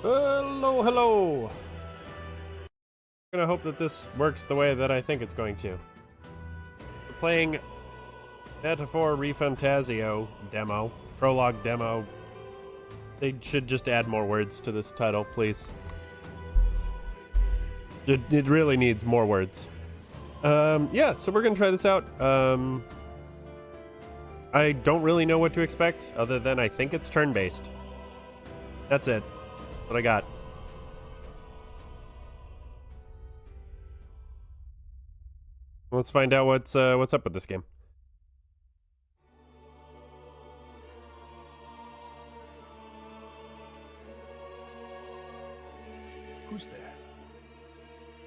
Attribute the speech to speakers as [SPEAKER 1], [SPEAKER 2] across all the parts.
[SPEAKER 1] Hello, hello. I'm gonna hope that this works the way that I think it's going to. We're playing Metaphor ReFantazio demo, prologue demo. They should just add more words to this title, please. It really needs more words. Yeah, so we're gonna try this out. I don't really know what to expect, other than I think it's turn-based. That's it. What I got. Let's find out what's up with this game.
[SPEAKER 2] Who's there?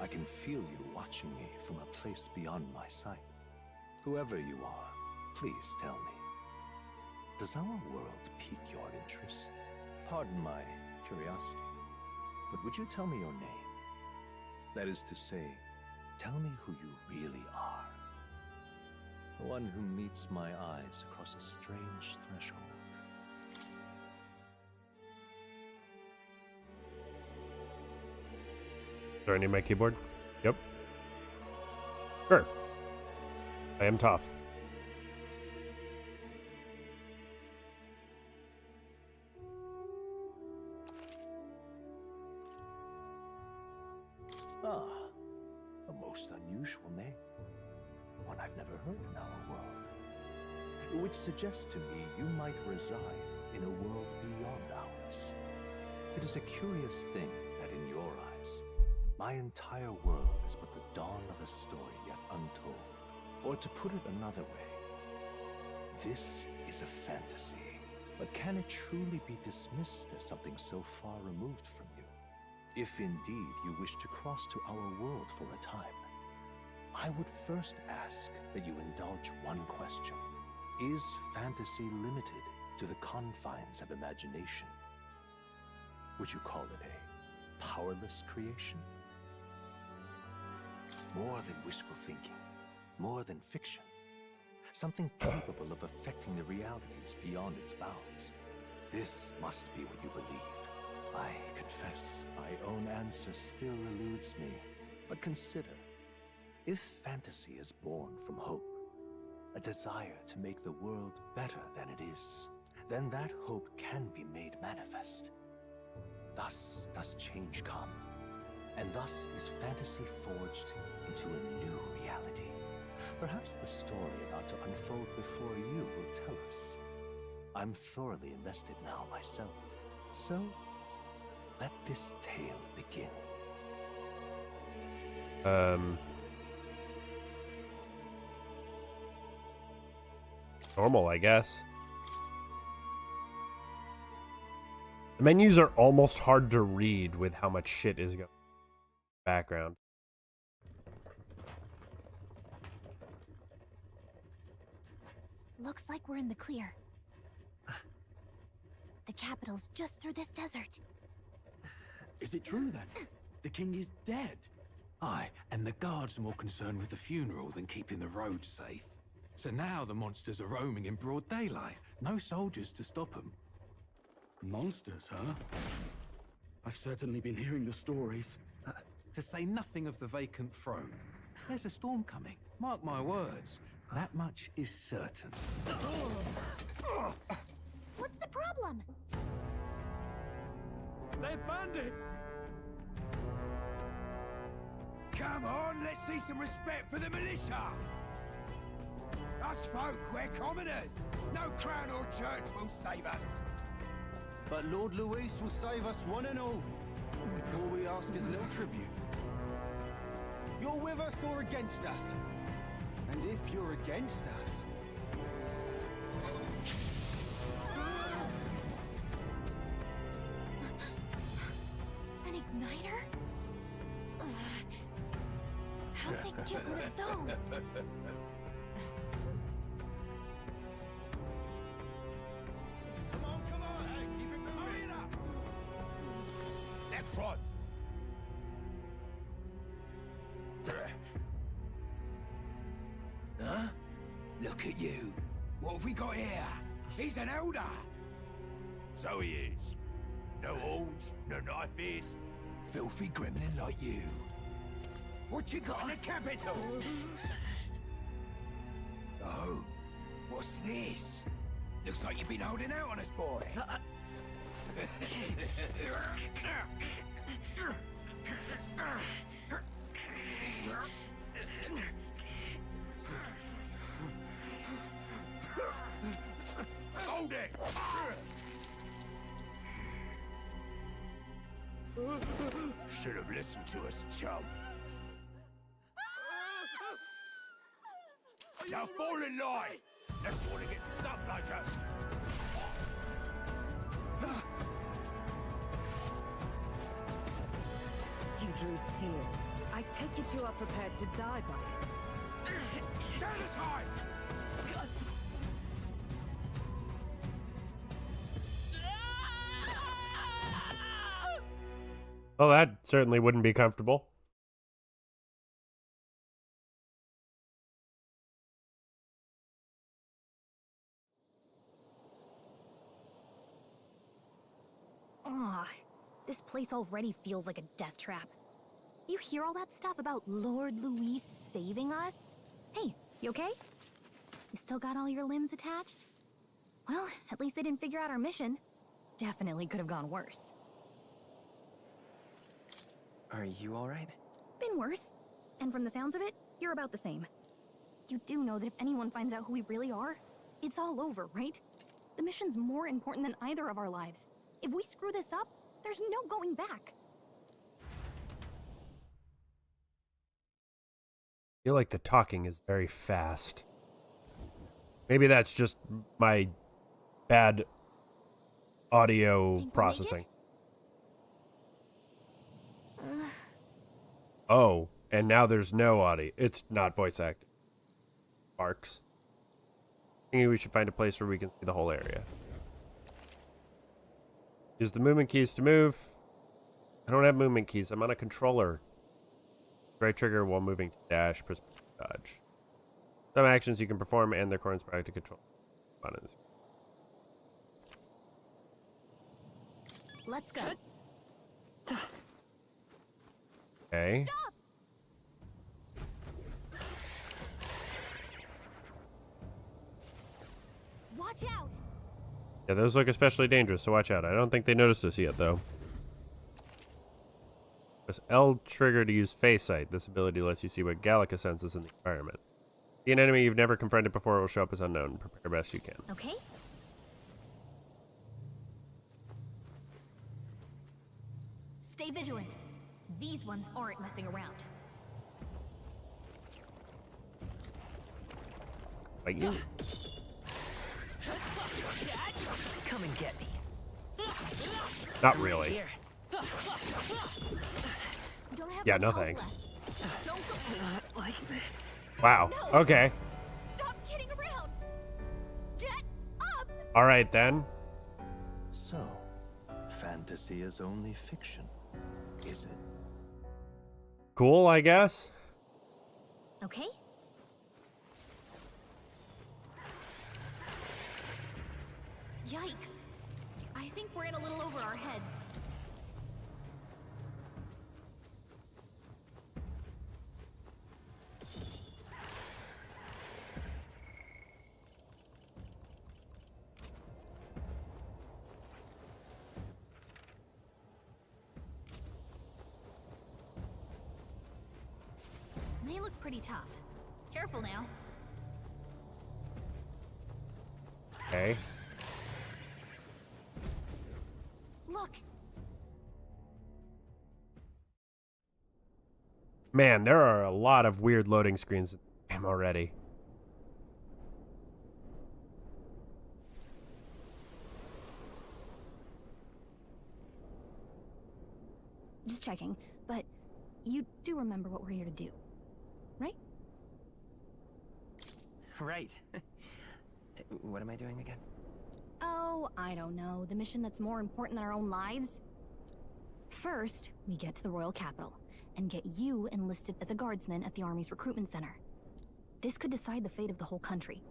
[SPEAKER 2] I can feel you watching me from a place beyond my sight. Whoever you are, please tell me. Does our world pique your interest? Pardon my curiosity, but would you tell me your name? That is to say, tell me who you really are. The one who meets my eyes across a strange threshold.
[SPEAKER 1] Is there any on my keyboard? Yep. Sure. I am tough.
[SPEAKER 2] Ah, a most unusual name. One I've never heard in our world. Which suggests to me you might reside in a world beyond ours. It is a curious thing that in your eyes, my entire world is but the dawn of a story yet untold. Or to put it another way, this is a fantasy. But can it truly be dismissed as something so far removed from you? If indeed you wish to cross to our world for a time, I would first ask that you indulge one question. Is fantasy limited to the confines of imagination? Would you call it a powerless creation? More than wishful thinking, more than fiction. Something capable of affecting the realities beyond its bounds. This must be what you believe. I confess, my own answer still eludes me. But consider, if fantasy is born from hope, a desire to make the world better than it is, then that hope can be made manifest. Thus does change come, and thus is fantasy forged into a new reality. Perhaps the story about to unfold before you will tell us. I'm thoroughly invested now myself, so let this tale begin.
[SPEAKER 1] Normal, I guess. The menus are almost hard to read with how much shit is going on in the background.
[SPEAKER 3] Looks like we're in the clear. The capital's just through this desert.
[SPEAKER 4] Is it true then? The king is dead? Aye, and the guards are more concerned with the funeral than keeping the roads safe. So now the monsters are roaming in broad daylight. No soldiers to stop them.
[SPEAKER 5] Monsters, huh? I've certainly been hearing the stories.
[SPEAKER 4] To say nothing of the vacant throne. There's a storm coming. Mark my words. That much is certain.
[SPEAKER 3] What's the problem?
[SPEAKER 5] They're bandits!
[SPEAKER 6] Come on, let's see some respect for the militia! Us folk, we're commoners. No crown or church will save us.
[SPEAKER 7] But Lord Luis will save us one and all. All we ask is a little tribute. You're with us or against us? And if you're against us...
[SPEAKER 3] An igniter? How'd they get one of those?
[SPEAKER 6] Come on, hey, keep it moving. Hurry it up. Next one. Huh? Look at you. What have we got here? He's an elder. So he is. No horns, no knife-ears. Filthy gremlin like you. What you got in the capital? Oh, what's this? Looks like you've been holding out on us, boy. Hold it! Should have listened to us, chum. Now fall in line! Let's want to get stuck like us.
[SPEAKER 8] You drew steel. I take it you are prepared to die by it.
[SPEAKER 6] Stand aside!
[SPEAKER 1] Well, that certainly wouldn't be comfortable.
[SPEAKER 3] Ugh, this place already feels like a death trap. You hear all that stuff about Lord Louis saving us? Hey, you okay? You still got all your limbs attached? Well, at least they didn't figure out our mission. Definitely could have gone worse.
[SPEAKER 9] Are you alright?
[SPEAKER 3] Been worse. And from the sounds of it, you're about the same. You do know that if anyone finds out who we really are, it's all over, right? The mission's more important than either of our lives. If we screw this up, there's no going back.
[SPEAKER 1] I feel like the talking is very fast. Maybe that's just my bad audio
[SPEAKER 3] Think we'll
[SPEAKER 1] processing.
[SPEAKER 3] make it?
[SPEAKER 1] Oh, and now there's no audio. It's not voice acting. Barks. Thinking we should find a place where we can see the whole area. Use the movement keys to move. I don't have movement keys. I'm on a controller. Right trigger while moving to dash, press dodge. Some actions you can perform and their corresponding to control buttons.
[SPEAKER 3] Let's go.
[SPEAKER 1] Okay.
[SPEAKER 3] Stop! Watch out!
[SPEAKER 1] Yeah, those look especially dangerous, so watch out. I don't think they noticed us yet, though. Press L trigger to use face sight. This ability lets you see what Gallica senses in the environment. See an enemy you've never confronted before, it will show up as unknown. Prepare best you can.
[SPEAKER 3] Okay. Stay vigilant. These ones aren't messing around.
[SPEAKER 1] Like you.
[SPEAKER 9] Come and get me.
[SPEAKER 1] Not really.
[SPEAKER 9] Here.
[SPEAKER 3] You don't have
[SPEAKER 1] Yeah,
[SPEAKER 3] much
[SPEAKER 1] no
[SPEAKER 3] health
[SPEAKER 1] thanks.
[SPEAKER 3] left. Don't go.
[SPEAKER 9] Not like this.
[SPEAKER 1] Wow.
[SPEAKER 3] No.
[SPEAKER 1] Okay.
[SPEAKER 3] Stop kidding around. Get up.
[SPEAKER 1] All right, then.
[SPEAKER 2] So, fantasy is only fiction, is it?
[SPEAKER 1] Cool, I guess.
[SPEAKER 3] Okay. Yikes. I think we're in a little over our heads. They look pretty tough. Careful now.
[SPEAKER 1] Okay.
[SPEAKER 3] Look.
[SPEAKER 1] Man, there are a lot of weird loading screens in the game already.
[SPEAKER 3] Just checking, but you do remember what we're here to do, right?
[SPEAKER 9] Right. What am I doing again?
[SPEAKER 3] Oh, I don't know. The mission that's more important than our own lives? First, we get to the royal capital and get you enlisted as a guardsman at the army's recruitment center. This could decide the fate of the whole country.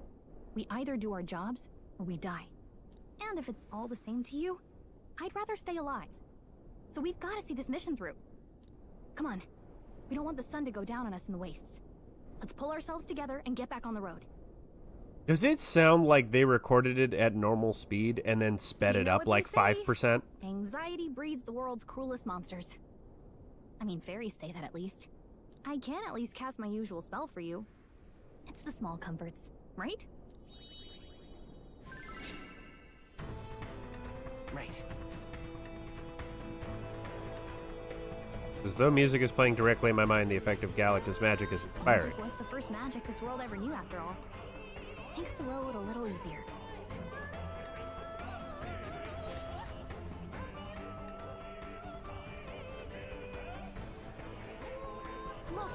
[SPEAKER 3] We either do our jobs or we die. And if it's all the same to you, I'd rather stay alive. So we've got to see this mission through. Come on. We don't want the sun to go down on us in the wastes. Let's pull ourselves together and get back on the road.
[SPEAKER 1] Does it sound like they recorded it at normal speed and then sped it up like 5%?
[SPEAKER 3] Anxiety breeds the world's cruelest monsters. I mean, fairies say that at least. I can at least cast my usual spell for you. It's the small comforts, right?
[SPEAKER 9] Right.
[SPEAKER 1] As though music is playing directly in my mind, the effect of Galactus magic is inspiring.
[SPEAKER 3] Music was the first magic this world ever knew, after all. Makes the road a little easier. Look!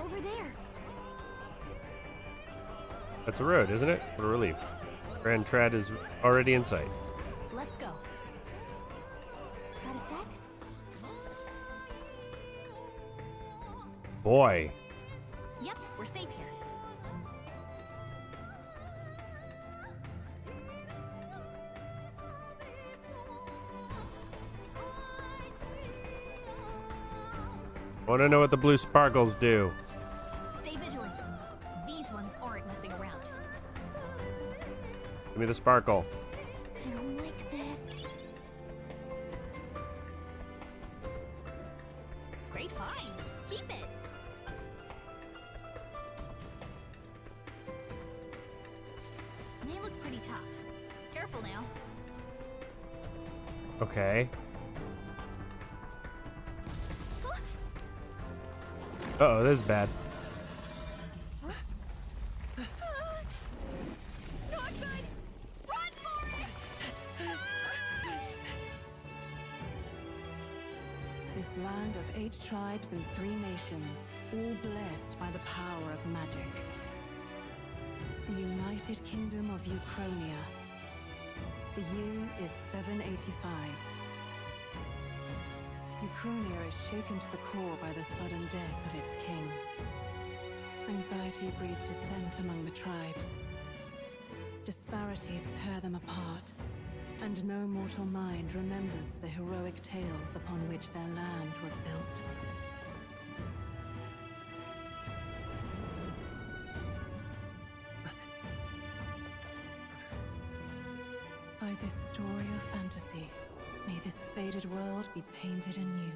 [SPEAKER 3] Over there!
[SPEAKER 1] That's a road, isn't it? What a relief. Grand Trad is already in sight.
[SPEAKER 3] Let's go. Got a sec?
[SPEAKER 1] Boy.
[SPEAKER 3] Yep, we're safe here.
[SPEAKER 1] Want to know what the blue sparkles do?
[SPEAKER 3] Stay vigilant. These ones aren't messing around.
[SPEAKER 1] Give me the sparkle.
[SPEAKER 3] I don't like this. Great find. Keep it. They look pretty tough. Careful now.
[SPEAKER 1] Okay. Uh-oh, this is bad.
[SPEAKER 3] Not good. Run for it!
[SPEAKER 8] This land of 8 tribes and 3 nations, all blessed by the power of magic. The United Kingdom of Uchronia. The year is 785. Uchronia is shaken to the core by the sudden death of its king. Anxiety breeds dissent among the tribes. Disparities tear them apart, and no mortal mind remembers the heroic tales upon which their land was built. By this story of fantasy, may this faded world be painted anew.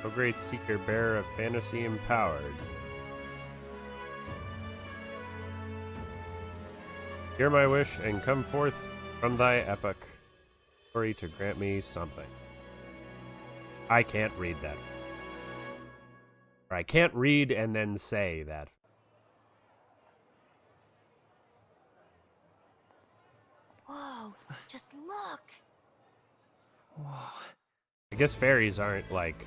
[SPEAKER 1] O great seeker, bearer of fantasy empowered. Hear my wish and come forth from thy epoch story to grant me something. I can't read that. Or I can't read and then say that.
[SPEAKER 3] Whoa, just look.
[SPEAKER 1] I guess fairies aren't like...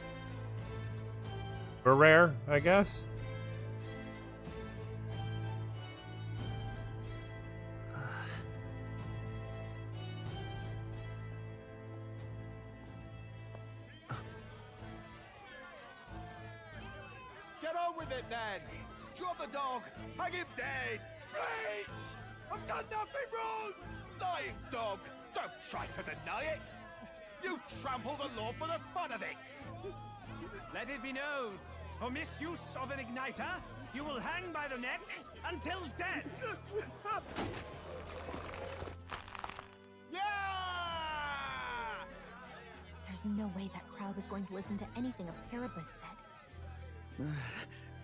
[SPEAKER 1] We're rare, I guess?
[SPEAKER 6] Get on with it, then! Drop the dog! Hang him dead! Please! I've done nothing wrong! Lying dog! Don't try to deny it! You trample the law for the fun of it!
[SPEAKER 10] Let it be known, for misuse of an igniter, you will hang by the neck until dead!
[SPEAKER 6] Yeah!
[SPEAKER 3] There's no way that crowd was going to listen to anything a Paribus said.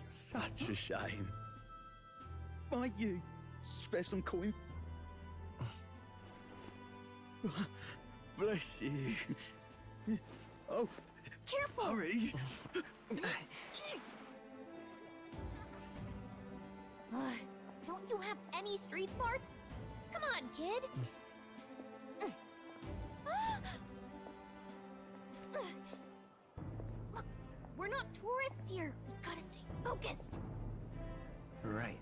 [SPEAKER 2] Such a shame. Might you spare some coin? Bless you. Oh,
[SPEAKER 3] Careful!
[SPEAKER 2] hurry.
[SPEAKER 3] Don't you have any street smarts? Come on, kid! Look, we're not tourists here. We gotta stay focused.
[SPEAKER 9] Right.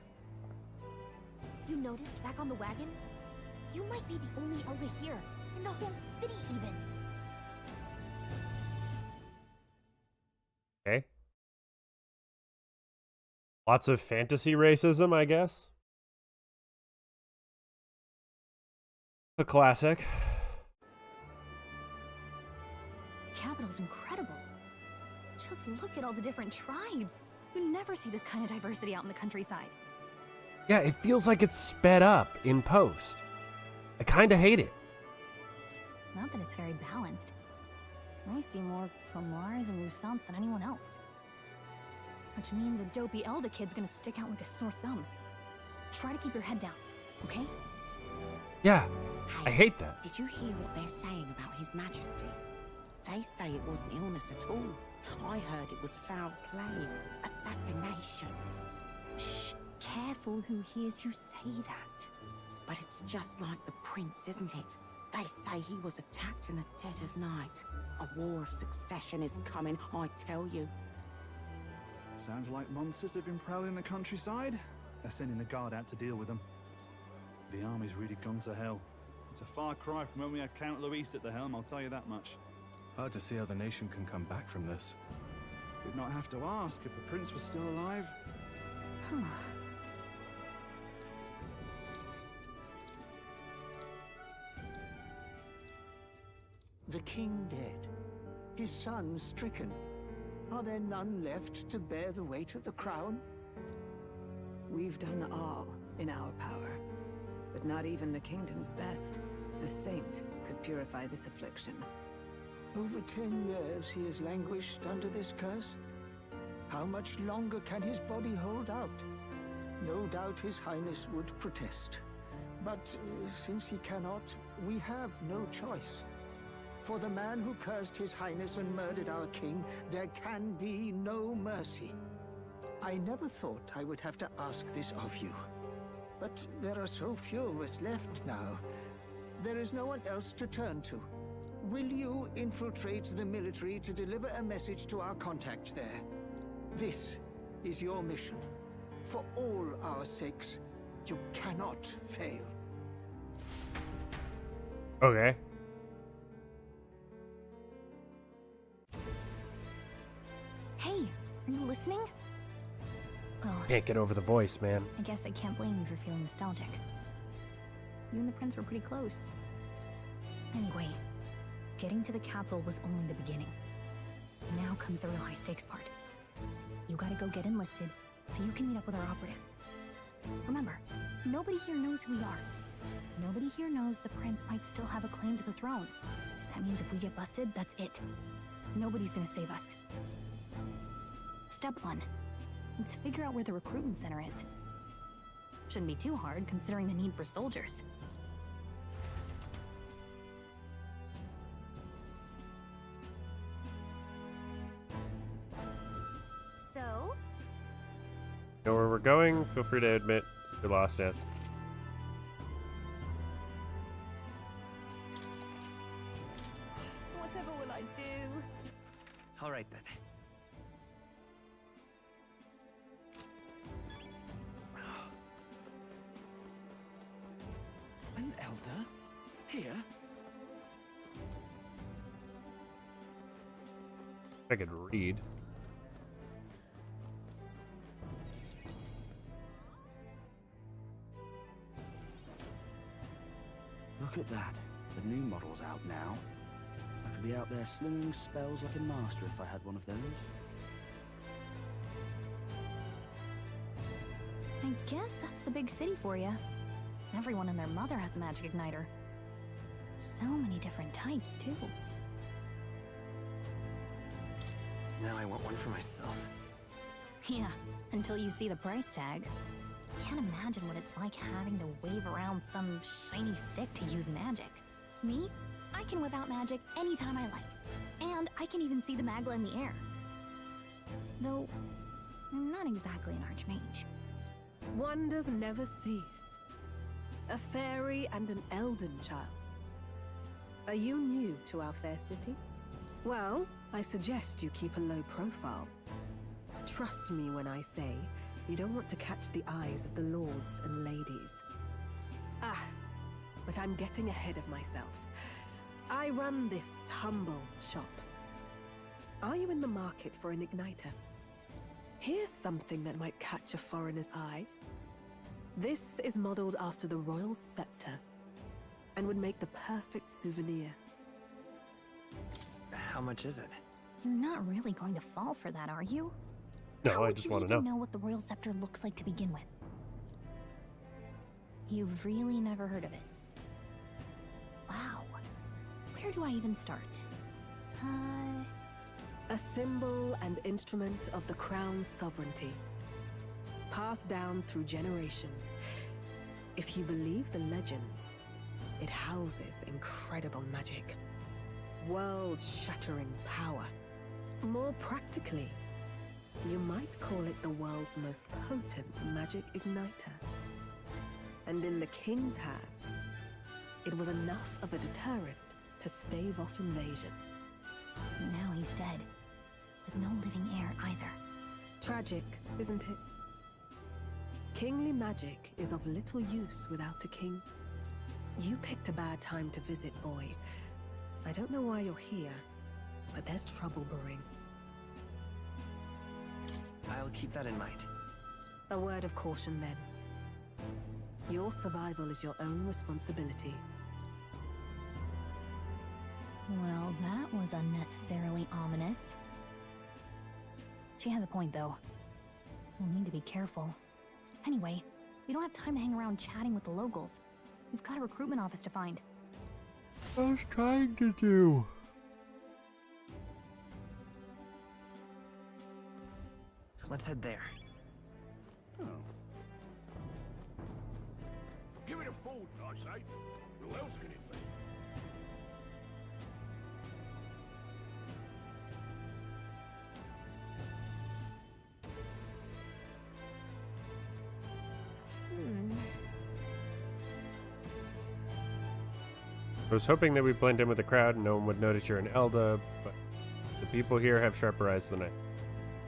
[SPEAKER 3] You noticed back on the wagon? You might be the only elder here, in the whole city even.
[SPEAKER 1] Okay. Lots of fantasy racism, I guess. A classic.
[SPEAKER 3] The capital's incredible. Just look at all the different tribes. You never see this kind of diversity out in the countryside.
[SPEAKER 1] Yeah, it feels like it's sped up in post. I kind of hate it.
[SPEAKER 3] Not that it's very balanced. I see more Pomars and Roussants than anyone else. Which means a dopey Elder kid's gonna stick out like a sore thumb. Try to keep your head down, okay?
[SPEAKER 1] Yeah, I
[SPEAKER 11] Hey,
[SPEAKER 1] hate that.
[SPEAKER 11] did you hear what they're saying about His Majesty? They say it wasn't illness at all. I heard it was foul play, assassination.
[SPEAKER 3] Shh, careful who hears you say that.
[SPEAKER 11] But it's just like the prince, isn't it? They say he was attacked in the dead of night. A war of succession is coming, I tell you.
[SPEAKER 12] Sounds like monsters have been prowling the countryside. They're sending the guard out to deal with them. The army's really gone to hell. It's a far cry from when we had Count Luis at the helm, I'll tell you that much.
[SPEAKER 13] Hard to see how the nation can come back from this.
[SPEAKER 12] We'd not have to ask if the prince was still alive.
[SPEAKER 2] The king dead, his son stricken. Are there none left to bear the weight of the crown?
[SPEAKER 14] We've done all in our power, but not even the kingdom's best, the saint, could purify this affliction.
[SPEAKER 2] Over 10 years he has languished under this curse. How much longer can his body hold out? No doubt His Highness would protest. But since he cannot, we have no choice. For the man who cursed His Highness and murdered our king, there can be no mercy. I never thought I would have to ask this of you. But there are so few of us left now. There is no one else to turn to. Will you infiltrate the military to deliver a message to our contact there? This is your mission. For all our sakes, you cannot fail.
[SPEAKER 1] Okay.
[SPEAKER 3] Hey, are you listening? Oh,
[SPEAKER 1] Can't get over the voice, man.
[SPEAKER 3] I guess I can't blame you for feeling nostalgic. You and the prince were pretty close. Anyway, getting to the capital was only the beginning. Now comes the real high-stakes part. You gotta go get enlisted, so you can meet up with our operative. Remember, nobody here knows who we are. Nobody here knows the prince might still have a claim to the throne. That means if we get busted, that's it. Nobody's gonna save us. Step 1. Let's figure out where the recruitment center is. Shouldn't be too hard, considering the need for soldiers. So?
[SPEAKER 1] Know where we're going? Feel free to admit you're lost, as.
[SPEAKER 14] Whatever will I do?
[SPEAKER 9] All right then.
[SPEAKER 4] An elder? Here?
[SPEAKER 1] I could read.
[SPEAKER 15] Look at that. The new model's out now. I could be out there slinging spells like a master if I had one of those.
[SPEAKER 3] I guess that's the big city for you. Everyone and their mother has a magic igniter. So many different types, too.
[SPEAKER 9] Now I want one for myself.
[SPEAKER 3] Yeah, until you see the price tag. Can't imagine what it's like having to wave around some shiny stick to use magic. Me? I can whip out magic anytime I like. And I can even see the Magla in the air. Though, I'm not exactly an archmage.
[SPEAKER 8] Wonders never cease. A fairy and an Elden child. Are you new to our fair city? Well, I suggest you keep a low profile. Trust me when I say you don't want to catch the eyes of the lords and ladies. Ah, but I'm getting ahead of myself. I run this humble shop. Are you in the market for an igniter?
[SPEAKER 16] Here's something that might catch a foreigner's eye. This is modeled after the royal scepter and would make the perfect souvenir.
[SPEAKER 9] How much is it?
[SPEAKER 3] You're not really going to fall for that, are you?
[SPEAKER 1] No,
[SPEAKER 3] How
[SPEAKER 1] I
[SPEAKER 3] would
[SPEAKER 1] just
[SPEAKER 3] you
[SPEAKER 1] want to
[SPEAKER 3] even
[SPEAKER 1] know.
[SPEAKER 3] know what the royal scepter looks like to begin with? You've really never heard of it. Wow. Where do I even start?
[SPEAKER 16] A symbol and instrument of the crown's sovereignty, passed down through generations. If you believe the legends, it houses incredible magic, world-shattering power. More practically, you might call it the world's most potent magic igniter. And in the king's hands, it was enough of a deterrent to stave off invasion.
[SPEAKER 3] Now he's dead, with no living heir either.
[SPEAKER 16] Tragic, isn't it? Kingly magic is of little use without a king. You picked a bad time to visit, boy. I don't know why you're here, but there's trouble brewing.
[SPEAKER 9] I'll keep that in mind.
[SPEAKER 16] A word of caution, then. Your survival is your own responsibility.
[SPEAKER 3] Well, that was unnecessarily ominous. She has a point, though. We'll need to be careful. Anyway, we don't have time to hang around chatting with the locals. We've got a recruitment office to find.
[SPEAKER 1] I was trying to do.
[SPEAKER 9] Let's head there.
[SPEAKER 6] Oh. Give it a forward, I say. Who else can it be?
[SPEAKER 1] I was hoping that we'd blend in with the crowd and no one would notice you're an Elda, but the people here have sharper eyes than I.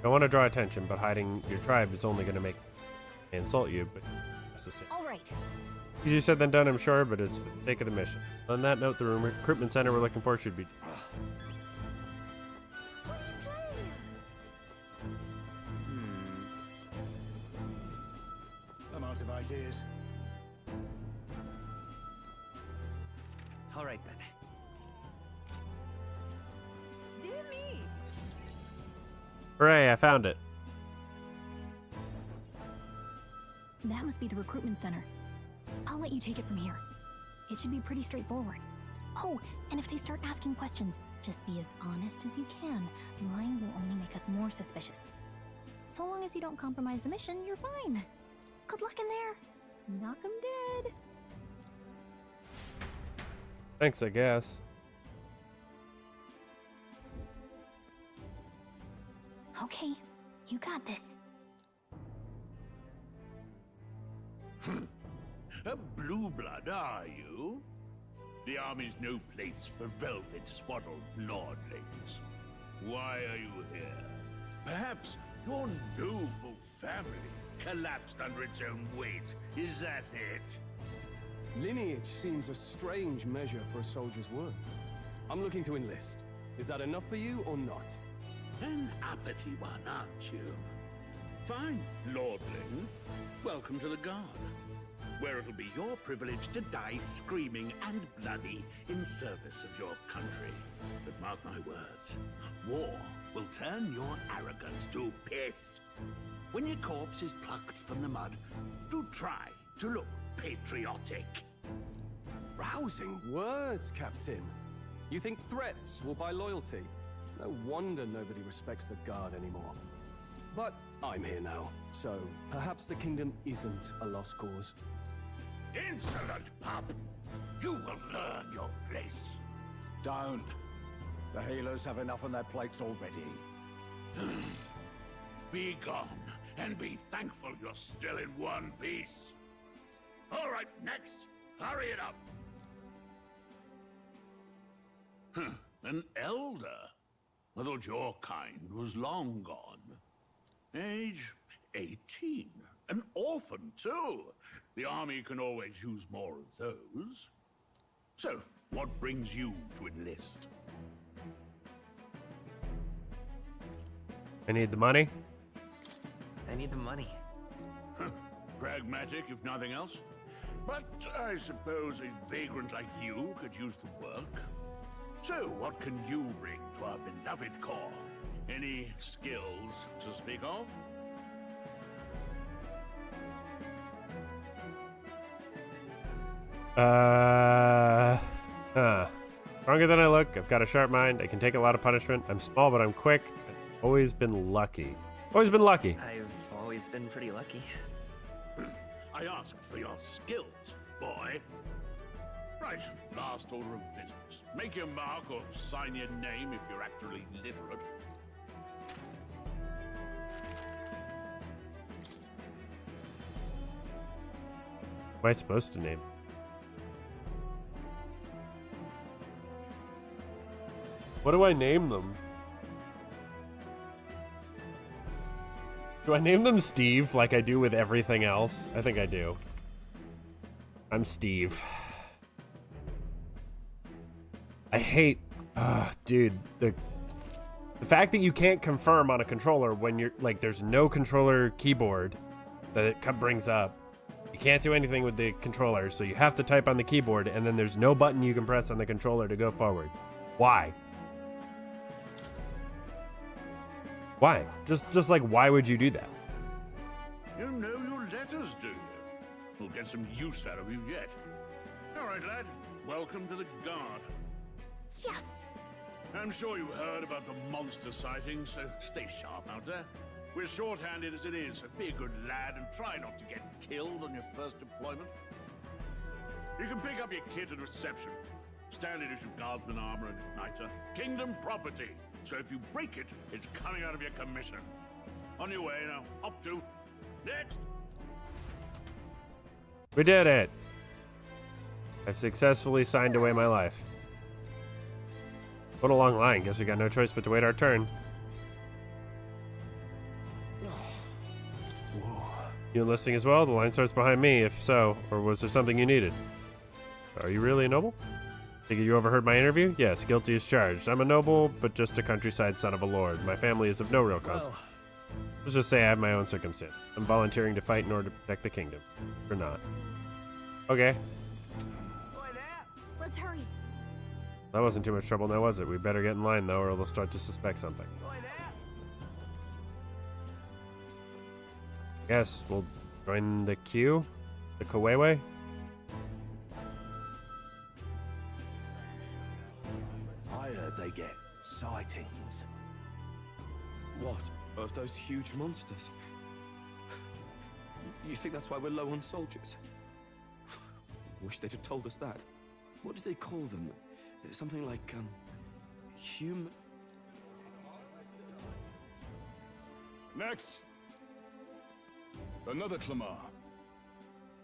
[SPEAKER 1] Don't want to draw attention, but hiding your tribe is only going to make me insult you, but necessary.
[SPEAKER 3] All right.
[SPEAKER 1] Easier said than done, I'm sure, but it's for the sake of the mission. On that note, the recruitment center we're looking for should be...
[SPEAKER 6] I'm out of ideas.
[SPEAKER 9] All right, then.
[SPEAKER 16] Dear me!
[SPEAKER 1] Hooray, I found it.
[SPEAKER 3] That must be the recruitment center. I'll let you take it from here. It should be pretty straightforward. Oh, and if they start asking questions, just be as honest as you can. Lying will only make us more suspicious. So long as you don't compromise the mission, you're fine. Good luck in there. Knock 'em dead.
[SPEAKER 1] Thanks, I guess.
[SPEAKER 3] Okay, you got this.
[SPEAKER 6] A blue blood, are you? The army's no place for velvet-swaddled lordlings. Why are you here? Perhaps your noble family collapsed under its own weight. Is that it?
[SPEAKER 17] Lineage seems a strange measure for a soldier's worth. I'm looking to enlist. Is that enough for you or not?
[SPEAKER 6] An uppity one, aren't you? Fine, lordling. Welcome to the Guard, where it'll be your privilege to die screaming and bloody in service of your country. But mark my words, war will turn your arrogance to piss. When your corpse is plucked from the mud, do try to look patriotic.
[SPEAKER 17] Rousing words, Captain. You think threats will buy loyalty? No wonder nobody respects the Guard anymore. But I'm here now, so perhaps the kingdom isn't a lost cause.
[SPEAKER 6] Insolent pup! You will learn your place.
[SPEAKER 2] Don't. The healers have enough on their plates already.
[SPEAKER 6] Be gone, and be thankful you're still in one piece. All right, next. Hurry it up. An elder? I thought your kind was long gone. Age 18. An orphan, too. The army can always use more of those. So, what brings you to enlist?
[SPEAKER 1] I need the money.
[SPEAKER 9] I need the money.
[SPEAKER 18] Pragmatic, if nothing else. But I suppose a vagrant like you could use the work. So, what can you bring to our beloved core? Any skills to speak of?
[SPEAKER 1] Stronger than I look. I've got a sharp mind. I can take a lot of punishment. I'm small, but I'm quick. I've always been lucky. Always been lucky.
[SPEAKER 9] I've always been pretty lucky.
[SPEAKER 18] I asked for your skills, boy. Right, last order of business. Make your mark or sign your name if you're actually literate.
[SPEAKER 1] What am I supposed to name? What do I name them? Do I name them Steve like I do with everything else? I think I do. I'm Steve. I hate... dude, the fact that you can't confirm on a controller when you're... Like, there's no controller keyboard that it brings up. You can't do anything with the controller, so you have to type on the keyboard, and then there's no button you can press on the controller to go forward. Why? Why? Just like, why would you do that?
[SPEAKER 18] You know your letters, do you? We'll get some use out of you yet. All right, lad. Welcome to the Guard.
[SPEAKER 3] Yes!
[SPEAKER 18] I'm sure you heard about the monster sightings, so stay sharp out there. We're short-handed as it is, so be a good lad and try not to get killed on your first deployment. You can pick up your kit at reception. Standard issue guardsman armor and igniter. Kingdom property. So if you break it, it's coming out of your commission. On your way now. Up to. Next.
[SPEAKER 1] We did it. I've successfully signed away my life. What a long line. Guess we got no choice but to wait our turn. You enlisting as well? The line starts behind me, if so. Or was there something you needed? Are you really a noble? Think you overheard my interview? Yes, guilty as charged. I'm a noble, but just a countryside son of a lord. My family is of no real consequence. Let's just say I have my own circumstance. I'm volunteering to fight in order to protect the kingdom. Or not. Okay.
[SPEAKER 3] Let's hurry.
[SPEAKER 1] That wasn't too much trouble now, was it? We better get in line, though, or they'll start to suspect something. Yes, we'll join the queue. The Kawewe.
[SPEAKER 2] I heard they get sightings.
[SPEAKER 17] What? Of those huge monsters? You think that's why we're low on soldiers? Wish they'd have told us that. What did they call them? Something like, human...
[SPEAKER 19] Next! Another Clamar.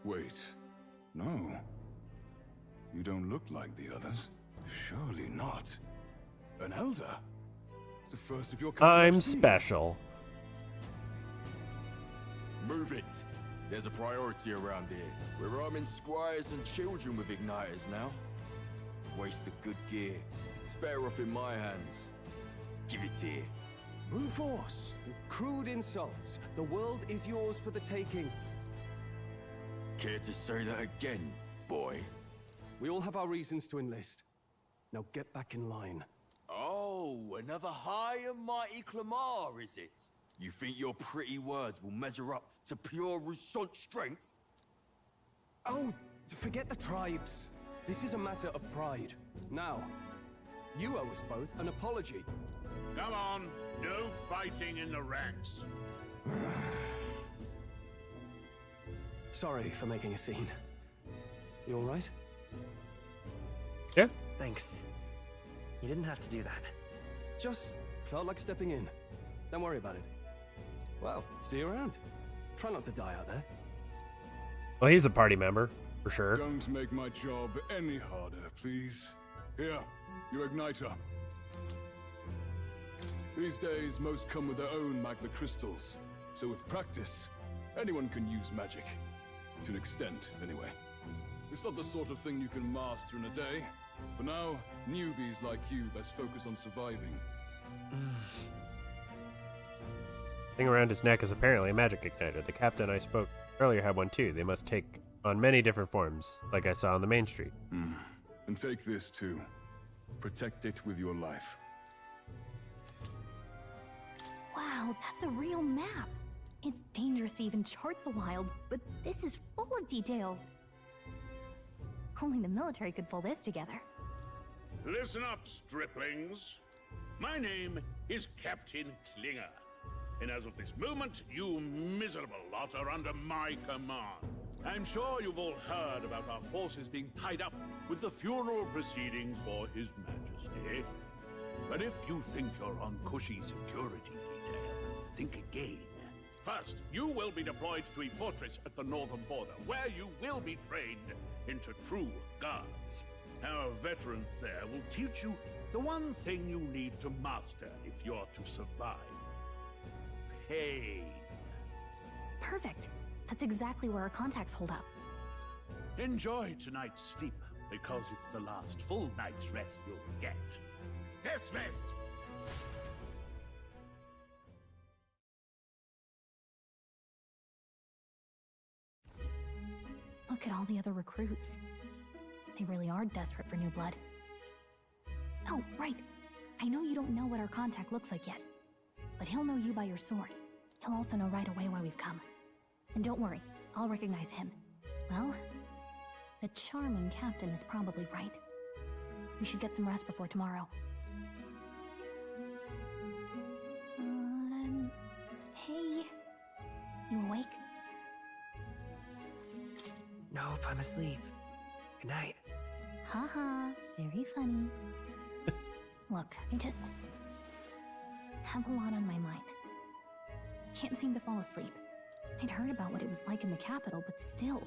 [SPEAKER 19] Wait, no. You don't look like the others. Surely not. An elder? It's the first of your kind
[SPEAKER 1] I'm
[SPEAKER 19] I've seen.
[SPEAKER 1] special.
[SPEAKER 20] Move it. There's a priority around here. We're arming squires and children with igniters now. Waste of good gear. It's better off in my hands. Give it here.
[SPEAKER 17] Brute force. Crude insults. The world is yours for the taking.
[SPEAKER 20] Care to say that again, boy?
[SPEAKER 17] We all have our reasons to enlist. Now get back in line.
[SPEAKER 20] Oh, another high and mighty Clamar, is it? You think your pretty words will measure up to pure Roussant strength?
[SPEAKER 17] Oh, forget the tribes. This is a matter of pride. Now, you owe us both an apology.
[SPEAKER 18] Come on. No fighting in the ranks.
[SPEAKER 17] Sorry for making a scene. You all right?
[SPEAKER 1] Yeah.
[SPEAKER 9] Thanks. You didn't have to do that.
[SPEAKER 17] Just felt like stepping in. Don't worry about it. Well, see you around. Try not to die out there.
[SPEAKER 1] Well, he's a party member, for sure.
[SPEAKER 19] Don't make my job any harder, please. Here, your igniter. These days, most come with their own magna crystals. So with practice, anyone can use magic. To an extent, anyway. It's not the sort of thing you can master in a day. For now, newbies like you best focus on surviving.
[SPEAKER 1] Thing around his neck is apparently a magic igniter. The captain I spoke earlier had one too. They must take on many different forms, like I saw on the main street.
[SPEAKER 19] And take this too. Protect it with your life.
[SPEAKER 3] Wow, that's a real map. It's dangerous to even chart the wilds, but this is full of details. Only the military could pull this together.
[SPEAKER 18] Listen up, striplings. My name is Captain Klinger. And as of this moment, you miserable lot are under my command. I'm sure you've all heard about our forces being tied up with the funeral proceedings for His Majesty. But if you think you're on cushy security detail, think again. First, you will be deployed to a fortress at the northern border, where you will be trained into true guards. Our veterans there will teach you the one thing you need to master if you're to survive. Pain.
[SPEAKER 3] Perfect. That's exactly where our contacts hold up.
[SPEAKER 18] Enjoy tonight's sleep, because it's the last full night's rest you'll get. Dismissed!
[SPEAKER 3] Look at all the other recruits. They really are desperate for new blood. Oh, right. I know you don't know what our contact looks like yet, but he'll know you by your sword. He'll also know right away why we've come. And don't worry, I'll recognize him. Well, the charming captain is probably right. We should get some rest before tomorrow. Hey. You awake?
[SPEAKER 9] Nope, I'm asleep. Good night.
[SPEAKER 3] Haha, very funny. Look, I just have a lot on my mind. Can't seem to fall asleep. I'd heard about what it was like in the capital, but still.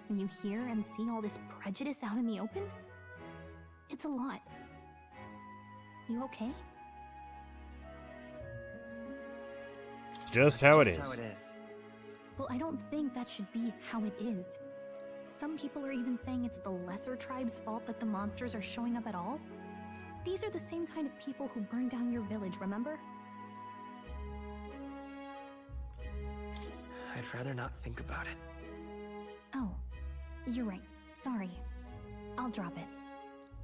[SPEAKER 3] When you hear and see all this prejudice out in the open, it's a lot. You okay?
[SPEAKER 1] It's just how it is.
[SPEAKER 3] Well, I don't think that should be how it is. Some people are even saying it's the lesser tribe's fault that the monsters are showing up at all. These are the same kind of people who burned down your village, remember?
[SPEAKER 9] I'd rather not think about it.
[SPEAKER 3] Oh, you're right. Sorry. I'll drop it.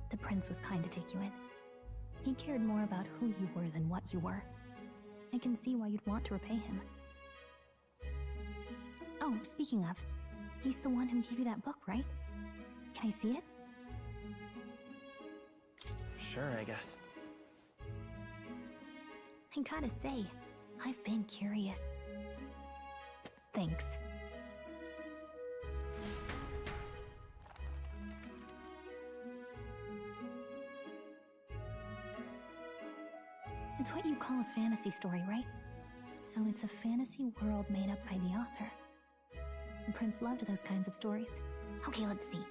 [SPEAKER 3] The prince was kind to take you in. He cared more about who you were than what you were. I can see why you'd want to repay him. Oh, speaking of, he's the one who gave you that book, right? Can I see it?
[SPEAKER 9] Sure, I guess.
[SPEAKER 3] I gotta say, I've been curious. Thanks. It's what you call a fantasy story, right? So it's a fantasy world made up by the author. The prince loved those kinds of stories. Okay, let's see.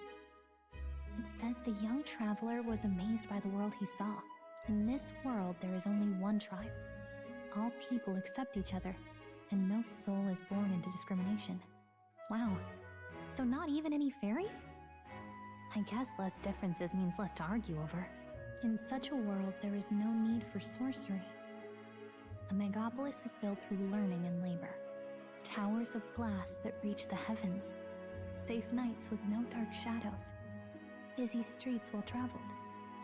[SPEAKER 3] It says the young traveler was amazed by the world he saw. In this world, there is only one tribe. All people accept each other, and no soul is born into discrimination. Wow. So not even any fairies? I guess less differences means less to argue over. In such a world, there is no need for sorcery. A megapolis is built through learning and labor. Towers of glass that reach the heavens. Safe nights with no dark shadows. Busy streets well traveled.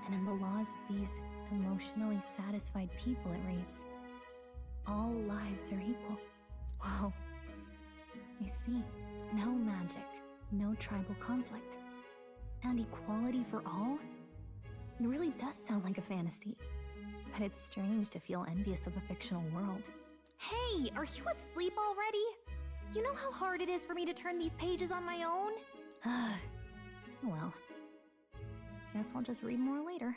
[SPEAKER 3] And in the laws of these emotionally satisfied people, it reads, all lives are equal. Whoa. I see. No magic, no tribal conflict. And equality for all? It really does sound like a fantasy. But it's strange to feel envious of a fictional world. Hey, are you asleep already? You know how hard it is for me to turn these pages on my own? Well, guess I'll just read more later.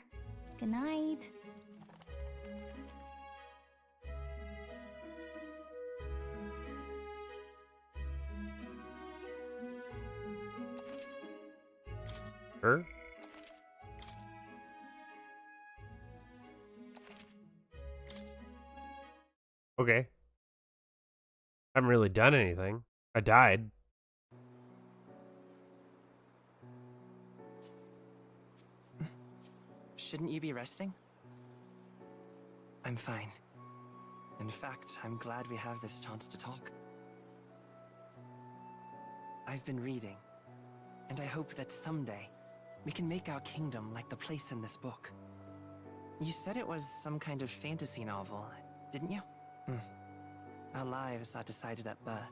[SPEAKER 3] Good night.
[SPEAKER 1] Her? Okay. Haven't really done anything. I died.
[SPEAKER 9] Shouldn't you be resting? I'm fine. In fact, I'm glad we have this chance to talk. I've been reading, and I hope that someday we can make our kingdom like the place in this book. You said it was some kind of fantasy novel, didn't you? Our lives are decided at birth,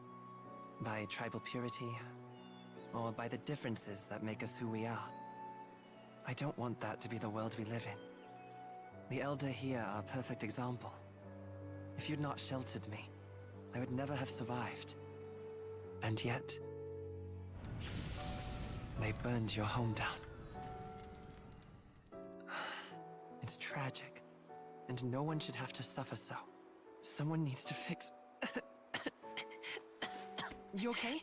[SPEAKER 9] by tribal purity, or by the differences that make us who we are. I don't want that to be the world we live in. The Elder here are a perfect example. If you'd not sheltered me, I would never have survived. And yet, they burned your home down. It's tragic, and no one should have to suffer so. Someone needs to fix... You okay?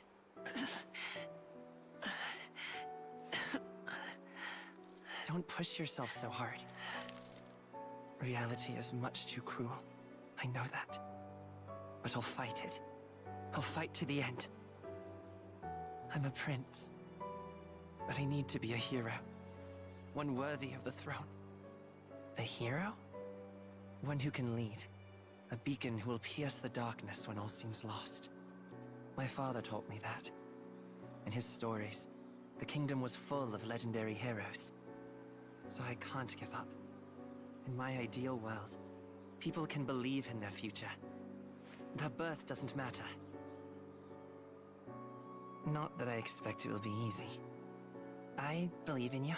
[SPEAKER 9] Don't push yourself so hard. Reality is much too cruel. I know that. But I'll fight it. I'll fight to the end. I'm a prince. But I need to be a hero. One worthy of the throne. A hero? One who can lead. A beacon who will pierce the darkness when all seems lost. My father taught me that. In his stories, the kingdom was full of legendary heroes. So I can't give up. In my ideal world, people can believe in their future. Their birth doesn't matter. Not that I expect it will be easy. I believe in you.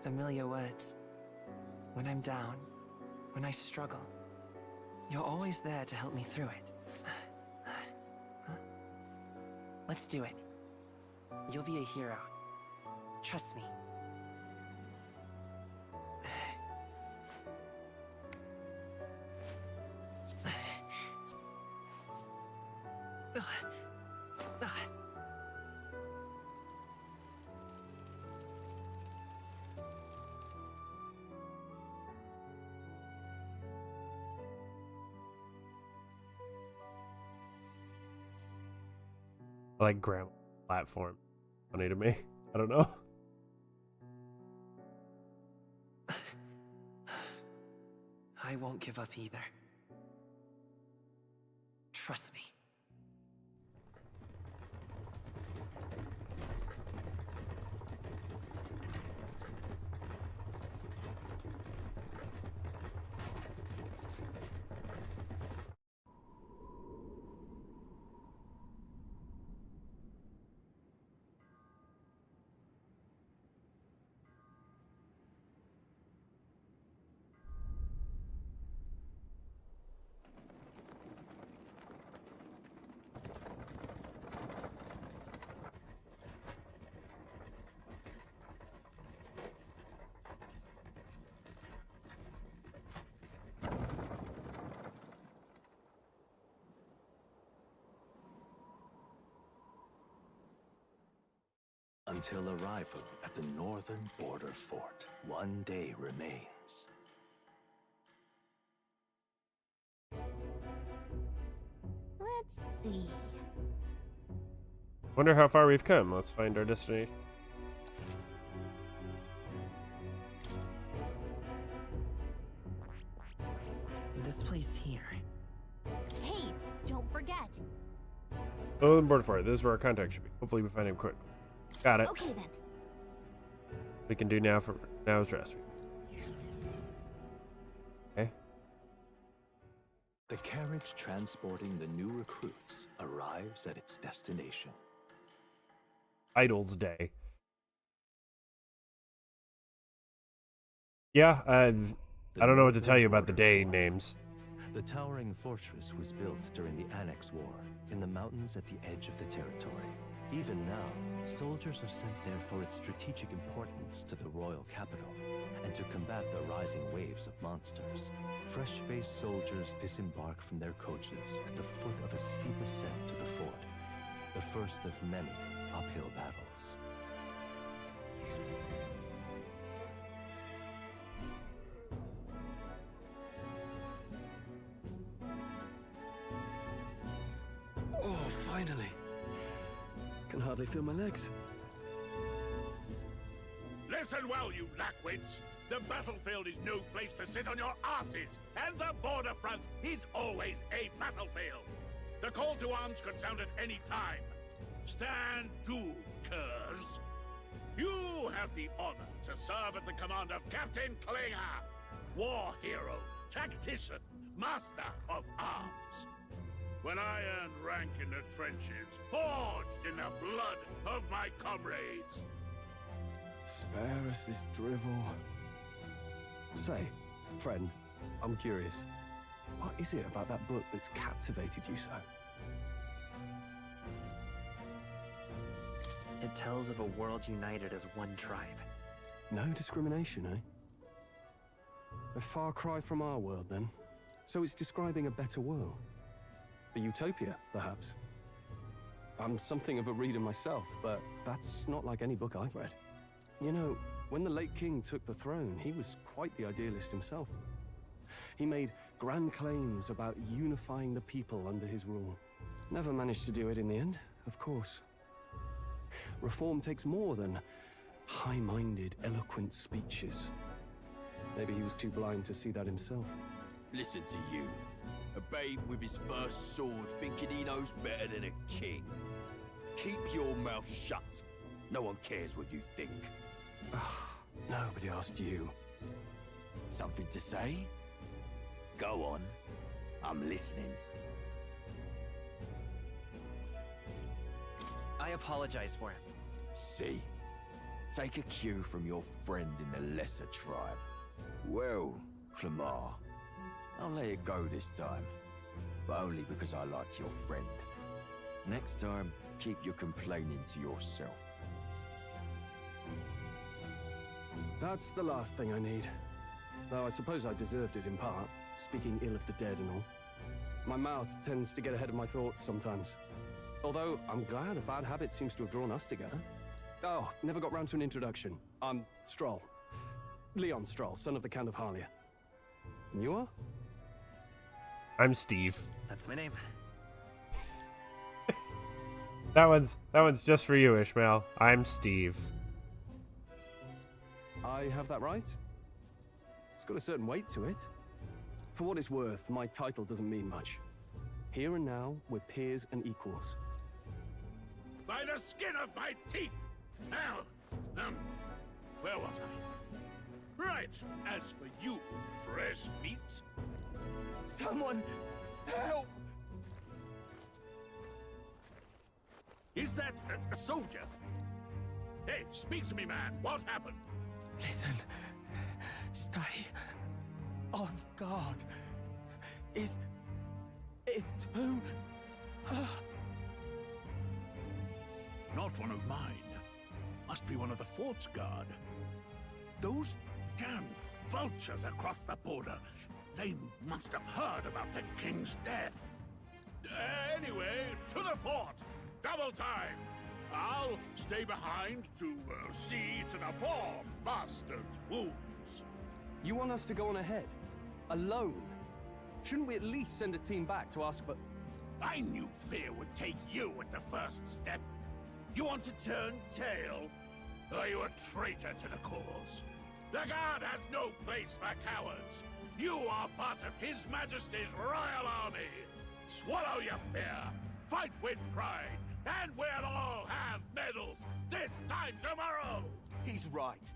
[SPEAKER 9] Familiar words. When I'm down, when I struggle, you're always there to help me through it. Let's do it. You'll be a hero. Trust me.
[SPEAKER 1] Like grandma platform. Funny to me. I don't know.
[SPEAKER 9] I won't give up either. Trust me.
[SPEAKER 2] Until arrival at the northern border fort, one day remains.
[SPEAKER 3] Let's see.
[SPEAKER 1] Wonder how far we've come. Let's find our destination.
[SPEAKER 9] This place here.
[SPEAKER 3] Hey, don't forget.
[SPEAKER 1] Oh, the border fort. This is where our contact should be. Hopefully we find him quick. Got it.
[SPEAKER 3] Okay then.
[SPEAKER 1] We can do now for now is rest. Okay.
[SPEAKER 2] The carriage transporting the new recruits arrives at its destination.
[SPEAKER 1] Idol's Day. Yeah, I don't know what to tell you about the day names.
[SPEAKER 2] The towering fortress was built during the Annex War in the mountains at the edge of the territory. Even now, soldiers are sent there for its strategic importance to the royal capital and to combat the rising waves of monsters. Fresh-faced soldiers disembark from their coaches at the foot of a steep ascent to the fort, the first of many uphill battles.
[SPEAKER 21] Oh, finally. Can hardly feel my legs.
[SPEAKER 18] Listen well, you lackwits. The battlefield is no place to sit on your asses, and the border front is always a battlefield. The call to arms could sound at any time. Stand to, curs. You have the honor to serve at the command of Captain Klinger, war hero, tactician, master of arms. When I earned rank in the trenches, forged in the blood of my comrades.
[SPEAKER 17] Spare us this drivel. Say, friend, I'm curious. What is it about that book that's captivated you so?
[SPEAKER 9] It tells of a world united as one tribe.
[SPEAKER 17] No discrimination, eh? A far cry from our world, then. So it's describing a better world. A utopia, perhaps. I'm something of a reader myself, but that's not like any book I've read. You know, when the late king took the throne, he was quite the idealist himself. He made grand claims about unifying the people under his rule. Never managed to do it in the end, of course. Reform takes more than high-minded, eloquent speeches. Maybe he was too blind to see that himself.
[SPEAKER 20] Listen to you. A babe with his first sword thinking he knows better than a king. Keep your mouth shut. No one cares what you think.
[SPEAKER 17] Nobody asked you.
[SPEAKER 20] Something to say? Go on. I'm listening.
[SPEAKER 9] I apologize for him.
[SPEAKER 20] See? Take a cue from your friend in the lesser tribe. Well, Clamar, I'll let it go this time. But only because I like your friend. Next time, keep your complaining to yourself.
[SPEAKER 17] That's the last thing I need. Though I suppose I deserved it in part, speaking ill of the dead and all. My mouth tends to get ahead of my thoughts sometimes. Although, I'm glad a bad habit seems to have drawn us together. Oh, never got round to an introduction. I'm Stroll. Leon Stroll, son of the Count of Harlia. And you are?
[SPEAKER 1] I'm Steve.
[SPEAKER 9] That's my name.
[SPEAKER 1] That one's just for you, Ishmael. I'm Steve.
[SPEAKER 17] I have that right? It's got a certain weight to it. For what it's worth, my title doesn't mean much. Here and now, we're peers and equals.
[SPEAKER 18] By the skin of my teeth! Now, where was I? Right, as for you, fresh meat.
[SPEAKER 6] Someone, help!
[SPEAKER 18] Is that a soldier? Hey, speak to me, man. What happened?
[SPEAKER 6] Listen, stay on guard. It's too...
[SPEAKER 18] Not one of mine. Must be one of the fort's guard. Those damn vultures across the border. They must have heard about the king's death. Anyway, to the fort. Double time. I'll stay behind to see to the poor bastard's wounds.
[SPEAKER 17] You want us to go on ahead? Alone? Shouldn't we at least send a team back to ask for...
[SPEAKER 18] I knew fear would take you at the first step. You want to turn tail? Are you a traitor to the cause? The Guard has no place for cowards. You are part of His Majesty's Royal Army. Swallow your fear. Fight with pride. And we'll all have medals this time tomorrow.
[SPEAKER 2] He's right.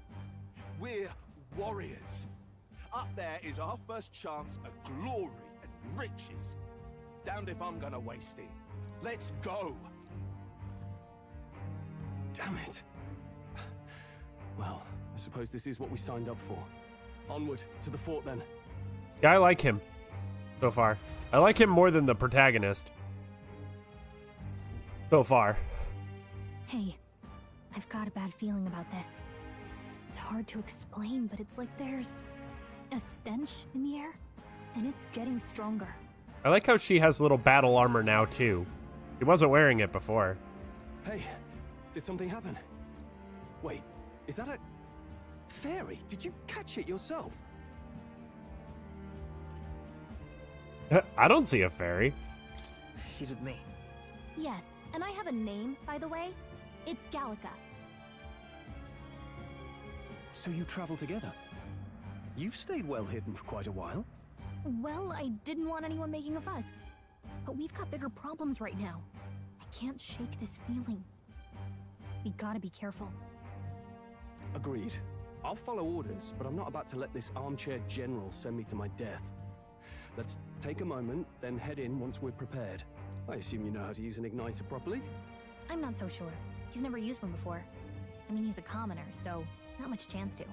[SPEAKER 2] We're warriors. Up there is our first chance at glory and riches. Damned if I'm gonna waste it. Let's go.
[SPEAKER 17] Damn it. Well, I suppose this is what we signed up for. Onward to the fort then.
[SPEAKER 1] Yeah, I like him so far. I like him more than the protagonist so far.
[SPEAKER 3] Hey, I've got a bad feeling about this. It's hard to explain, but it's like there's a stench in the air, and it's getting stronger.
[SPEAKER 1] I like how she has little battle armor now, too. She wasn't wearing it before.
[SPEAKER 17] Hey, did something happen? Wait, is that a fairy? Did you catch it yourself?
[SPEAKER 1] I don't see a fairy.
[SPEAKER 9] She's with me.
[SPEAKER 3] Yes, and I have a name, by the way. It's Gallica.
[SPEAKER 17] So you travel together? You've stayed well hidden for quite a while.
[SPEAKER 3] Well, I didn't want anyone making a fuss. But we've got bigger problems right now. I can't shake this feeling. We gotta be careful.
[SPEAKER 17] Agreed. I'll follow orders, but I'm not about to let this armchair general send me to my death. Let's take a moment, then head in once we're prepared. I assume you know how to use an igniter properly?
[SPEAKER 3] I'm not so sure. He's never used one before. I mean, he's a commoner, so not much chance to.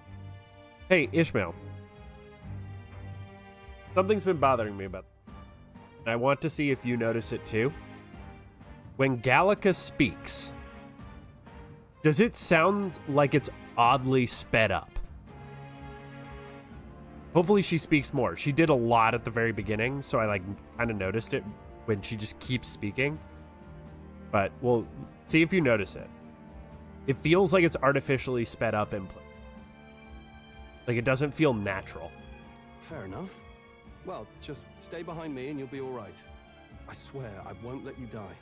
[SPEAKER 1] Hey, Ishmael. Something's been bothering me about this, and I want to see if you notice it too. When Gallica speaks, does it sound like it's oddly sped up? Hopefully she speaks more. She did a lot at the very beginning, so I like kind of noticed it when she just keeps speaking. But we'll see if you notice it. It feels like it's artificially sped up and like it doesn't feel natural.
[SPEAKER 17] Fair enough. Well, just stay behind me and you'll be all right. I swear I won't let you die.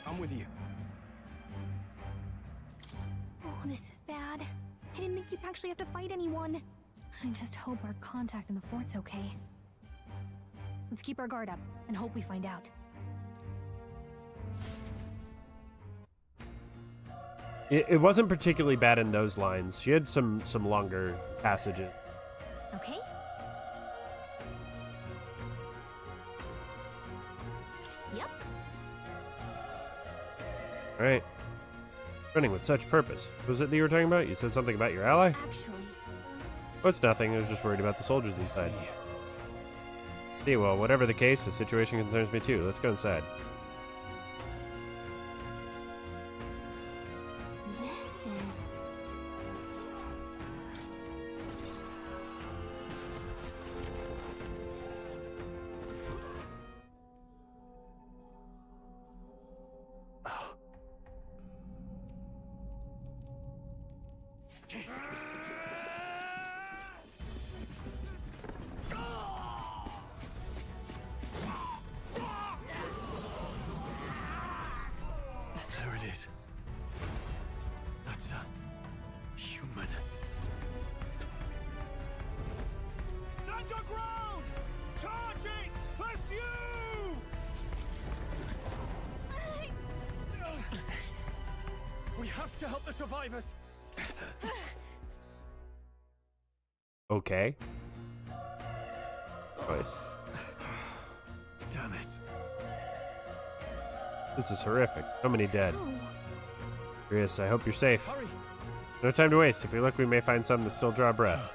[SPEAKER 17] I'm with you.
[SPEAKER 3] Oh, this is bad. I didn't think you'd actually have to fight anyone. I just hope our contact in the fort's okay. Let's keep our guard up and hope we find out.
[SPEAKER 1] It wasn't particularly bad in those lines. She had some longer passages.
[SPEAKER 3] Okay. Yep.
[SPEAKER 1] All right. Running with such purpose. What was it that you were talking about? You said something about your ally?
[SPEAKER 3] Actually.
[SPEAKER 1] Oh, it's nothing. I was just worried about the soldiers inside. See, well, whatever the case, the situation concerns me too. Let's go inside.
[SPEAKER 3] This is...
[SPEAKER 4] There it is. That's a human.
[SPEAKER 6] Stand your ground! Charging! Pursue!
[SPEAKER 17] We have to help the survivors.
[SPEAKER 1] Okay. Nice.
[SPEAKER 4] Damn it.
[SPEAKER 1] This is horrific. So many dead.
[SPEAKER 3] Oh.
[SPEAKER 1] Chris, I hope you're safe.
[SPEAKER 17] Hurry.
[SPEAKER 1] No time to waste. If we look, we may find some that still draw breath.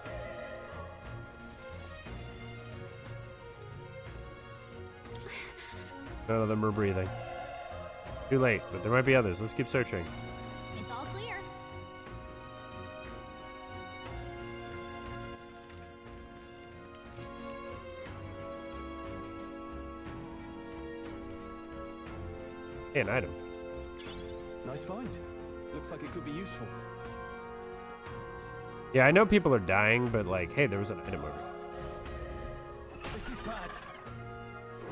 [SPEAKER 1] None of them are breathing. Too late, but there might be others. Let's keep searching.
[SPEAKER 3] It's all clear.
[SPEAKER 1] Hey, an item.
[SPEAKER 17] Nice find. Looks like it could be useful.
[SPEAKER 1] Yeah, I know people are dying, but like, hey, there was an item over here.
[SPEAKER 17] This is bad.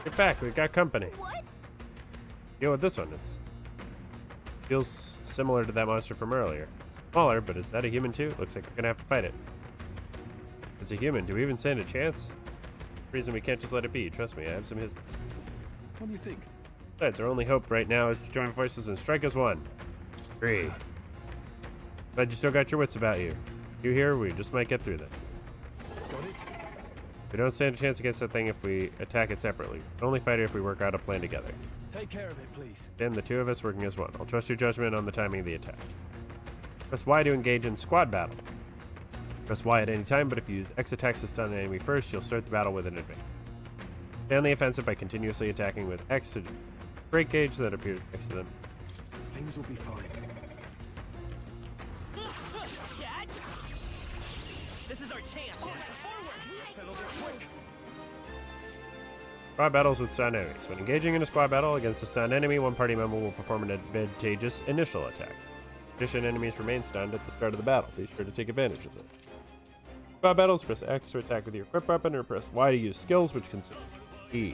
[SPEAKER 1] Get back, we've got company.
[SPEAKER 3] What?
[SPEAKER 1] Deal with this one. It's feels similar to that monster from earlier. Smaller, but is that a human too? Looks like we're gonna have to fight it. If it's a human, do we even stand a chance? Reason we can't just let it be. Trust me, I have some history.
[SPEAKER 17] What do you think?
[SPEAKER 1] Besides, our only hope right now is to join forces and strike as one. Agree. Glad you still got your wits about you. You here, we just might get through that.
[SPEAKER 17] Got it?
[SPEAKER 1] We don't stand a chance against that thing if we attack it separately. We only fight it if we work out a plan together.
[SPEAKER 17] Take care of it, please.
[SPEAKER 1] Then the two of us working as one. I'll trust your judgment on the timing of the attack. Press Y to engage in squad battle. Press Y at any time, but if you use X attacks to stun an enemy first, you'll start the battle with an advantage. Stay on the offensive by continuously attacking with X to break gauge that appears next to them.
[SPEAKER 17] Things will be fine.
[SPEAKER 10] This is our chance. Forward!
[SPEAKER 17] Settle this quick.
[SPEAKER 1] Squad battles with stunned enemies. When engaging in a squad battle against a stunned enemy, one party member will perform an advantageous initial attack. In addition, enemies remain stunned at the start of the battle. Be sure to take advantage of it. Squad battles, press X to attack with your equipped weapon, or press Y to use skills, which consume E.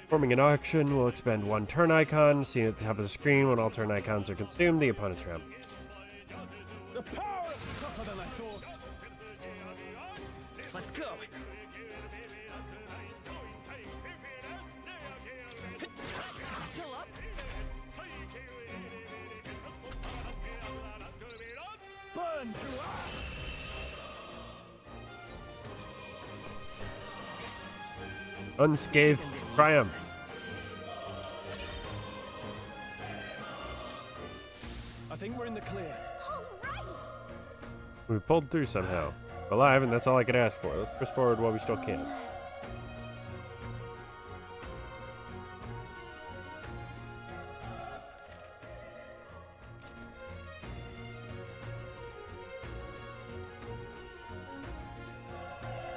[SPEAKER 1] Forming an action will expend one turn icon. Seen at the top of the screen, when all turn icons are consumed, the opponent's round.
[SPEAKER 6] The power of
[SPEAKER 1] Unscathed triumph.
[SPEAKER 17] I think we're in the clear.
[SPEAKER 1] We pulled through somehow. Alive, and that's all I could ask for. Let's push forward while we still can.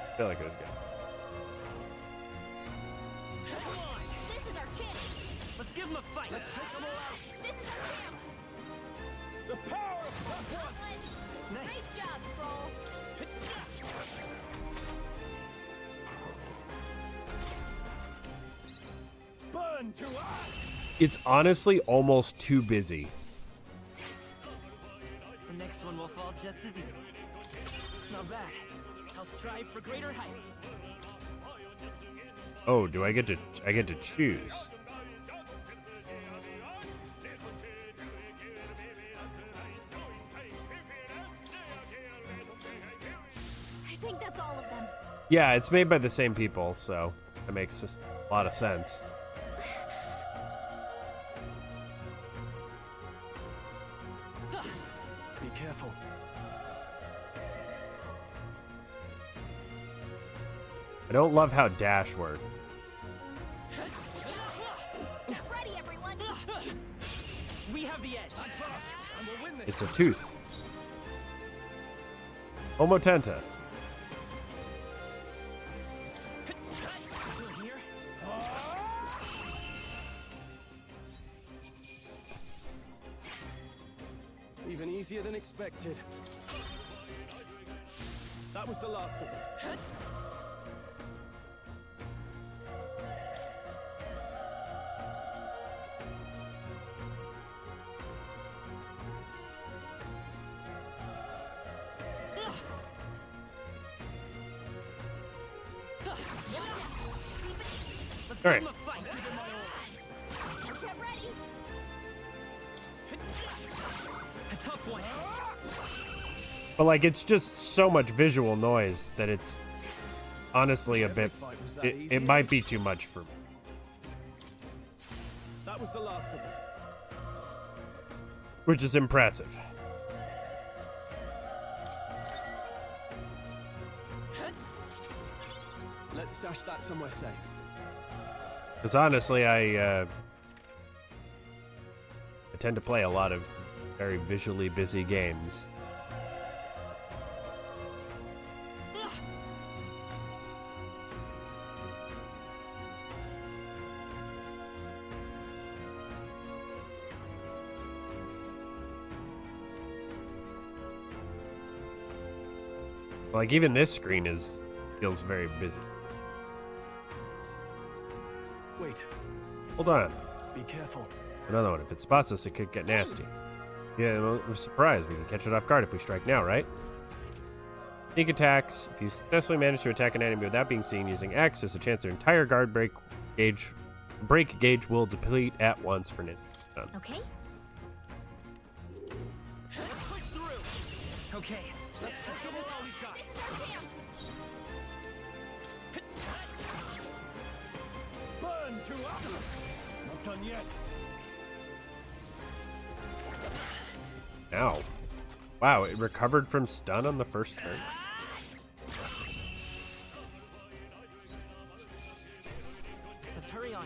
[SPEAKER 1] I feel like it was good.
[SPEAKER 10] This is our chance. Let's give them a fight. Let's take them all out. This is our chance.
[SPEAKER 17] The power of plus one.
[SPEAKER 10] Nice. Great job, Stroll.
[SPEAKER 17] Burn to us.
[SPEAKER 1] It's honestly almost too busy.
[SPEAKER 9] The next one will fall just as easy. Not bad. I'll strive for greater heights.
[SPEAKER 1] Oh, do I get to choose?
[SPEAKER 3] I think that's all of them.
[SPEAKER 1] Yeah, it's made by the same people, so that makes a lot of sense.
[SPEAKER 17] Be careful.
[SPEAKER 1] I don't love how dash works.
[SPEAKER 10] Get ready, everyone. We have the edge. And we'll win this.
[SPEAKER 1] It's a tooth. Omotenta.
[SPEAKER 17] Still here? Even easier than expected. That was the last of them.
[SPEAKER 1] All right.
[SPEAKER 10] Get ready.
[SPEAKER 9] A tough one.
[SPEAKER 1] But like, it's just so much visual noise that it's honestly a bit. It might be too much for me.
[SPEAKER 17] That was the last of them.
[SPEAKER 1] Which is impressive.
[SPEAKER 17] Let's stash that somewhere safe.
[SPEAKER 1] Because honestly, I tend to play a lot of very visually busy games. Like, even this screen feels very busy.
[SPEAKER 17] Wait.
[SPEAKER 1] Hold on.
[SPEAKER 17] Be careful.
[SPEAKER 1] Another one. If it spots us, it could get nasty. Yeah, well, we're surprised. We can catch it off guard if we strike now, right? Sneak attacks. If you successfully manage to attack an enemy without being seen using X, there's a chance their entire guard break gauge will deplete at once for an stun.
[SPEAKER 3] Okay.
[SPEAKER 9] Let's push through. Okay. Let's give this all we've got.
[SPEAKER 10] This is our chance.
[SPEAKER 17] Burn to us. Not done yet.
[SPEAKER 1] Ow. Wow, it recovered from stun on the first turn.
[SPEAKER 9] Let's hurry on.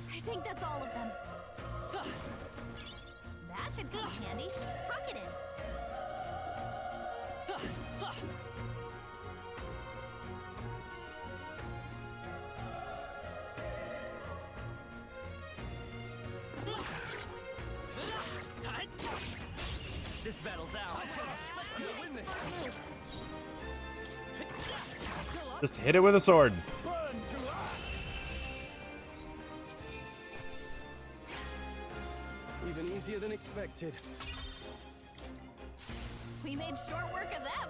[SPEAKER 3] I think that's all of them. That should come in handy. Pocket it.
[SPEAKER 9] This battle's out.
[SPEAKER 17] We'll win this.
[SPEAKER 1] Just hit it with a sword.
[SPEAKER 17] Burn to us. Even easier than expected.
[SPEAKER 3] We made short work of them.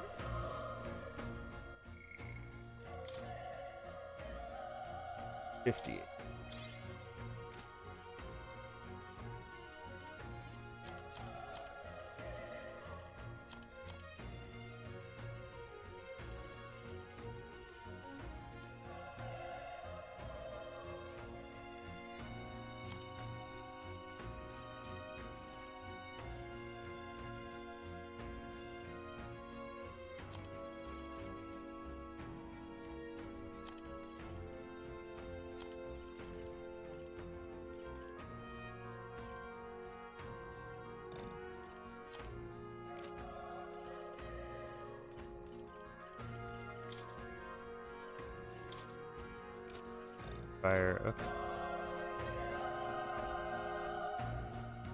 [SPEAKER 1] Fire. Okay.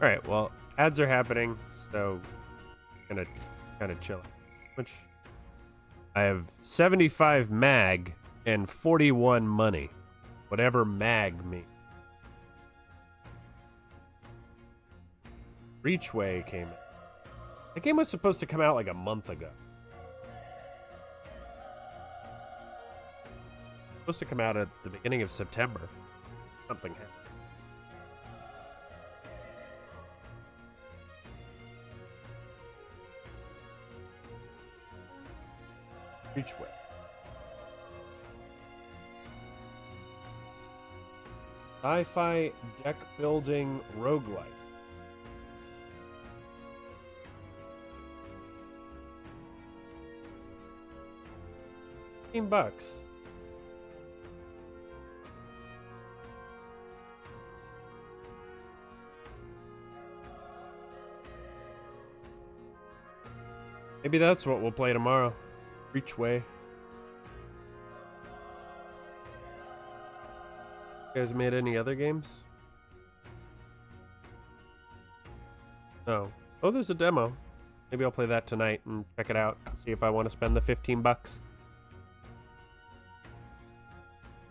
[SPEAKER 1] All right. Well, ads are happening, so I'm gonna kind of chill. Which I have 75 mag and 41 money, whatever mag means. Reachway came in. The game was supposed to come out like a month ago. Supposed to come out at the beginning of September. Something happened. Reachway. Sci-fi deck building roguelike. $15. Maybe that's what we'll play tomorrow. Reachway. You guys made any other games? No. Oh, there's a demo. Maybe I'll play that tonight and check it out. See if I want to spend the $15.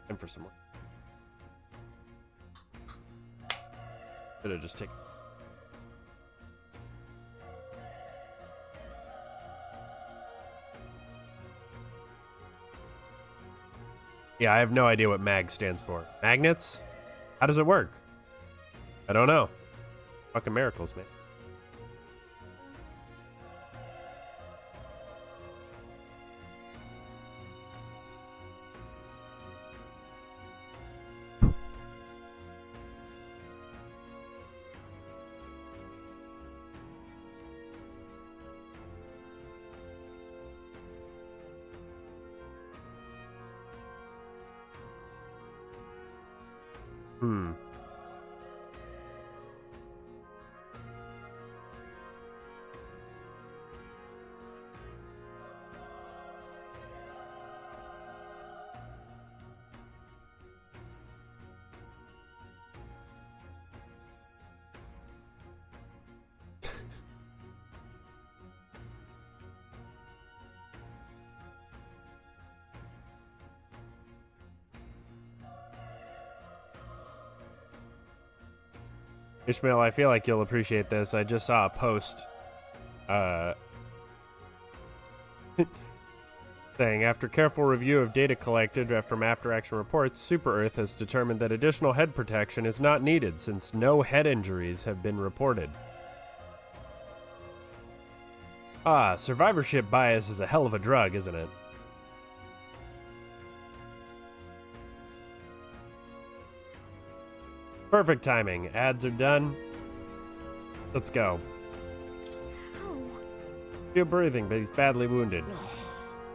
[SPEAKER 1] And for some more. Should have just taken. Yeah, I have no idea what MAG stands for. Magnets? How does it work? I don't know. Fucking miracles, man. Ishmael, I feel like you'll appreciate this. I just saw a post saying, after careful review of data collected from after-action reports, Super Earth has determined that additional head protection is not needed since no head injuries have been reported. Ah, survivorship bias is a hell of a drug, isn't it? Perfect timing. Ads are done. Let's go. Feel breathing, but he's badly wounded.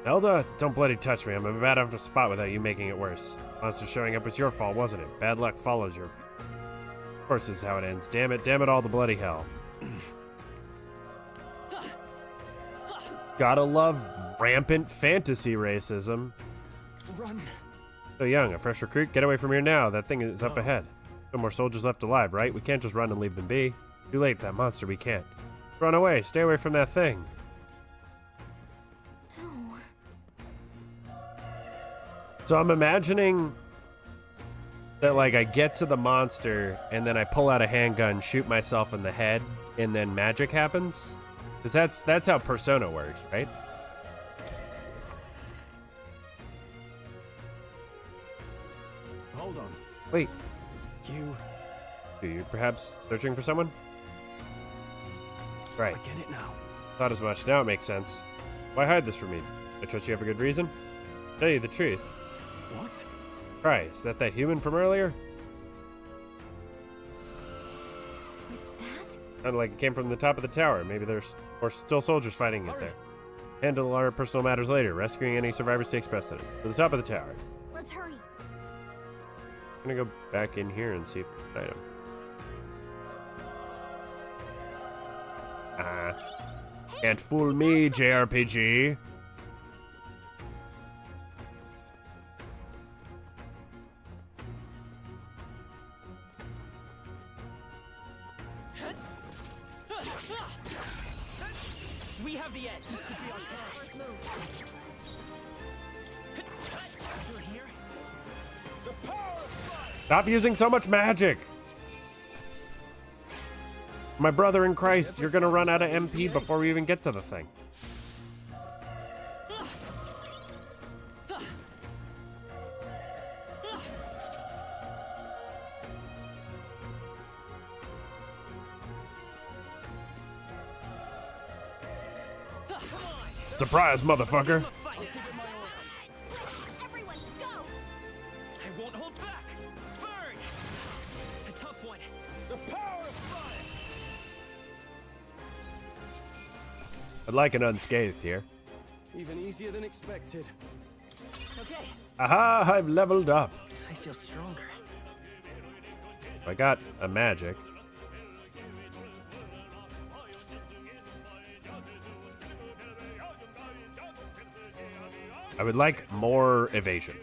[SPEAKER 1] Elda, don't bloody touch me. I'm about out of spot without you making it worse. Monster showing up was your fault, wasn't it? Bad luck follows your... Of course this is how it ends. Damn it all the bloody hell. Gotta love rampant fantasy racism.
[SPEAKER 9] Run.
[SPEAKER 1] So young, a fresh recruit? Get away from here now. That thing is up ahead. No more soldiers left alive, right? We can't just run and leave them be. Too late, that monster, we can't. Run away, stay away from that thing.
[SPEAKER 3] No.
[SPEAKER 1] So I'm imagining that, like, I get to the monster, and then I pull out a handgun, shoot myself in the head, and then magic happens? Because that's how Persona works, right?
[SPEAKER 9] Hold on.
[SPEAKER 1] Wait.
[SPEAKER 9] Are
[SPEAKER 1] you perhaps searching for someone? Right.
[SPEAKER 9] I get it now.
[SPEAKER 1] Not as much. Now it makes sense. Why hide this from me? I trust you have a good reason? Tell you the truth.
[SPEAKER 9] What?
[SPEAKER 1] Right, is that human from earlier?
[SPEAKER 3] Was that?
[SPEAKER 1] Sounded like it came from the top of the tower. Maybe there's still soldiers fighting it there. Handle our personal matters later. Rescuing any survivors takes precedence. To the top of the tower.
[SPEAKER 3] Let's hurry.
[SPEAKER 1] I'm gonna go back in here and see if we can find him. Can't fool me, JRPG.
[SPEAKER 9] We have the edge. This could be our chance. Still here? The power of fire.
[SPEAKER 1] Stop using so much magic. My brother in Christ, you're gonna run out of MP before we even get to the thing. Surprise, motherfucker.
[SPEAKER 3] Everyone, go!
[SPEAKER 9] I won't hold back. Burn! A tough one.
[SPEAKER 10] The power of fire.
[SPEAKER 1] I'd like an unscathed here.
[SPEAKER 17] Even easier than expected.
[SPEAKER 9] Okay.
[SPEAKER 1] Aha, I've leveled up.
[SPEAKER 9] I feel stronger.
[SPEAKER 1] I got a magic. I would like more evasion.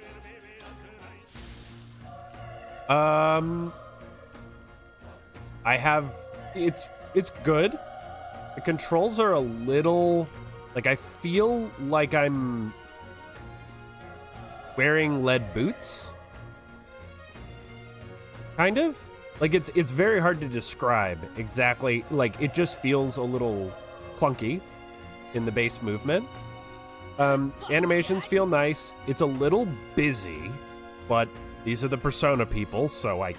[SPEAKER 1] I have it's good. The controls are a little like I feel like I'm wearing lead boots. Kind of. Like it's very hard to describe exactly. Like it just feels a little clunky in the base movement. Animations feel nice. It's a little busy, but these are the Persona people, so I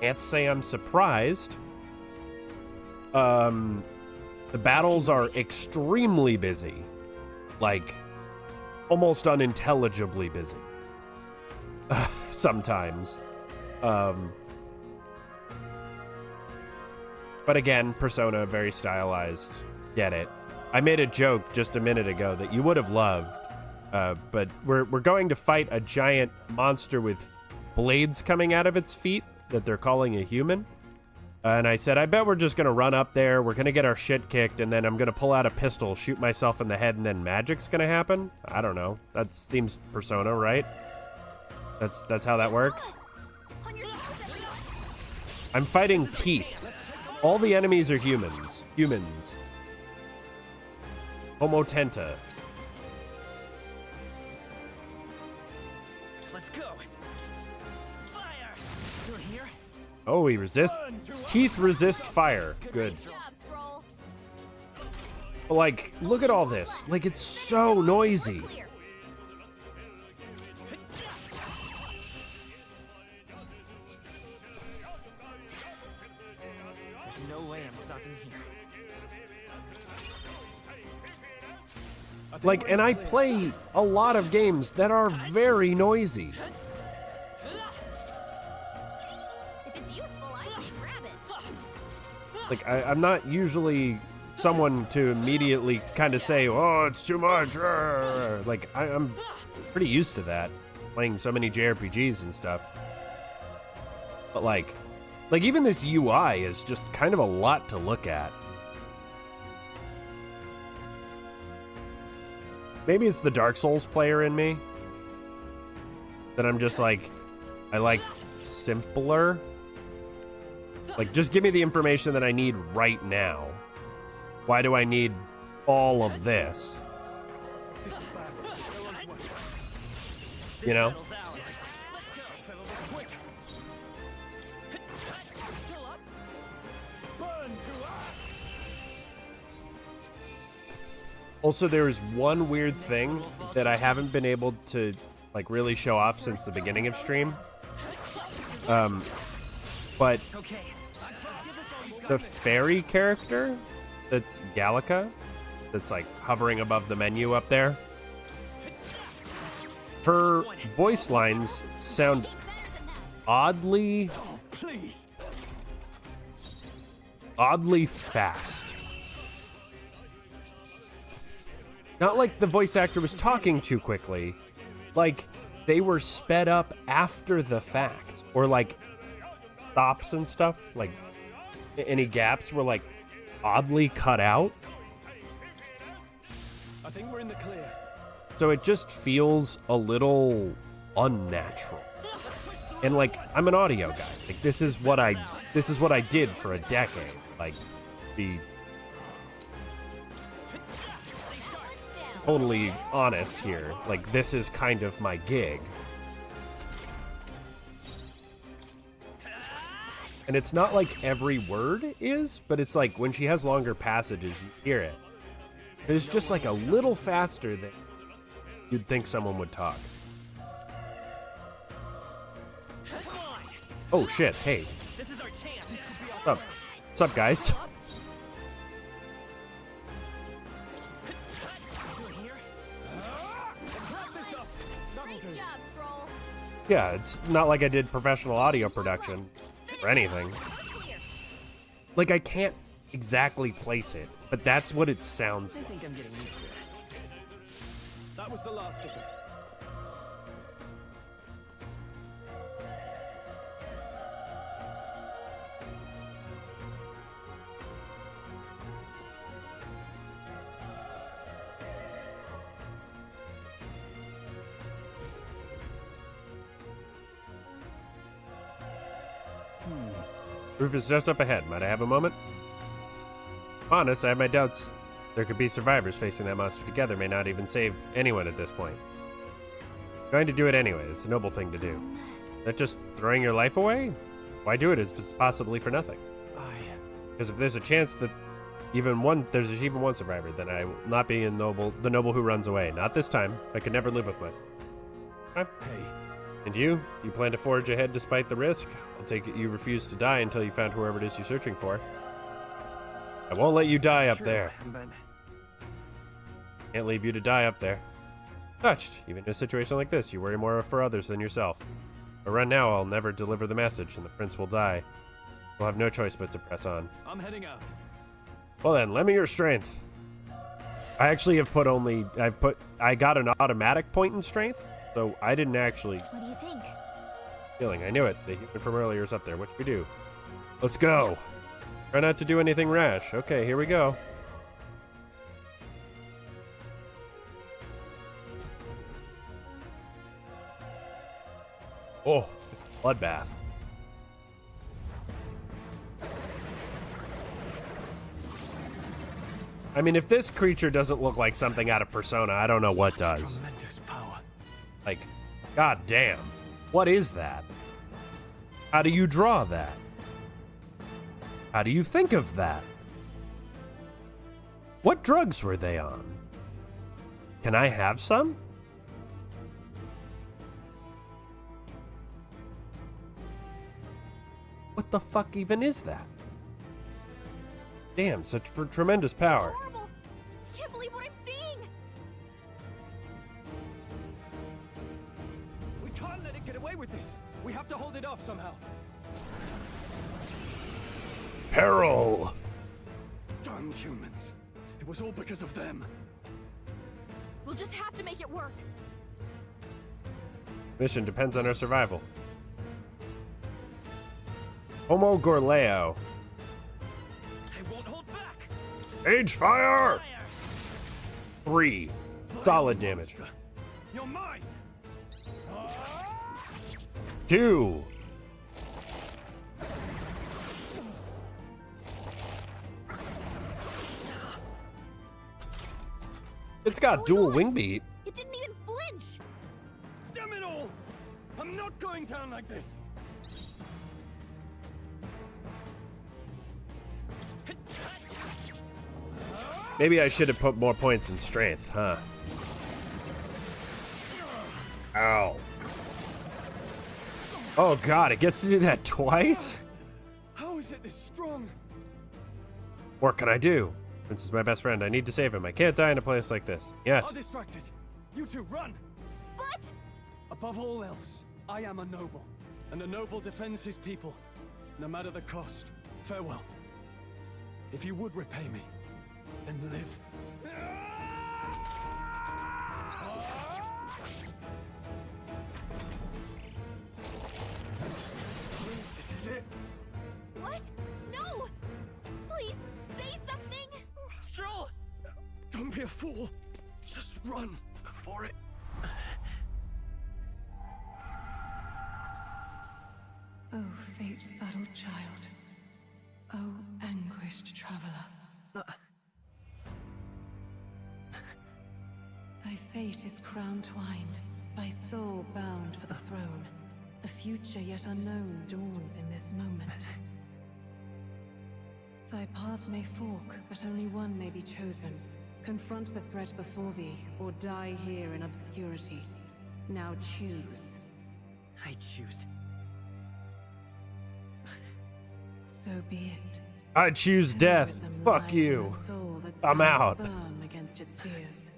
[SPEAKER 1] can't say I'm surprised. The battles are extremely busy, like almost unintelligibly busy. Sometimes. But again, Persona, very stylized. Get it. I made a joke just a minute ago that you would have loved, but we're going to fight a giant monster with blades coming out of its feet that they're calling a human. And I said, I bet we're just going to run up there, we're going to get our shit kicked, and then I'm going to pull out a pistol, shoot myself in the head, and then magic's going to happen? I don't know. That seems Persona, right? That's how that works. I'm fighting teeth. All the enemies are humans. Humans. Homotenta.
[SPEAKER 9] Let's go. Fire. Still here?
[SPEAKER 1] Oh, he resists. Teeth resist fire. Good. But like, look at all this. Like, it's so noisy.
[SPEAKER 9] There's no way I'm stopping here.
[SPEAKER 1] Like, and I play a lot of games that are very noisy.
[SPEAKER 3] If it's useful, I say grab it.
[SPEAKER 1] Like, I'm not usually someone to immediately kind of say, oh, it's too much. Like, I'm pretty used to that, playing so many JRPGs and stuff. But like even this UI is just kind of a lot to look at. Maybe it's the Dark Souls player in me. That I'm just like, I like simpler. Like, just give me the information that I need right now. Why do I need all of this? You know? Also, there is one weird thing that I haven't been able to like really show off since the beginning of stream. But the fairy character that's Gallica, that's like hovering above the menu up there, her voice lines sound oddly fast. Not like the voice actor was talking too quickly, like they were sped up after the fact, or like stops and stuff, like any gaps were like oddly cut out.
[SPEAKER 17] I think we're in the clear.
[SPEAKER 1] So it just feels a little unnatural. And like, I'm an audio guy. Like this is what I did for a decade. Like be totally honest here. Like, this is kind of my gig. And it's not like every word is, but it's like when she has longer passages, you hear it. It's just like a little faster than you'd think someone would talk. Oh shit, hey.
[SPEAKER 10] This is our chance.
[SPEAKER 1] What's up? What's up, guys? Yeah, it's not like I did professional audio production or anything. Like, I can't exactly place it, but that's what it sounds like.
[SPEAKER 10] I think I'm getting used to this. That was the last of it.
[SPEAKER 1] Roof is just up ahead. Might I have a moment? Honest, I have my doubts. There could be survivors facing that monster together. May not even save anyone at this point. Going to do it anyway. It's a noble thing to do. Is that just throwing your life away? Why do it if it's possibly for nothing? Because if there's a chance that there's even one survivor, then I will not be the noble who runs away. Not this time. I could never live with myself. Okay.
[SPEAKER 17] Hey.
[SPEAKER 1] And you? You plan to forge ahead despite the risk? I'll take it you refuse to die until you found whoever it is you're searching for. I won't let you die up there.
[SPEAKER 9] But
[SPEAKER 1] Can't leave you to die up there. Touched. Even in a situation like this, you worry more for others than yourself. But run now, I'll never deliver the message, and the prince will die. We'll have no choice but to press on.
[SPEAKER 10] I'm heading out.
[SPEAKER 1] Well then, lend me your strength. I actually have I got an automatic point in strength, so I didn't actually...
[SPEAKER 3] What do you think?
[SPEAKER 1] Feeling, I knew it. The human from earlier is up there. What should we do? Let's go. Try not to do anything rash. Okay, here we go. Oh, bloodbath. I mean, if this creature doesn't look like something out of Persona, I don't know what does.
[SPEAKER 17] Tremendous power.
[SPEAKER 1] Like, god damn. What is that? How do you draw that? How do you think of that? What drugs were they on? Can I have some? What the fuck even is that? Damn, such tremendous power.
[SPEAKER 3] Horrible! I can't believe what I'm seeing!
[SPEAKER 10] We can't let it get away with this. We have to hold it off somehow.
[SPEAKER 1] Peril!
[SPEAKER 17] Damned humans. It was all because of them.
[SPEAKER 3] We'll just have to make it work.
[SPEAKER 1] Mission depends on our survival. Homo Gorleo.
[SPEAKER 10] I won't hold back.
[SPEAKER 1] Age fire! 3. Solid damage.
[SPEAKER 10] You're mine.
[SPEAKER 1] 2. It's got dual wing beat.
[SPEAKER 3] It didn't even flinch.
[SPEAKER 10] Damn it all! I'm not going down like this.
[SPEAKER 1] Maybe I should have put more points in strength, huh? Ow. Oh god, it gets to do that twice?
[SPEAKER 10] How is it this strong?
[SPEAKER 1] What can I do? Prince is my best friend. I need to save him. I can't die in a place like this. Yet.
[SPEAKER 10] I'll distract it. You two run.
[SPEAKER 3] But
[SPEAKER 10] above all else, I am a noble, and a noble defends his people, no matter the cost. Farewell. If you would repay me, then live. This is it.
[SPEAKER 3] what? No! Please say something.
[SPEAKER 10] Stroll. Don't be a fool. Just run before it.
[SPEAKER 8] Oh, fate-saddled child. Oh, anguished traveler. fate is crown twined, thy soul bound for the throne. The future yet unknown dawns in this moment. Thy path may fork, but only one may be chosen. Confront the threat before thee, or die here in obscurity. Now choose.
[SPEAKER 9] I choose.
[SPEAKER 8] So be it.
[SPEAKER 1] I choose death. Fuck you. I'm out.
[SPEAKER 8] Firm against its fears.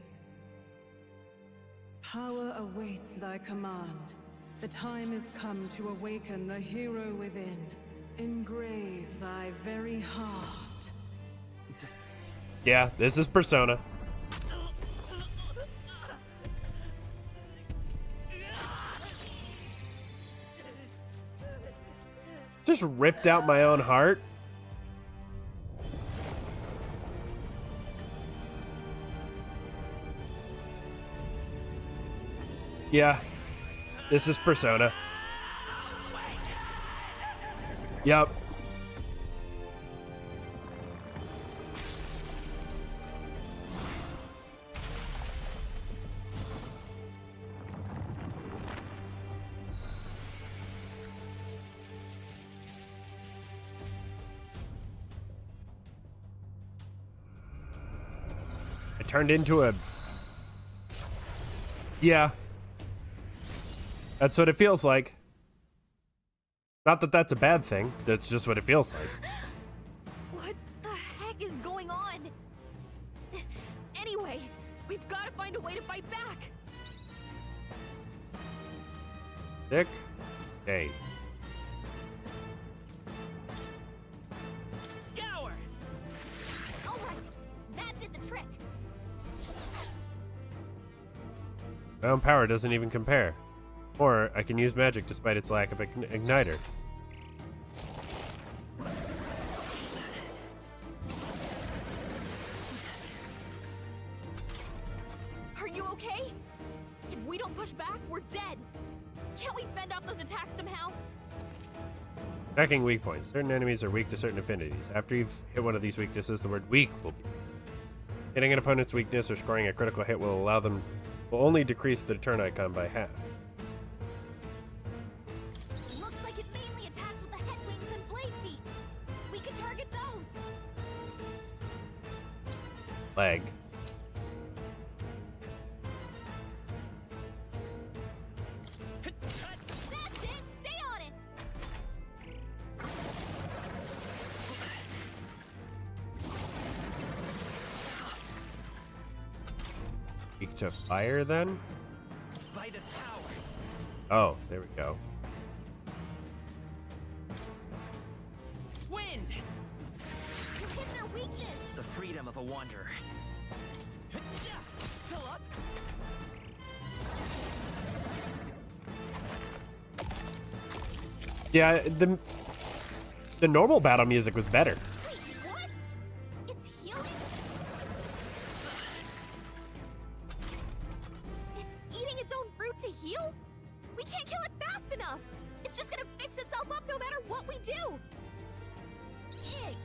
[SPEAKER 8] Power awaits thy command. The time is come to awaken the hero within. Engrave thy very heart.
[SPEAKER 1] Yeah, this is Persona. Just ripped out my own heart. Yeah, this is Persona. Yep. I turned into a... Yeah. That's what it feels like. Not that that's a bad thing. That's just what it feels like.
[SPEAKER 3] What the heck is going on? Anyway, we've got to find a way to fight back.
[SPEAKER 1] Dick. Hey.
[SPEAKER 3] Scour! All right, that did the trick.
[SPEAKER 1] My own power doesn't even compare. Or I can use magic despite its lack of igniter.
[SPEAKER 3] Are you okay? If we don't push back, we're dead. Can't we fend off those attacks somehow?
[SPEAKER 1] Tracking weak points. Certain enemies are weak to certain affinities. After you've hit one of these weaknesses, the word weak will be. Hitting an opponent's weakness or scoring a critical hit will only decrease the turn icon by half.
[SPEAKER 3] Looks like it mainly attacks with the head wings and blade feet. We can target those.
[SPEAKER 1] Leg.
[SPEAKER 3] That's it. Stay on it.
[SPEAKER 1] Weak to fire then?
[SPEAKER 9] By this power.
[SPEAKER 1] Oh, there we go.
[SPEAKER 9] Wind!
[SPEAKER 3] You hit their weakness.
[SPEAKER 9] The freedom of a wanderer. Still up?
[SPEAKER 1] Yeah, the normal battle music was better.
[SPEAKER 3] Wait, what? It's healing? It's eating its own fruit to heal? We can't kill it fast enough. It's just gonna fix itself up no matter what we do. Ick.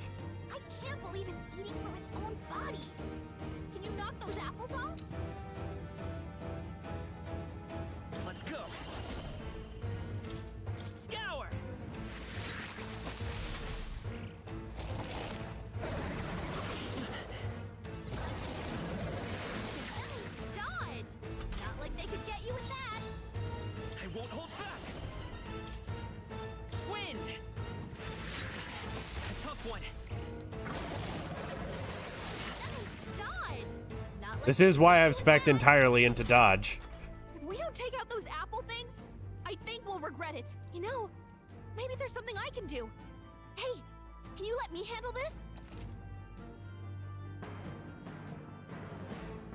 [SPEAKER 3] I can't believe it's eating from its own body. Can you knock those apples off?
[SPEAKER 9] Let's go. Scour!
[SPEAKER 3] Dodge! Not like they could get you with that.
[SPEAKER 9] I won't hold back. Wind! A tough one.
[SPEAKER 3] Dodge! Not like
[SPEAKER 1] This is why I've spec'd entirely into dodge.
[SPEAKER 3] If we don't take out those apple things, I think we'll regret it. You know, maybe there's something I can do. Hey, can you let me handle this?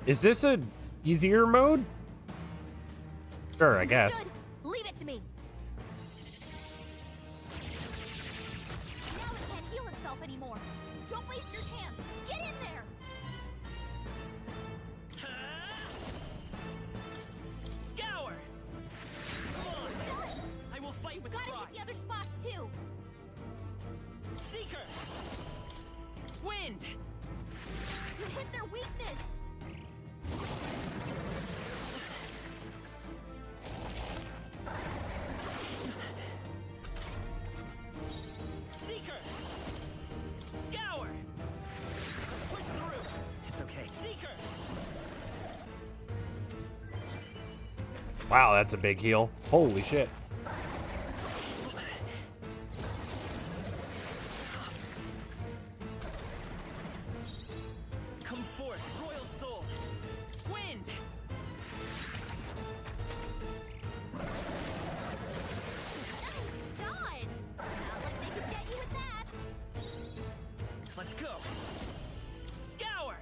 [SPEAKER 1] Is this a easier mode? Sure, I guess.
[SPEAKER 3] Understood. Leave it to me. Now it can't heal itself anymore. Don't waste your chance. Get in there.
[SPEAKER 9] Scour! Come on! I will fight with
[SPEAKER 3] Gotta
[SPEAKER 9] pride.
[SPEAKER 3] hit the other spots too.
[SPEAKER 9] Seeker! Wind!
[SPEAKER 3] You hit their weakness.
[SPEAKER 1] Wow, that's a big heal. Holy shit.
[SPEAKER 9] Come forth, royal soul. Wind.
[SPEAKER 3] Done! Not like they could get you with that!
[SPEAKER 9] Let's go. Scour.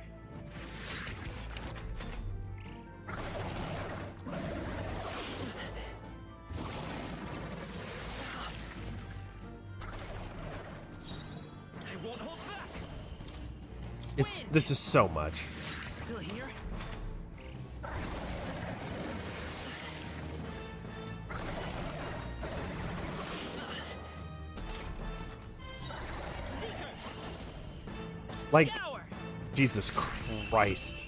[SPEAKER 9] I won't hold back.
[SPEAKER 1] This is so much.
[SPEAKER 9] Still here?
[SPEAKER 1] Like, Jesus Christ.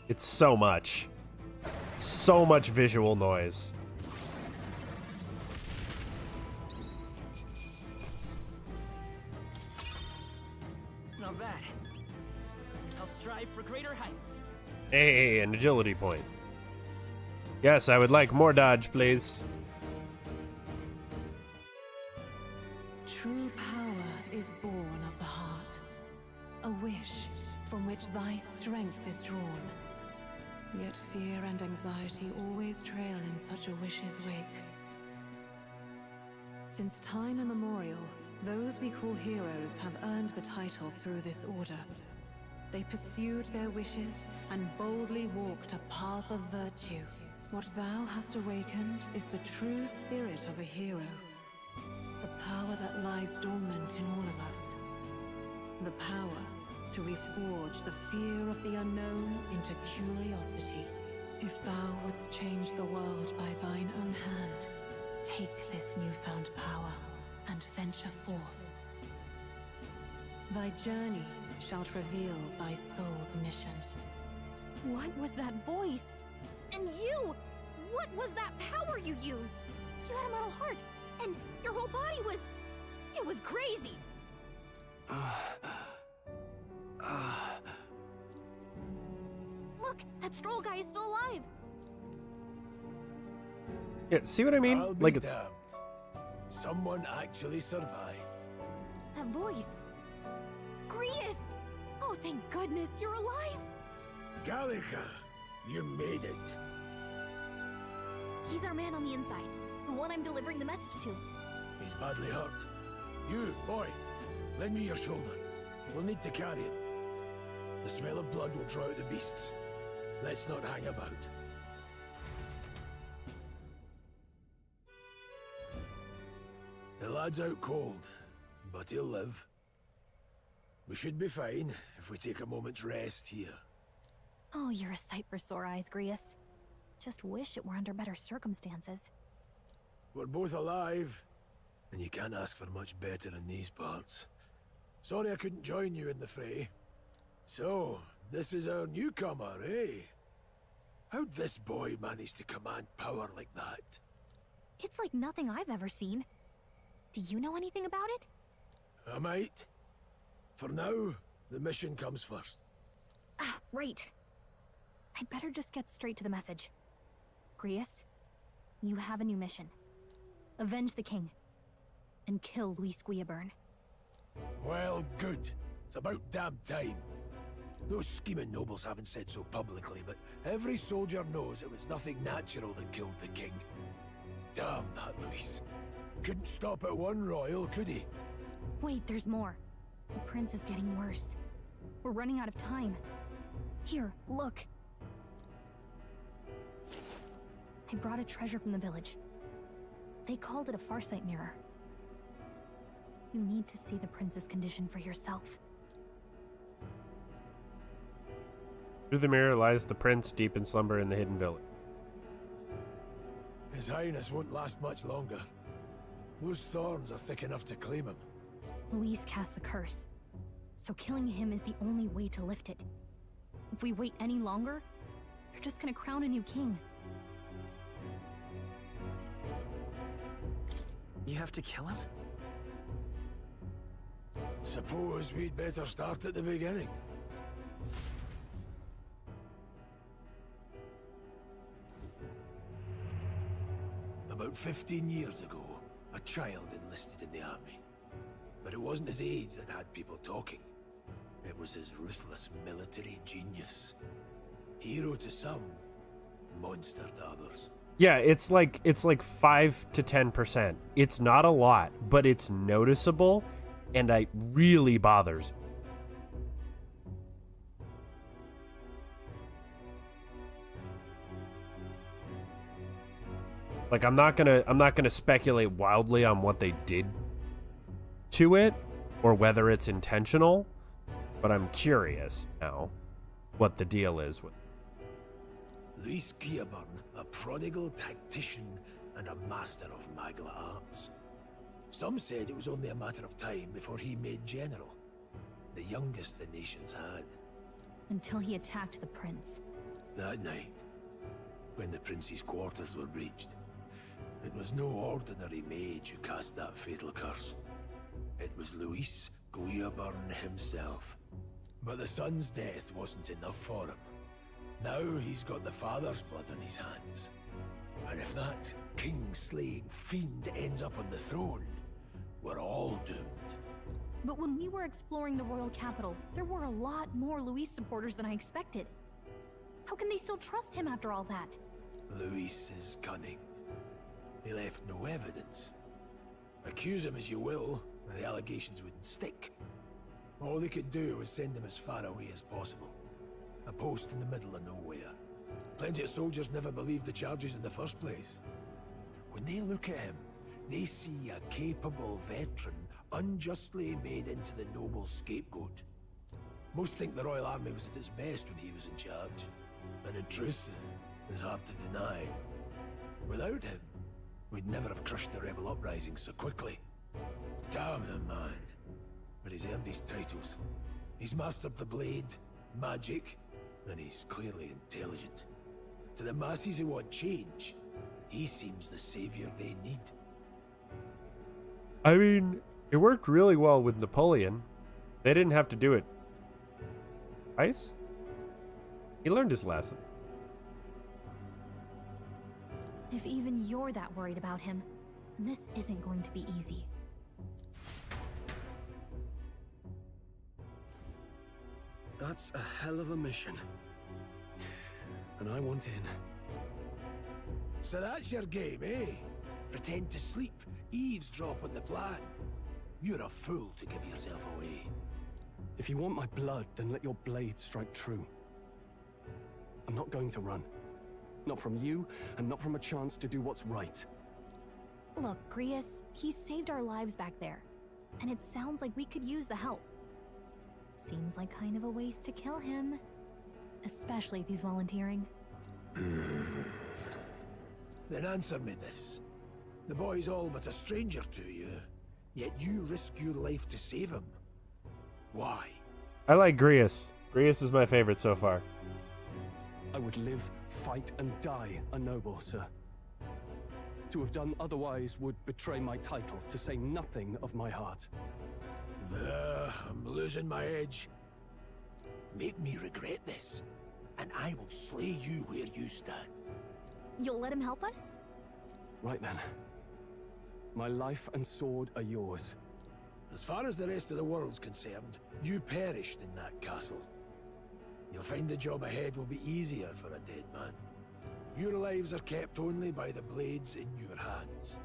[SPEAKER 1] It's so much. So much visual noise.
[SPEAKER 9] Not bad. I'll strive for greater heights.
[SPEAKER 1] Hey, an agility point. Yes, I would like more dodge, please.
[SPEAKER 8] True power is born of the heart, a wish from which thy strength is drawn. Yet fear and anxiety always trail in such a wish's wake. Since time immemorial, those we call heroes have earned the title through this order. They pursued their wishes and boldly walked a path of virtue. What thou hast awakened is the true spirit of a hero. The power that lies dormant in all of us. The power to reforge the fear of the unknown into curiosity. If thou wouldst change the world by thine own hand, take this newfound power and venture forth. Thy journey shalt reveal thy soul's mission.
[SPEAKER 3] What was that voice? And you! What was that power you used? You had a metal heart, and your whole body was... It was crazy! Look, that Stroll guy is still alive!
[SPEAKER 1] Yeah, see what I mean?
[SPEAKER 6] I'll be
[SPEAKER 1] Like, it's...
[SPEAKER 6] damned. Someone actually survived.
[SPEAKER 3] That voice... Grius! Oh, thank goodness you're alive!
[SPEAKER 6] Gallica, you made it.
[SPEAKER 3] He's our man on the inside, the one I'm delivering the message to.
[SPEAKER 6] He's badly hurt. You, boy, lend me your shoulder. We'll need to carry him. The smell of blood will draw out the beasts. Let's not hang about. The lad's out cold, but he'll live. We should be fine if we take a moment's rest here.
[SPEAKER 3] Oh, you're a sight for sore eyes, Grius. Just wish it were under better circumstances.
[SPEAKER 6] We're both alive, and you can't ask for much better in these parts. Sorry I couldn't join you in the fray. So, this is our newcomer, eh? How'd this boy manage to command power like that?
[SPEAKER 3] It's like nothing I've ever seen. Do you know anything about it?
[SPEAKER 6] I might. For now, the mission comes first.
[SPEAKER 3] Ah, right. I'd better just get straight to the message. Grius, you have a new mission. Avenge the king. And kill Luis Guillaburn.
[SPEAKER 6] Well, good. It's about damn time. Those scheming nobles haven't said so publicly, but every soldier knows it was nothing natural that killed the king. Damn that Luis. Couldn't stop at one royal, could he?
[SPEAKER 3] Wait, there's more. The prince is getting worse. We're running out of time. Here, look. I brought a treasure from the village. They called it a farsight mirror. You need to see the prince's condition for yourself.
[SPEAKER 1] Through the mirror lies the prince deep in slumber in the hidden village.
[SPEAKER 6] His Highness won't last much longer. Those thorns are thick enough to claim him.
[SPEAKER 3] Luis cast the curse, so killing him is the only way to lift it. If we wait any longer, they're just gonna crown a new king.
[SPEAKER 9] You have to kill him?
[SPEAKER 6] Suppose we'd better start at the beginning.
[SPEAKER 5] About 15 years ago, a child enlisted in the army. But it wasn't his age that had people talking. It was his ruthless military genius. Hero to some, monster to others.
[SPEAKER 1] Yeah, it's like 5 to 10%. It's not a lot, but it's noticeable, and it really bothers me. Like, I'm not gonna speculate wildly on what they did to it or whether it's intentional, but I'm curious now what the deal is with.
[SPEAKER 5] Luis Gearburn, a prodigal tactician and a master of Magla arts. Some said it was only a matter of time before he made general, the youngest the nations had.
[SPEAKER 3] Until he attacked the prince.
[SPEAKER 5] That night, when the prince's quarters were breached, it was no ordinary mage who cast that fatal curse. It was Luis Gearburn himself. But the son's death wasn't enough for him. Now he's got the father's blood on his hands. And if that king-slaying fiend ends up on the throne, we're all doomed.
[SPEAKER 3] But when we were exploring the royal capital, there were a lot more Luis supporters than I expected. How can they still trust him after all that?
[SPEAKER 5] Luis is cunning. He left no evidence. Accuse him as you will, the allegations wouldn't stick. All they could do was send him as far away as possible. A post in the middle of nowhere. Plenty of soldiers never believed the charges in the first place. When they look at him, they see a capable veteran unjustly made into the noble scapegoat. Most think the Royal Army was at its best when he was in charge. And in truth, it's hard to deny. Without him, we'd never have crushed the rebel uprising so quickly. Damn the man. But he's earned his titles. He's mastered the blade, magic, and he's clearly intelligent. To the masses who want change, he seems the savior they need.
[SPEAKER 1] I mean, it worked really well with Napoleon. They didn't have to do it twice. He learned his lesson.
[SPEAKER 3] If even you're that worried about him, then this isn't going to be easy.
[SPEAKER 10] That's a hell of a mission. And I want in.
[SPEAKER 5] So that's your game, eh? Pretend to sleep, eavesdrop on the plan. You're a fool to give yourself away.
[SPEAKER 10] If you want my blood, then let your blade strike true. I'm not going to run. Not from you, and not from a chance to do what's right.
[SPEAKER 3] Look, Grius, he saved our lives back there. And it sounds like we could use the help. Seems like kind of a waste to kill him. Especially if he's volunteering.
[SPEAKER 5] Then answer me this. The boy's all but a stranger to you, yet you risk your life to save him. Why?
[SPEAKER 1] I like Grius. Grius is my favorite so far.
[SPEAKER 10] I would live, fight, and die a noble, sir. To have done otherwise would betray my title, to say nothing of my heart.
[SPEAKER 5] I'm losing my edge. Make me regret this, and I will slay you where you stand.
[SPEAKER 3] You'll let him help us?
[SPEAKER 10] Right then. My life and sword are yours.
[SPEAKER 5] As far as the rest of the world's concerned, you perished in that castle. You'll find the job ahead will be easier for a dead man. Your lives are kept only by the blades in your hands,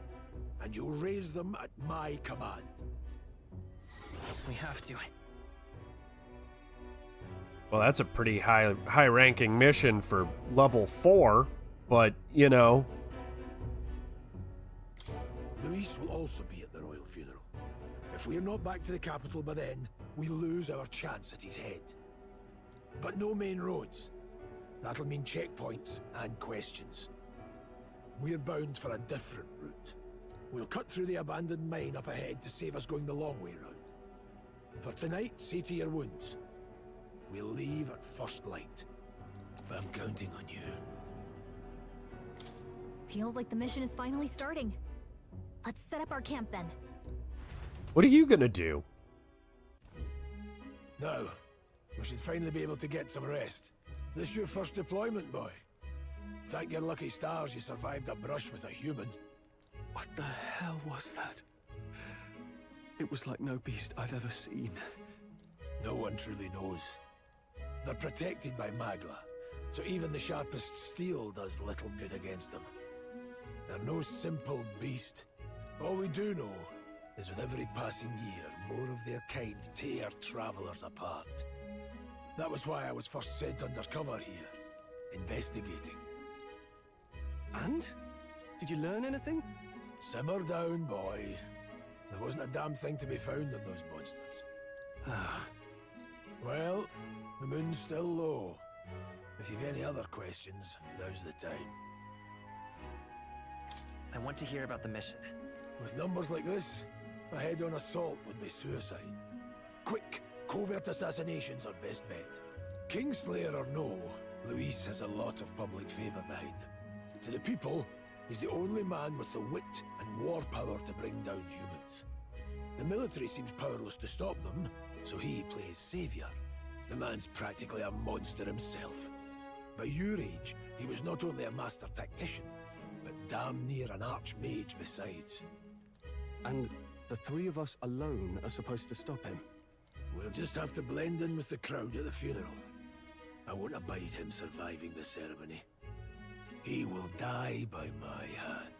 [SPEAKER 5] and you'll raise them at my command.
[SPEAKER 9] We have to.
[SPEAKER 1] Well, that's a pretty high-ranking mission for level 4, but, you know.
[SPEAKER 5] Luis will also be at the royal funeral. If we're not back to the capital by then, we lose our chance at his head. But no main roads. That'll mean checkpoints and questions. We're bound for a different route. We'll cut through the abandoned mine up ahead to save us going the long way round. For tonight, see to your wounds. We'll leave at first light. But I'm counting on you.
[SPEAKER 3] Feels like the mission is finally starting. Let's set up our camp then.
[SPEAKER 1] What are you gonna do?
[SPEAKER 5] Now, we should finally be able to get some rest. This your first deployment, boy. Thank your lucky stars you survived a brush with a human.
[SPEAKER 9] What the hell was that? It was like no beast I've ever seen.
[SPEAKER 5] No one truly knows. They're protected by Magla, so even the sharpest steel does little good against them. They're no simple beast. All we do know is with every passing year, more of their kind tear travelers apart. That was why I was first sent undercover here, investigating.
[SPEAKER 17] And? Did you learn anything?
[SPEAKER 5] Simmer down, boy. There wasn't a damn thing to be found in those monsters. Well, the moon's still low. If you've any other questions, now's the time.
[SPEAKER 9] I want to hear about the mission.
[SPEAKER 5] With numbers like this, a head-on assault would be suicide. Quick, covert assassinations are best bet. Kingslayer or no, Luis has a lot of public favor behind him. To the people, he's the only man with the wit and war power to bring down humans. The military seems powerless to stop them, so he plays savior. The man's practically a monster himself. By your age, he was not only a master tactician, but damn near an archmage besides.
[SPEAKER 17] And the three of us alone are supposed to stop him?
[SPEAKER 5] We'll just have to blend in with the crowd at the funeral. I won't abide him surviving the ceremony. He will die by my hand.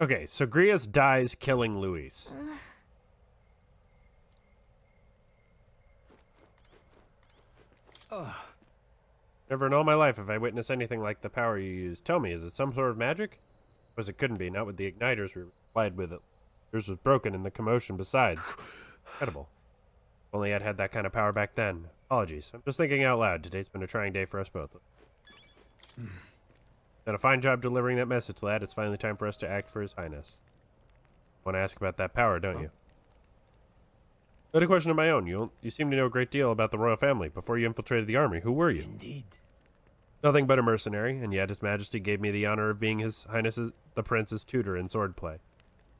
[SPEAKER 1] Okay, so Grius dies killing Luis. Never in all my life have I witnessed anything like the power you use. Tell me, is it some sort of magic? Because it couldn't be, not with the igniters we replied with it. Yours was broken in the commotion besides. Incredible. If only I'd had that kind of power back then. Apologies. I'm just thinking out loud. Today's been a trying day for us both. Done a fine job delivering that message, lad. It's finally time for us to act for His Highness. Want to ask about that power, don't you? I had a question of my own. You seem to know a great deal about the royal family. Before you infiltrated the army, who were you?
[SPEAKER 5] Indeed.
[SPEAKER 1] Nothing but a mercenary, and yet His Majesty gave me the honor of being His Highness's, the Prince's tutor in swordplay.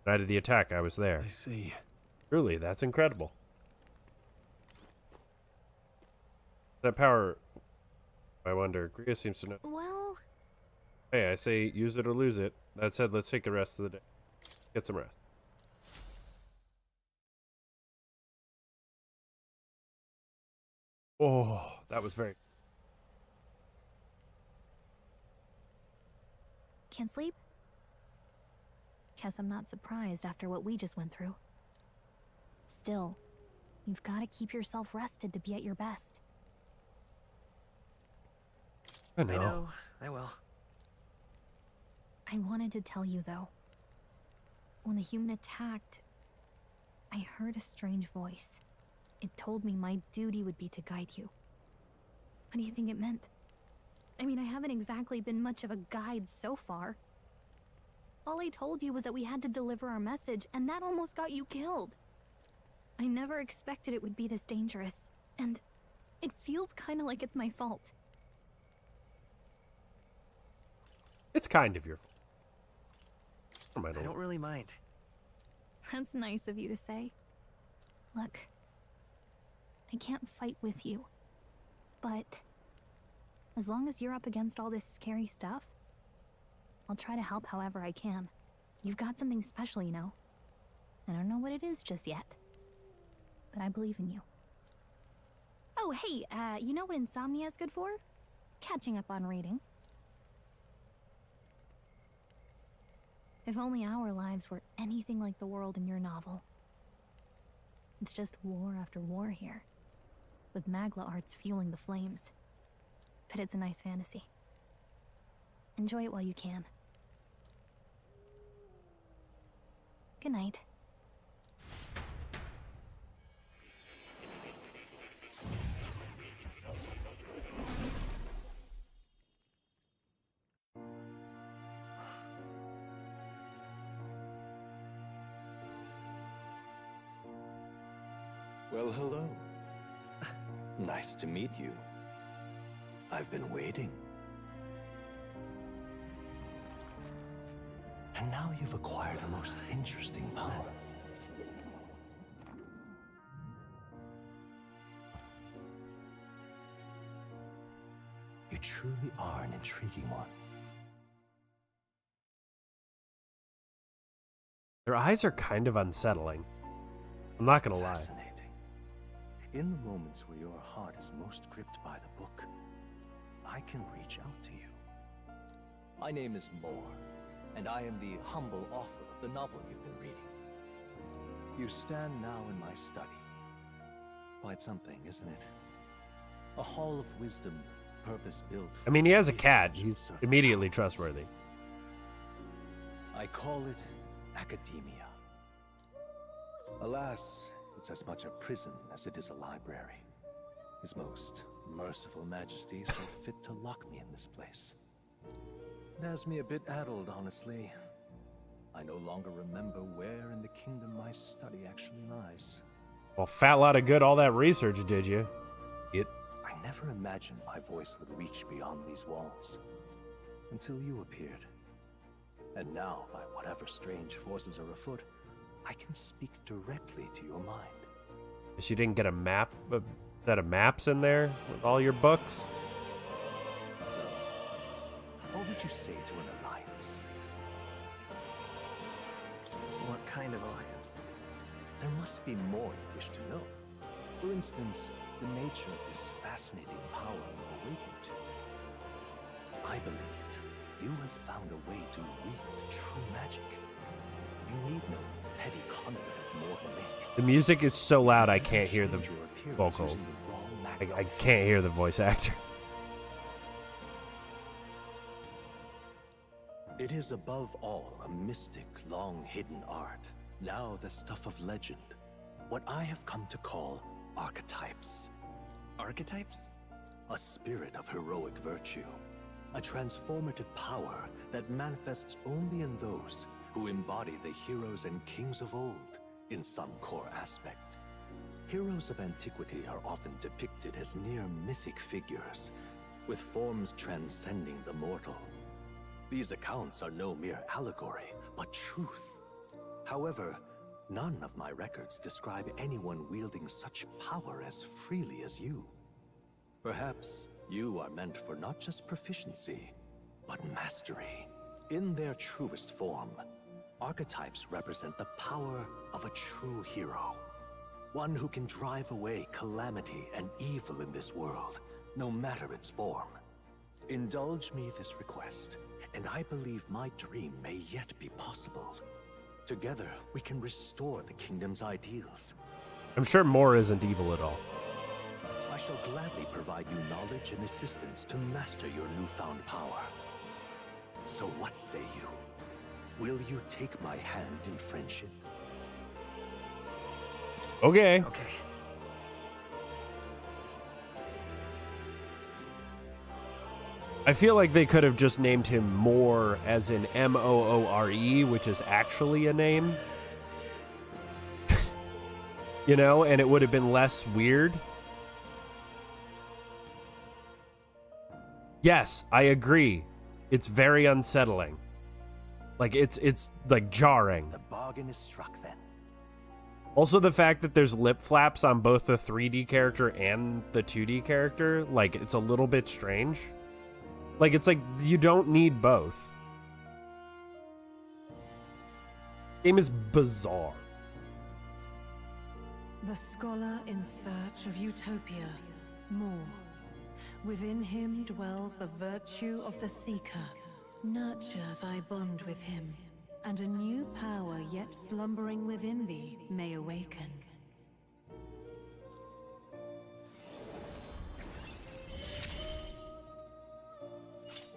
[SPEAKER 1] The night of the attack, I was there.
[SPEAKER 17] I see.
[SPEAKER 1] Truly, that's incredible. That power, I wonder. Grius seems to know.
[SPEAKER 3] Well...
[SPEAKER 1] Hey, I say use it or lose it. That said, let's take the rest of the day. Get some rest. Oh, that was very...
[SPEAKER 3] Can't sleep? Guess I'm not surprised after what we just went through. Still, you've got to keep yourself rested to be at your best.
[SPEAKER 1] I know.
[SPEAKER 9] I will.
[SPEAKER 3] I wanted to tell you, though. When the human attacked, I heard a strange voice. It told me my duty would be to guide you. What do you think it meant? I mean, I haven't exactly been much of a guide so far. All I told you was that we had to deliver our message, and that almost got you killed. I never expected it would be this dangerous, and it feels kind of like it's my fault.
[SPEAKER 1] It's kind of your fault.
[SPEAKER 9] I don't really mind.
[SPEAKER 3] That's nice of you to say. Look, I can't fight with you, but as long as you're up against all this scary stuff, I'll try to help however I can. You've got something special, you know. I don't know what it is just yet, but I believe in you. Oh, hey, you know what insomnia is good for? Catching up on reading. If only our lives were anything like the world in your novel. It's just war after war here, with Magla arts fueling the flames. But it's a nice fantasy. Enjoy it while you can. Good night.
[SPEAKER 2] Well, hello. Nice to meet you. I've been waiting. And now you've acquired a most interesting power. You truly are an intriguing one.
[SPEAKER 1] Their eyes are kind of unsettling. I'm not gonna lie.
[SPEAKER 2] Fascinating. In the moments where your heart is most gripped by the book, I can reach out to you.
[SPEAKER 7] My name is Moore, and I am the humble author of the novel you've been reading.
[SPEAKER 2] You stand now in my study. Quite something, isn't it? A hall of wisdom, purpose-built.
[SPEAKER 1] I mean, he has a cat. He's immediately trustworthy.
[SPEAKER 2] I call it academia. Alas, it's as much a prison as it is a library. His most merciful majesty saw fit to lock me in this place. It has me a bit addled, honestly. I no longer remember where in the kingdom my study actually lies.
[SPEAKER 1] Well, fat lot of good all that research, did you?
[SPEAKER 2] I never imagined my voice would reach beyond these walls. Until you appeared. And now, by whatever strange forces are afoot, I can speak directly to your mind.
[SPEAKER 1] Guess you didn't get a map, a set of maps in there with all your books?
[SPEAKER 2] So, what would you say to an alliance?
[SPEAKER 9] What kind of alliance?
[SPEAKER 2] There must be more you wish to know. For instance, the nature of this fascinating power you've awakened to. I believe you have found a way to wield true magic. You need no petty conduit of mortal make.
[SPEAKER 1] The music is so loud I can't hear the vocals. I can't hear the voice actor.
[SPEAKER 2] It is above all a mystic, long-hidden art, now the stuff of legend. What I have come to call archetypes.
[SPEAKER 9] Archetypes?
[SPEAKER 2] A spirit of heroic virtue. A transformative power that manifests only in those who embody the heroes and kings of old in some core aspect. Heroes of antiquity are often depicted as near mythic figures, with forms transcending the mortal. These accounts are no mere allegory, but truth. However, none of my records describe anyone wielding such power as freely as you. Perhaps you are meant for not just proficiency, but mastery. In their truest form, archetypes represent the power of a true hero. One who can drive away calamity and evil in this world, no matter its form. Indulge me this request, and I believe my dream may yet be possible. Together, we can restore the kingdom's ideals.
[SPEAKER 1] I'm sure Moore isn't evil at all.
[SPEAKER 2] I shall gladly provide you knowledge and assistance to master your newfound power. So what say you? Will you take my hand in friendship?
[SPEAKER 1] Okay.
[SPEAKER 9] Okay.
[SPEAKER 1] I feel like they could have just named him Moore as in Moore, which is actually a name. You know, and it would have been less weird. Yes, I agree. It's very unsettling. Like, it's like jarring.
[SPEAKER 2] The bargain is struck then.
[SPEAKER 1] Also, the fact that there's lip flaps on both the 3D character and the 2D character, like, it's a little bit strange. Like, it's like, you don't need both. Game is bizarre.
[SPEAKER 8] The scholar in search of utopia, Moore. Within him dwells the virtue of the seeker. Nurture thy bond with him, and a new power yet slumbering within thee may awaken.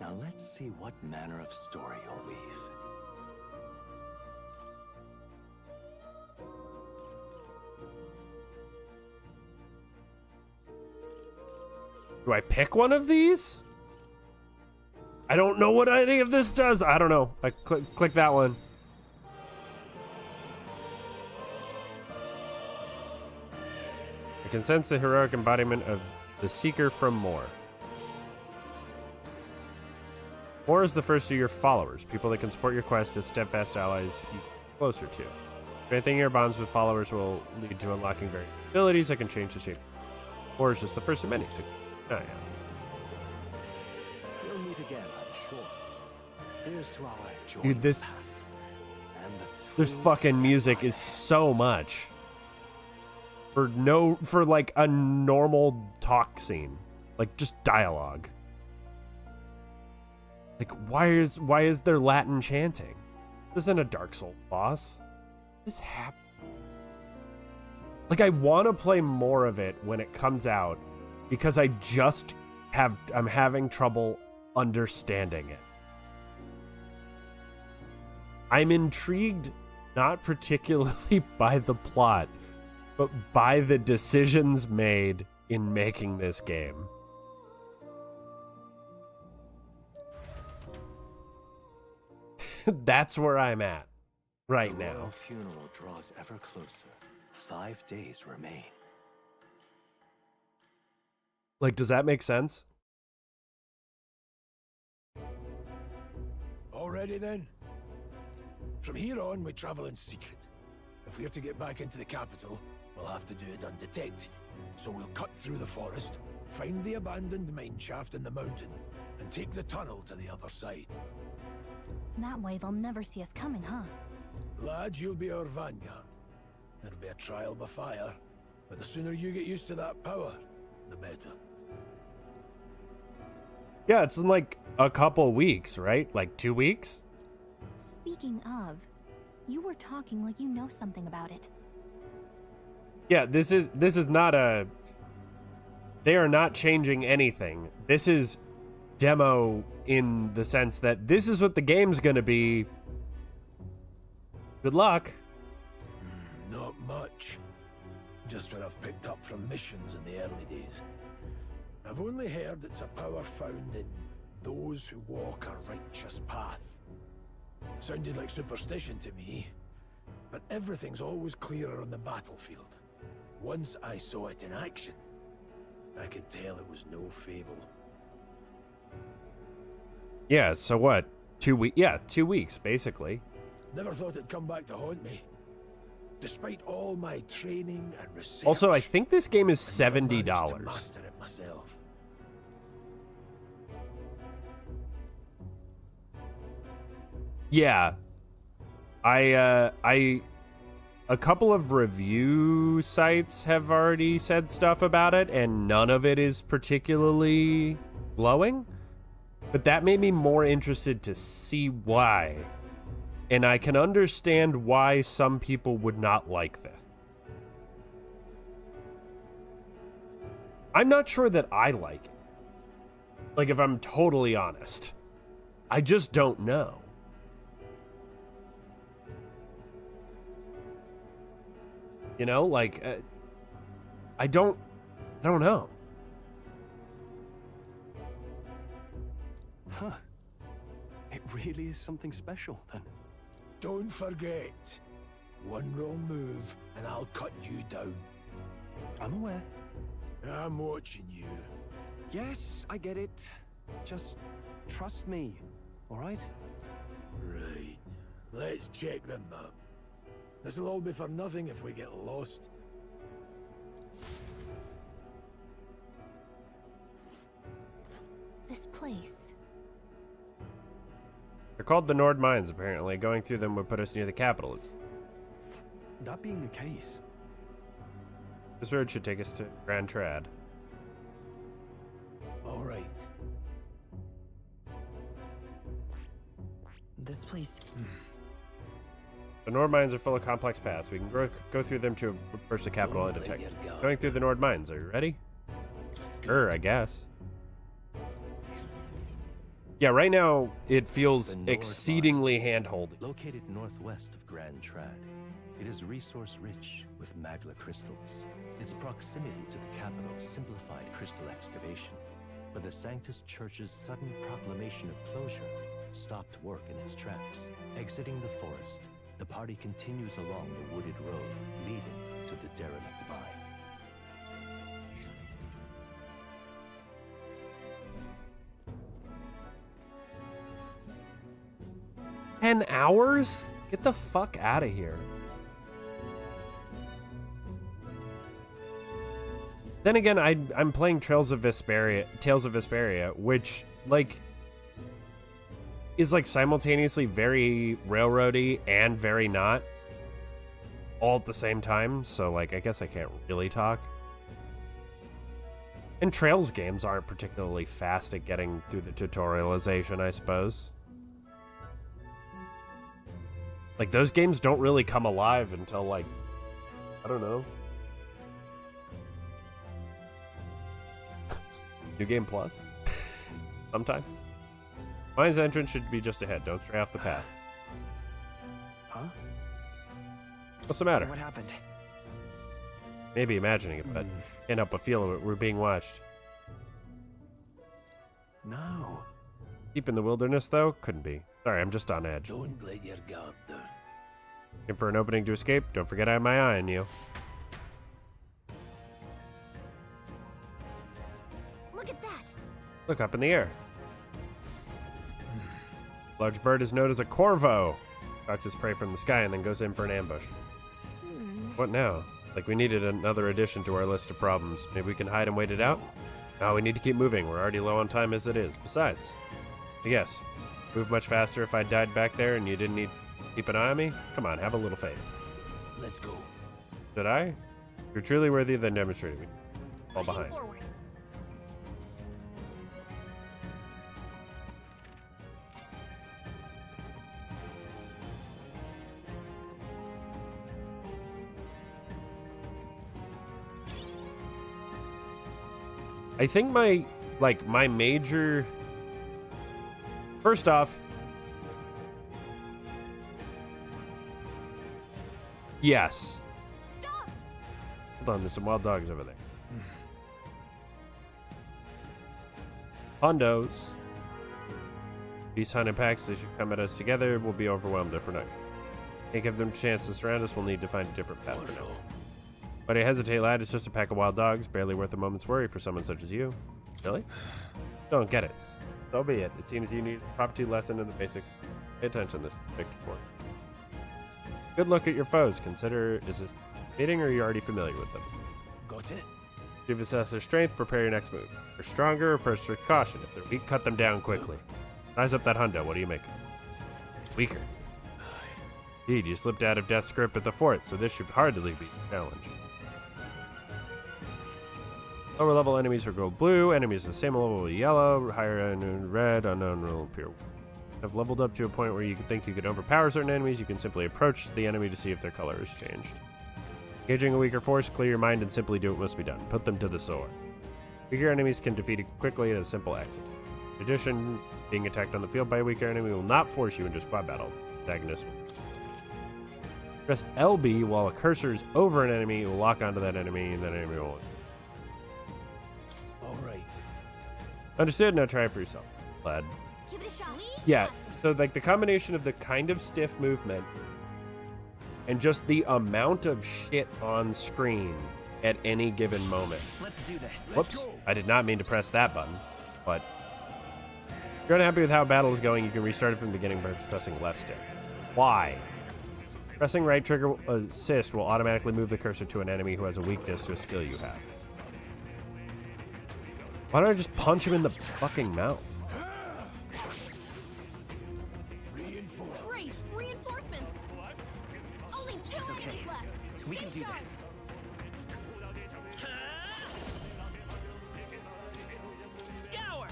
[SPEAKER 2] Now let's see what manner of story you'll weave.
[SPEAKER 1] Do I pick one of these? I don't know what any of this does. I don't know. I click that one. I can sense the heroic embodiment of the Seeker from Moore. Moore is the first of your followers, people that can support your quest as steadfast allies you get closer to. Strengthening your bonds with followers will lead to unlocking various abilities that can change the shape. Moore is just the first of many, so oh, yeah.
[SPEAKER 2] We'll meet again, I'm sure. Here's to our joint
[SPEAKER 1] Dude, this
[SPEAKER 2] path and the
[SPEAKER 1] This fucking music is so much. For like a normal talk scene. Like just dialogue. Like why is there Latin chanting? This isn't a Dark Souls boss. This happened. Like I want to play more of it when it comes out because I'm having trouble understanding it. I'm intrigued not particularly by the plot, but by the decisions made in making this game. That's where I'm at right now.
[SPEAKER 2] The royal funeral draws ever closer. 5 days remain.
[SPEAKER 1] Like, does that make sense?
[SPEAKER 5] Already then? From here on, we travel in secret. If we're to get back into the capital, we'll have to do it undetected. So we'll cut through the forest, find the abandoned mine shaft in the mountain, and take the tunnel to the other side.
[SPEAKER 3] That way they'll never see us coming, huh?
[SPEAKER 5] Lads, you'll be our vanguard. It'll be a trial by fire, but the sooner you get used to that power, the better.
[SPEAKER 1] Yeah, it's in like a couple weeks, right? Like 2 weeks?
[SPEAKER 3] Speaking of, you were talking like you know something about it.
[SPEAKER 1] Yeah, this is not a... They are not changing anything. This is demo in the sense that this is what the game's gonna be. Good luck.
[SPEAKER 5] Not much. Just what I've picked up from missions in the early days. I've only heard it's a power found in those who walk a righteous path. Sounded like superstition to me, but everything's always clearer on the battlefield. Once I saw it in action, I could tell it was no fable.
[SPEAKER 1] Yeah, so what? 2 weeks? Yeah, 2 weeks, basically.
[SPEAKER 5] Never thought it'd come back to haunt me. Despite all my training and research.
[SPEAKER 1] Also, I think this game is
[SPEAKER 5] I
[SPEAKER 1] $70.
[SPEAKER 5] managed to master it myself.
[SPEAKER 1] Yeah. A couple of review sites have already said stuff about it, and none of it is particularly glowing. But that made me more interested to see why. And I can understand why some people would not like this. I'm not sure that I like it. Like, if I'm totally honest. I just don't know. You know, like, I don't know.
[SPEAKER 9] Huh. It really is something special, then.
[SPEAKER 5] Don't forget, one wrong move and I'll cut you down.
[SPEAKER 9] I'm aware.
[SPEAKER 5] I'm watching you.
[SPEAKER 9] Yes, I get it. Just trust me, all right?
[SPEAKER 5] Right. Let's check the map. This'll all be for nothing if we get lost.
[SPEAKER 3] This place.
[SPEAKER 1] They're called the Nord Mines, apparently. Going through them would put us near the capital.
[SPEAKER 9] That being the case...
[SPEAKER 1] This road should take us to Grand Trad.
[SPEAKER 5] All right.
[SPEAKER 9] This place...
[SPEAKER 1] The Nord Mines are full of complex paths. We can go through them to approach the capital undetected. Going through the Nord Mines. Are you ready? Sure, I guess. Yeah, right now it feels exceedingly hand-holdy.
[SPEAKER 2] Located northwest of Grand Trad, it is resource-rich with magla crystals. Its proximity to the capital simplified crystal excavation, but the Sanctus Church's sudden proclamation of closure stopped work in its tracks. Exiting the forest, the party continues along the wooded road leading to the derelict mine.
[SPEAKER 1] 10 hours? Get the fuck out of here. Then again, I'm playing Tales of Vesperia, which, like, is like simultaneously very railroady and very not, all at the same time. So like, I guess I can't really talk. And Trails games aren't particularly fast at getting through the tutorialization, I suppose. Like, those games don't really come alive until, like, I don't know. New Game Plus? Sometimes. Mine's entrance should be just ahead. Don't stray off the path.
[SPEAKER 9] Huh?
[SPEAKER 1] What's the matter?
[SPEAKER 9] What happened?
[SPEAKER 1] Maybe imagining it, but can't help but feel it. We're being watched.
[SPEAKER 9] No.
[SPEAKER 1] Deep in the wilderness, though? Couldn't be. Sorry, I'm just on edge.
[SPEAKER 5] Don't let your guard down.
[SPEAKER 1] Looking for an opening to escape? Don't forget I have my eye on you.
[SPEAKER 3] Look at that!
[SPEAKER 1] Look up in the air. Large bird is known as a corvo. Stalks his prey from the sky and then goes in for an ambush. What now? Like we needed another addition to our list of problems. Maybe we can hide and wait it out? No, we need to keep moving. We're already low on time as it is. Besides, yes, move much faster if I died back there and you didn't need to keep an eye on me? Come on, have a little faith.
[SPEAKER 5] Let's go.
[SPEAKER 1] Did I? You're truly worthy, then demonstrate me. Fall behind.
[SPEAKER 3] Forward.
[SPEAKER 1] I think my major... First off... Yes.
[SPEAKER 3] Stop.
[SPEAKER 1] Hold on, there's some wild dogs over there. Hondos. These hunted packs, they should come at us together. We'll be overwhelmed if we're not. Can't give them a chance to surround us. We'll need to find a different path for now. But I hesitate, lad. It's just a pack of wild dogs. Barely worth a moment's worry for someone such as you. Really? Don't get it. So be it. It seems you need a property lesson in the basics. Pay attention to this. Victor 4. Good look at your foes. Consider, is this fitting or are you already familiar with them?
[SPEAKER 5] Got it.
[SPEAKER 1] To assess their strength, prepare your next move. If they're stronger, approach with caution. If they're weak, cut them down quickly. Size up that hundo. What do you make? Weaker. Indeed, you slipped out of Death's grip at the fort, so this should hardly be a challenge. Lower level enemies will go blue, enemies at the same level will be yellow, higher end red, unknown will appear. Have leveled up to a point where you think you can overpower certain enemies, you can simply approach the enemy to see if their color has changed. Engaging a weaker force, clear your mind and simply do what must be done. Put them to the sword. Weaker enemies can defeat it quickly at a simple exit. In addition, being attacked on the field by a weaker enemy will not force you into squad battle. Antagonist. Press LB while a cursor is over an enemy, it will lock onto that enemy, and that enemy will...
[SPEAKER 5] Alright.
[SPEAKER 1] Understood? Now try it for yourself, lad.
[SPEAKER 3] Give it a shot.
[SPEAKER 1] Yeah, so like the combination of the kind of stiff movement and just the amount of shit on screen at any given moment.
[SPEAKER 9] Let's do this.
[SPEAKER 1] Whoops, I did not mean to press that button, but if you're unhappy with how battle is going, you can restart it from the beginning by pressing left stick. Why? Pressing right trigger assist will automatically move the cursor to an enemy who has a weakness to a skill you have. Why don't I just punch him in the fucking mouth?
[SPEAKER 3] Great! Reinforcements! Only 2 enemies left!
[SPEAKER 9] We can do this.
[SPEAKER 3] Scour!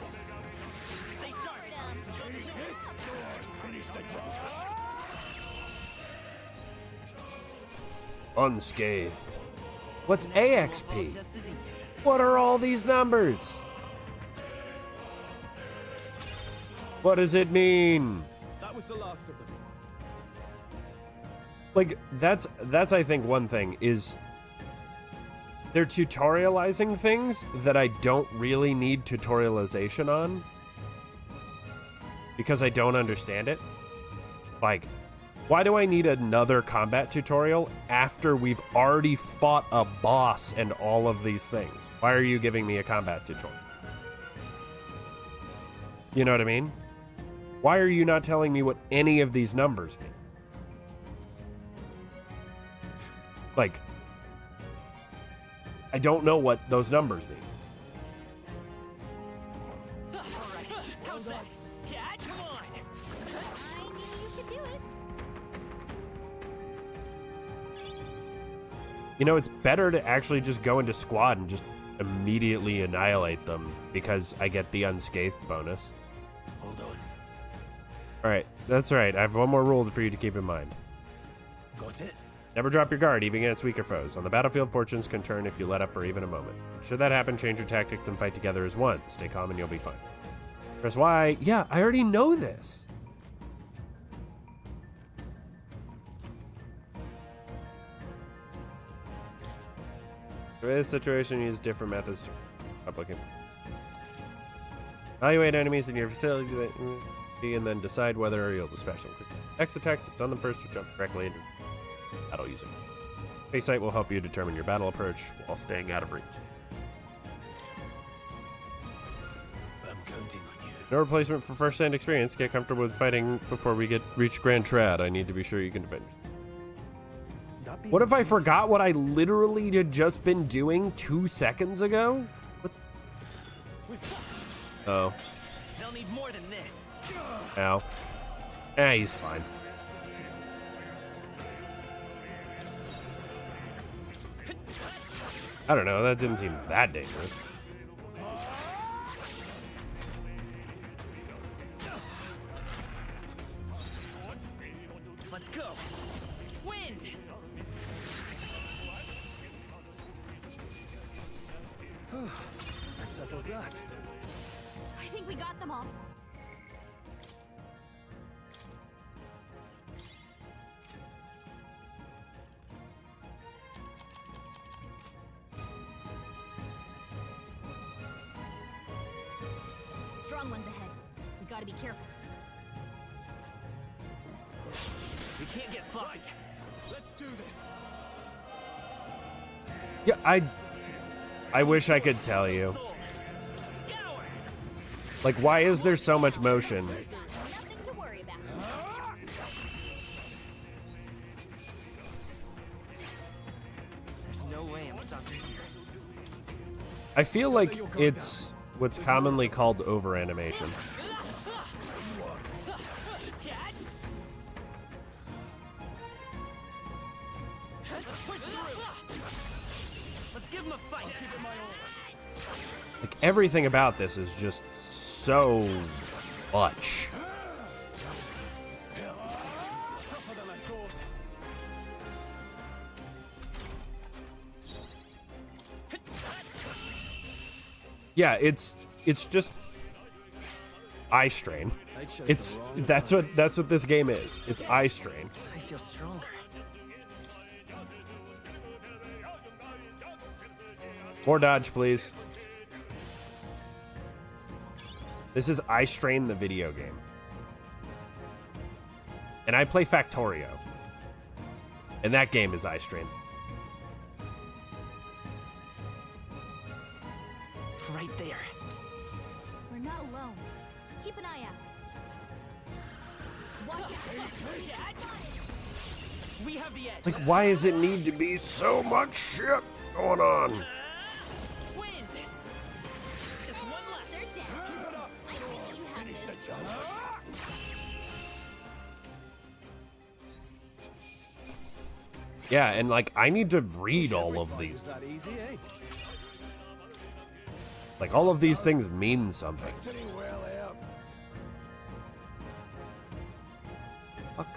[SPEAKER 3] Stay sharp!
[SPEAKER 5] Finish the job.
[SPEAKER 1] Unscathed. What's AXP? What are all these numbers? What does it mean?
[SPEAKER 10] That was the last of them.
[SPEAKER 1] Like, that's I think one thing is they're tutorializing things that I don't really need tutorialization on because I don't understand it. Like, why do I need another combat tutorial after we've already fought a boss and all of these things? Why are you giving me a combat tutorial? You know what I mean? Why are you not telling me what any of these numbers mean? Like, I don't know what those numbers mean. You know, it's better to actually just go into squad and just immediately annihilate them because I get the unscathed bonus.
[SPEAKER 5] Hold on.
[SPEAKER 1] Alright, that's right. I have one more rule for you to keep in mind.
[SPEAKER 5] Got it?
[SPEAKER 1] Never drop your guard, even against weaker foes. On the battlefield, fortunes can turn if you let up for even a moment. Should that happen, change your tactics and fight together as one. Stay calm and you'll be fine. Press Y. Yeah, I already know this. In this situation, use different methods to replicate. Evaluate enemies in your facility and then decide whether you'll dispatch them quickly. X attacks to stun them first or jump directly into battle user. Face sight will help you determine your battle approach while staying out of reach.
[SPEAKER 5] I'm counting on you.
[SPEAKER 1] No replacement for first-hand experience. Get comfortable with fighting before we reach Grand Trad. I need to be sure you can defend. What if I forgot what I literally had just been doing 2 seconds ago? What? Oh.
[SPEAKER 9] They'll need more than this.
[SPEAKER 1] Ow. Eh, he's fine. I don't know, that didn't seem that dangerous.
[SPEAKER 9] Let's go. Wind.
[SPEAKER 10] That settles that.
[SPEAKER 3] I think we got them all. Strong ones ahead. We gotta be careful.
[SPEAKER 9] We can't get sloppy.
[SPEAKER 10] Let's do this.
[SPEAKER 1] Yeah, I wish I could tell you. Like, why is there so much motion?
[SPEAKER 3] Nothing to worry about.
[SPEAKER 9] There's no way I'm stopping here.
[SPEAKER 1] I feel like it's what's commonly called over animation.
[SPEAKER 9] Let's give him a fight.
[SPEAKER 1] Like, everything about this is just so much.
[SPEAKER 10] Tougher than I thought.
[SPEAKER 1] Yeah, it's just eye strain. That's what this game is. It's eye strain.
[SPEAKER 9] I feel stronger.
[SPEAKER 1] More dodge, please. This is eye strain, the video game. And I play Factorio. And that game is eye strain.
[SPEAKER 9] Right there.
[SPEAKER 3] We're not alone. Keep an eye out. Watch out.
[SPEAKER 9] We have the edge.
[SPEAKER 1] Like, why does it need to be so much shit going on?
[SPEAKER 9] Wind. Just one left.
[SPEAKER 3] They're down.
[SPEAKER 10] Keep it up.
[SPEAKER 3] I think you have
[SPEAKER 5] Finish
[SPEAKER 3] this.
[SPEAKER 5] the job.
[SPEAKER 1] Yeah, and like, I need to read all of these.
[SPEAKER 10] Is that easy, eh?
[SPEAKER 1] Like, all of these things mean something.
[SPEAKER 5] Victory well out.
[SPEAKER 1] Fuck.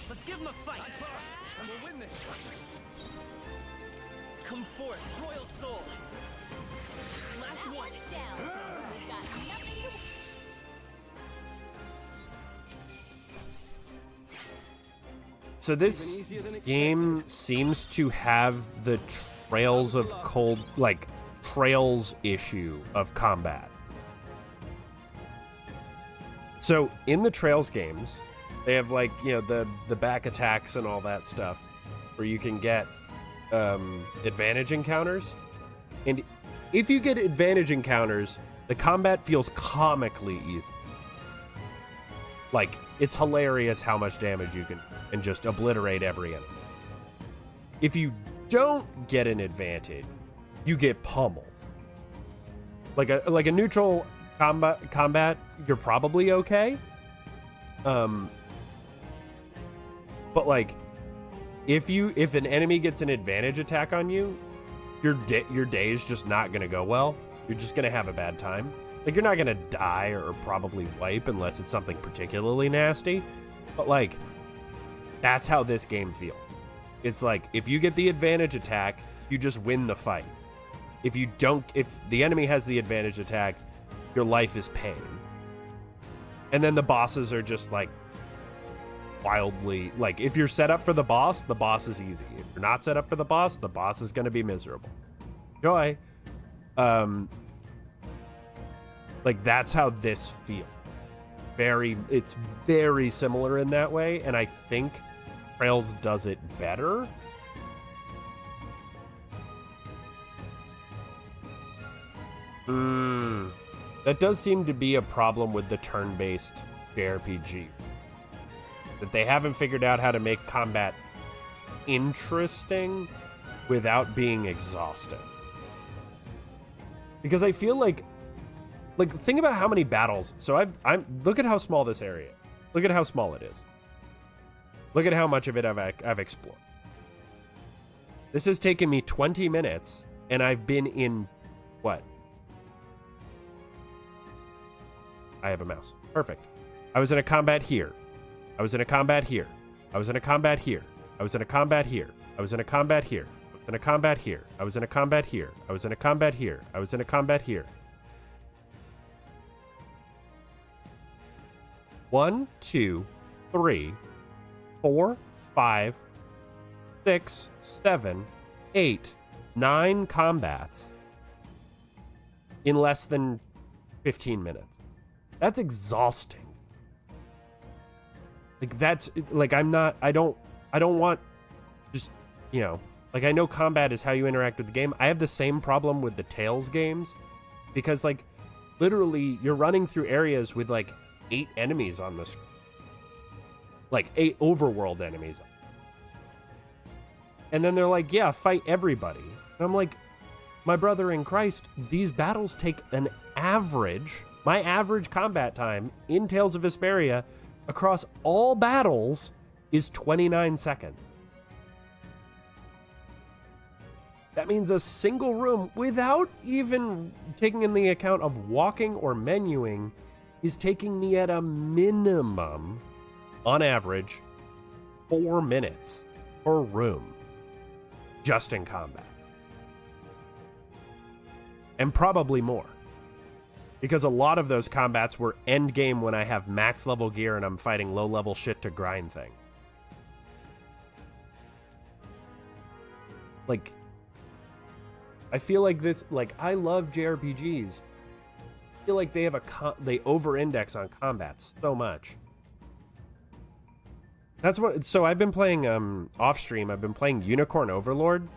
[SPEAKER 9] Let's give him a fight.
[SPEAKER 10] And we'll win this.
[SPEAKER 9] Come forth, royal soul.
[SPEAKER 3] Last one is down. We've got nothing to.
[SPEAKER 1] So this game seems to have the Trails of Cold, like, Trails issue of combat. So in the Trails games, they have, like, you know, the back attacks and all that stuff where you can get advantage encounters. And if you get advantage encounters, the combat feels comically easy. Like, it's hilarious how much damage you can and just obliterate every enemy. If you don't get an advantage, you get pummeled. Like a neutral combat, you're probably okay. But like, if an enemy gets an advantage attack on you, your day is just not gonna go well. You're just gonna have a bad time. Like, you're not gonna die or probably wipe unless it's something particularly nasty. But like, that's how this game feels. It's like, if you get the advantage attack, you just win the fight. If the enemy has the advantage attack, your life is pain. And then the bosses are just like wildly, like, if you're set up for the boss is easy. If you're not set up for the boss is going to be miserable. Enjoy. Like, that's how this feels. It's very similar in that way, and I think Trails does it better. That does seem to be a problem with the turn-based JRPG. That they haven't figured out how to make combat interesting without being exhausting. Because I feel like think about how many battles. So I'm look at how small this area is. Look at how small it is. Look at how much of it I've explored. This has taken me 20 minutes, and I've been in what? I have a mouse. Perfect. I was in a combat here. I was in a combat here. I was in a combat here. I was in a combat here. I was in a combat here. I was in a combat here. I was in a combat here. I was in a combat here. I was in a combat here. 1, 2, 3, 4, 5, 6, 7, 8, 9 combats in less than 15 minutes. That's exhausting. Like, that's like, I don't want just, you know, like, I know combat is how you interact with the game. I have the same problem with the Tales games because, like, literally you're running through areas with like 8 enemies on the screen. Like 8 overworld enemies. And then they're like, yeah, fight everybody. And I'm like, my brother in Christ, these battles take an average, my average combat time in Tales of Vesperia across all battles is 29 seconds. That means a single room, without even taking in the account of walking or menuing, is taking me at a minimum, on average, 4 minutes per room, just in combat. And probably more. Because a lot of those combats were end game when I have max level gear and I'm fighting low level shit to grind thing. Like, I feel like this, like, I love JRPGs. I feel like they have they over-index on combat so much. That's what, so I've been playing, off stream, I've been playing Unicorn Overlord.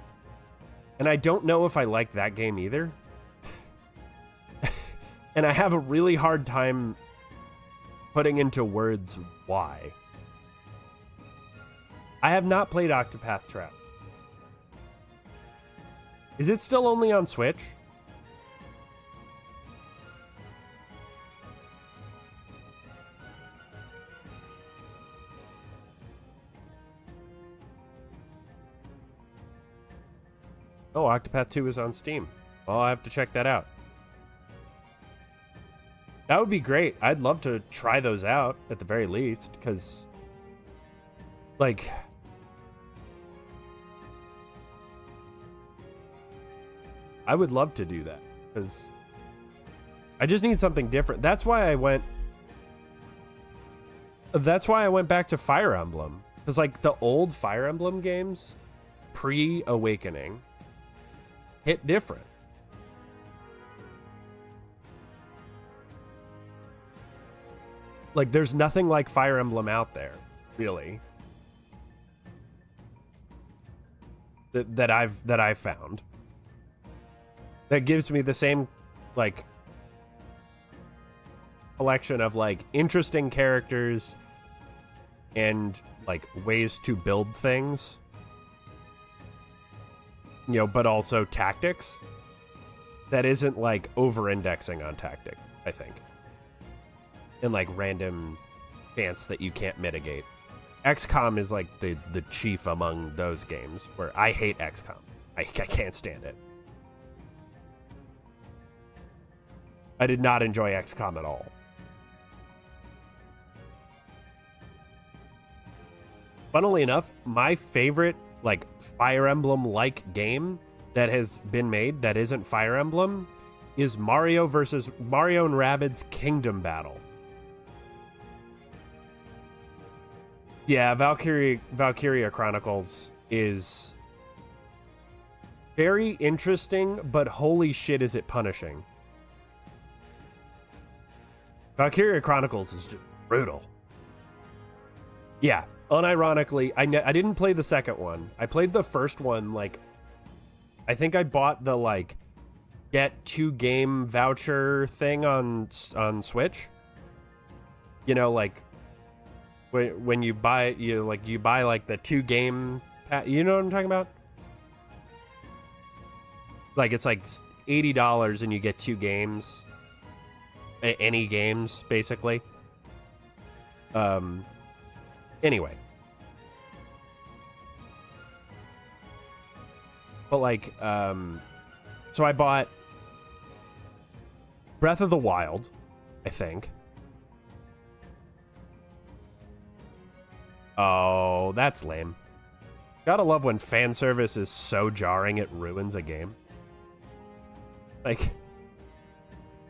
[SPEAKER 1] And I don't know if I like that game either. And I have a really hard time putting into words why. I have not played Octopath Traveler. Is it still only on Switch? Oh, Octopath 2 is on Steam. Well, I'll have to check that out. That would be great. I'd love to try those out at the very least, because, like, I would love to do that, because I just need something different. That's why I went back to Fire Emblem, because, like, the old Fire Emblem games, pre-Awakening, hit different. Like, there's nothing like Fire Emblem out there, really. That I've found. That gives me the same, like, collection of, like, interesting characters and, like, ways to build things. You know, but also tactics. That isn't, like, over-indexing on tactics. I think. And like random chance that you can't mitigate. XCOM is like the chief among those games, where I hate XCOM. I can't stand it. I did not enjoy XCOM at all. Funnily enough, my favorite like Fire Emblem-like game that has been made that isn't Fire Emblem is Mario and Rabbids Kingdom Battle. Yeah, Valkyria Chronicles is very interesting, but holy shit is it punishing. Valkyria Chronicles is just brutal. Yeah, unironically, I didn't play the second one. I played the first one, like, I think I bought the, like, get 2-game voucher thing on Switch. You know, like, when you buy, you buy, like, the 2-game, you know what I'm talking about? Like, it's, like, $80 and you get 2 games. Any games, basically. Anyway. But, like, so I bought Breath of the Wild, I think. Oh, that's lame. Gotta love when fan service is so jarring it ruins a game. Like,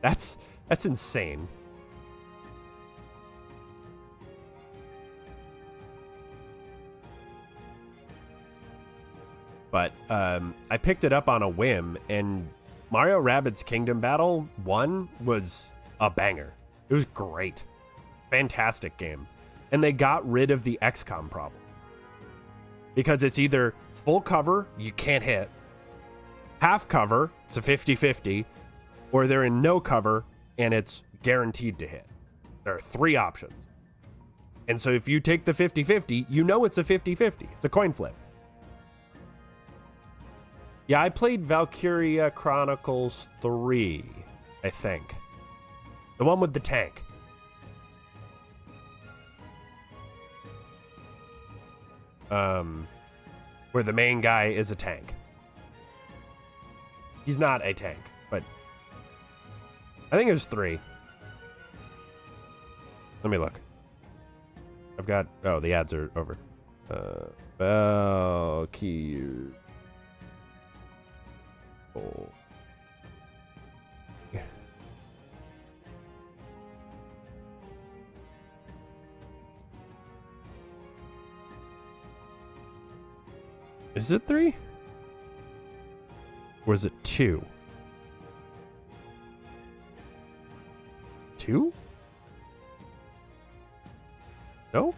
[SPEAKER 1] that's insane. But I picked it up on a whim, and Mario Rabbids Kingdom Battle 1 was a banger. It was great. Fantastic game. And they got rid of the XCOM problem. Because it's either full cover, you can't hit, half cover, it's a 50-50, or they're in no cover, and it's guaranteed to hit. There are 3 options. And so if you take the 50-50, you know it's a 50-50. It's a coin flip. Yeah, I played Valkyria Chronicles 3, I think. The one with the tank. Where the main guy is a tank. He's not a tank, but I think it was 3. Let me look. I've got, oh, the ads are over. Valkyria. Oh. Yeah. Is it 3? Or is it 2? 2? No?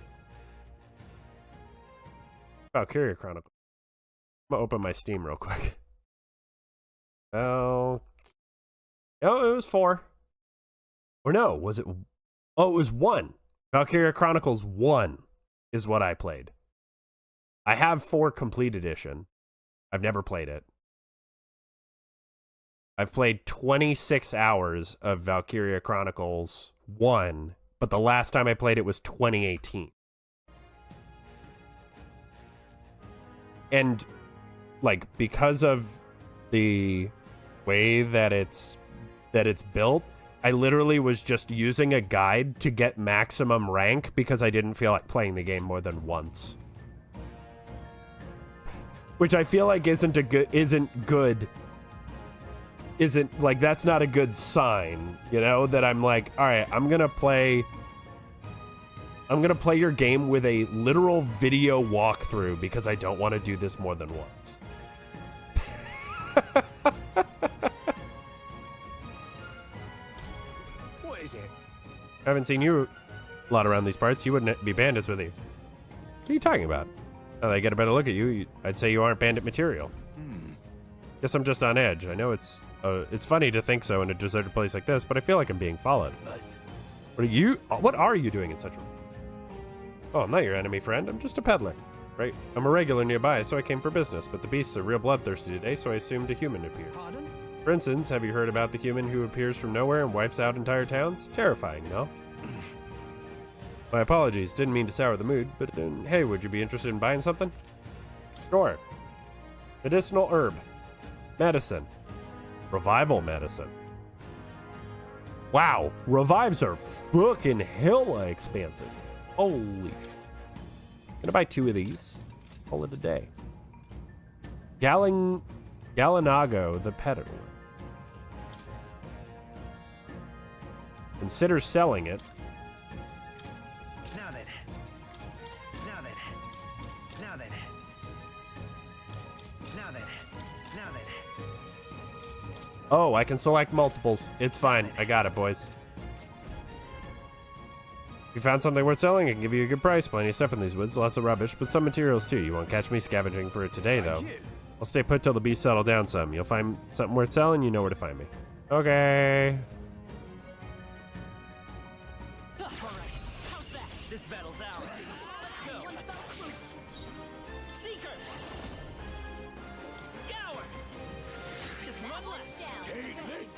[SPEAKER 1] Valkyria Chronicle. I'm gonna open my Steam real quick. Oh, it was 4. Or no, was it? Oh, it was 1. Valkyria Chronicles 1 is what I played. I have 4 Complete Edition. I've never played it. I've played 26 hours of Valkyria Chronicles 1, but the last time I played it was 2018. And, like, because of the way that it's built, I literally was just using a guide to get maximum rank because I didn't feel like playing the game more than once. Which I feel like isn't like, that's not a good sign, you know, that I'm like, all right, I'm gonna play your game with a literal video walkthrough because I don't want to do this more than once.
[SPEAKER 6] What is it?
[SPEAKER 1] I haven't seen you a lot around these parts. You wouldn't be bandits with you. What are you talking about? Now that I get a better look at you, I'd say you aren't bandit material. Guess I'm just on edge. I know it's funny to think so in a deserted place like this, but I feel like I'm being followed. What are you doing in such a... Oh, I'm not your enemy, friend. I'm just a peddler. Right? I'm a regular nearby, so I came for business, but the beasts are real bloodthirsty today, so I assumed a human appeared.
[SPEAKER 10] Pardon?
[SPEAKER 1] For instance, have you heard about the human who appears from nowhere and wipes out entire towns? Terrifying, no? My apologies, didn't mean to sour the mood, but hey, would you be interested in buying something? Sure. Medicinal herb. Medicine. Revival medicine. Wow, revives are fucking hella expansive. Holy. Gonna buy 2 of these. Call it a day. Gallinago, the peddler. Consider selling it.
[SPEAKER 9] Now then. Now then. Now then. Now then. Now then.
[SPEAKER 1] Oh, I can select multiples. It's fine. I got it, boys. If you found something worth selling, I can give you a good price. Plenty of stuff in these woods. Lots of rubbish, but some materials too. You won't catch me scavenging for it today, though. I'll stay put till the beasts settle down some. You'll find something worth selling, you know where to find me. Okay.
[SPEAKER 9] This battle's ours. Let's go. Seeker. Scour. Just one left.
[SPEAKER 6] Take this.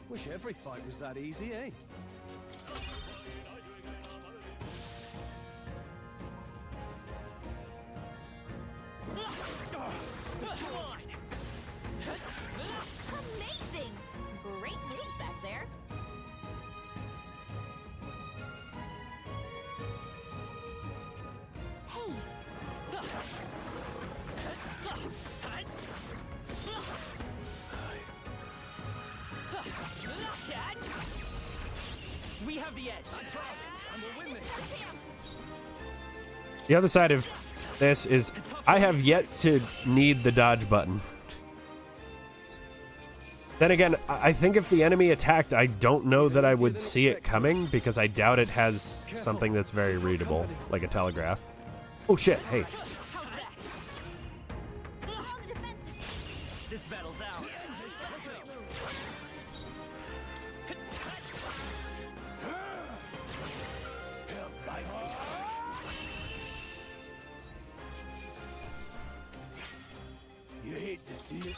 [SPEAKER 10] Wish every fight was that easy, eh?
[SPEAKER 3] Amazing! Great moves back there. Hey.
[SPEAKER 9] We have the edge. And we'll win this.
[SPEAKER 1] The other side of this is I have yet to need the dodge button. Then again, I think if the enemy attacked, I don't know that I would see it coming because I doubt it has something that's very readable, like a telegraph. Oh shit, hey.
[SPEAKER 9] This battle's ours.
[SPEAKER 6] You hate to see it.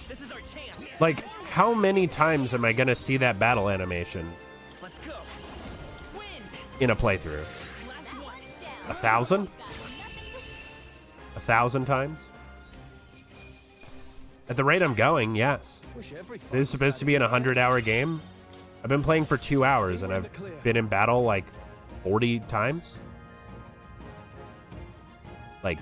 [SPEAKER 9] This is our chance.
[SPEAKER 1] Like, how many times am I gonna see that battle animation
[SPEAKER 9] Let's go. Wind.
[SPEAKER 1] in a playthrough? 1,000? 1,000 times? At the rate I'm going, yes. This is supposed to be an 100-hour game. I've been playing for 2 hours and I've been in battle like 40 times. Like,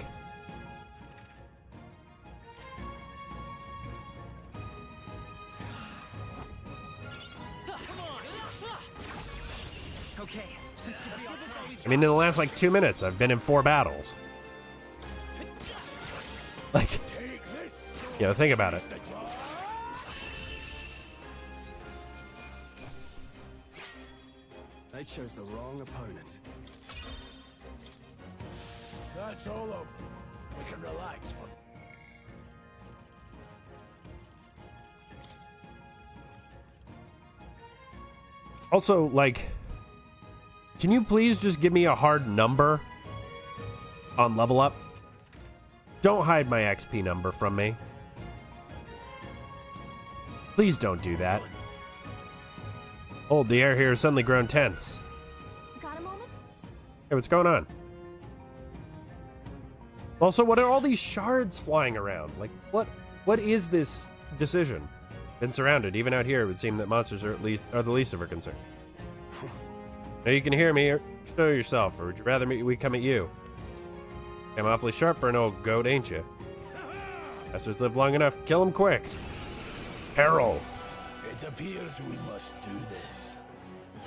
[SPEAKER 9] Okay. This could be our
[SPEAKER 1] I mean, in the last like 2 minutes, I've been in 4 battles. Like, you know, think about it.
[SPEAKER 10] They chose the wrong opponent.
[SPEAKER 6] That's all over. We can relax for.
[SPEAKER 1] Also, like, can you please just give me a hard number on level up? Don't hide my XP number from me. Please don't do that. Hold, the air here has suddenly grown tense.
[SPEAKER 3] Got a moment?
[SPEAKER 1] Hey, what's going on? Also, what are all these shards flying around? Like, what is this decision? Been surrounded. Even out here, it would seem that monsters are the least of our concern. Now you can hear me, or show yourself, or would you rather we come at you? I'm awfully sharp for an old goat, ain't you? Bastards live long enough. Kill him quick. Peril.
[SPEAKER 6] It appears we must do this.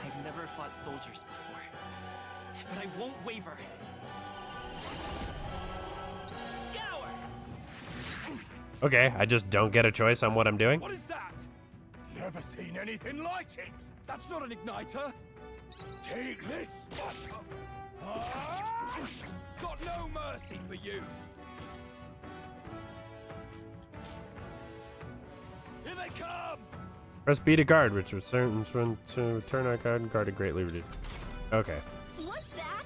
[SPEAKER 9] I've never fought soldiers before, but I won't waver. Scour!
[SPEAKER 1] Okay, I just don't get a choice on what I'm doing.
[SPEAKER 6] What is that? Never seen anything like it.
[SPEAKER 10] That's not an igniter.
[SPEAKER 6] Take this.
[SPEAKER 10] Got no mercy for you.
[SPEAKER 6] Here they come.
[SPEAKER 1] Press B to guard, which returns when to turn on guard and guard it greatly reduced. Okay.
[SPEAKER 3] What's that?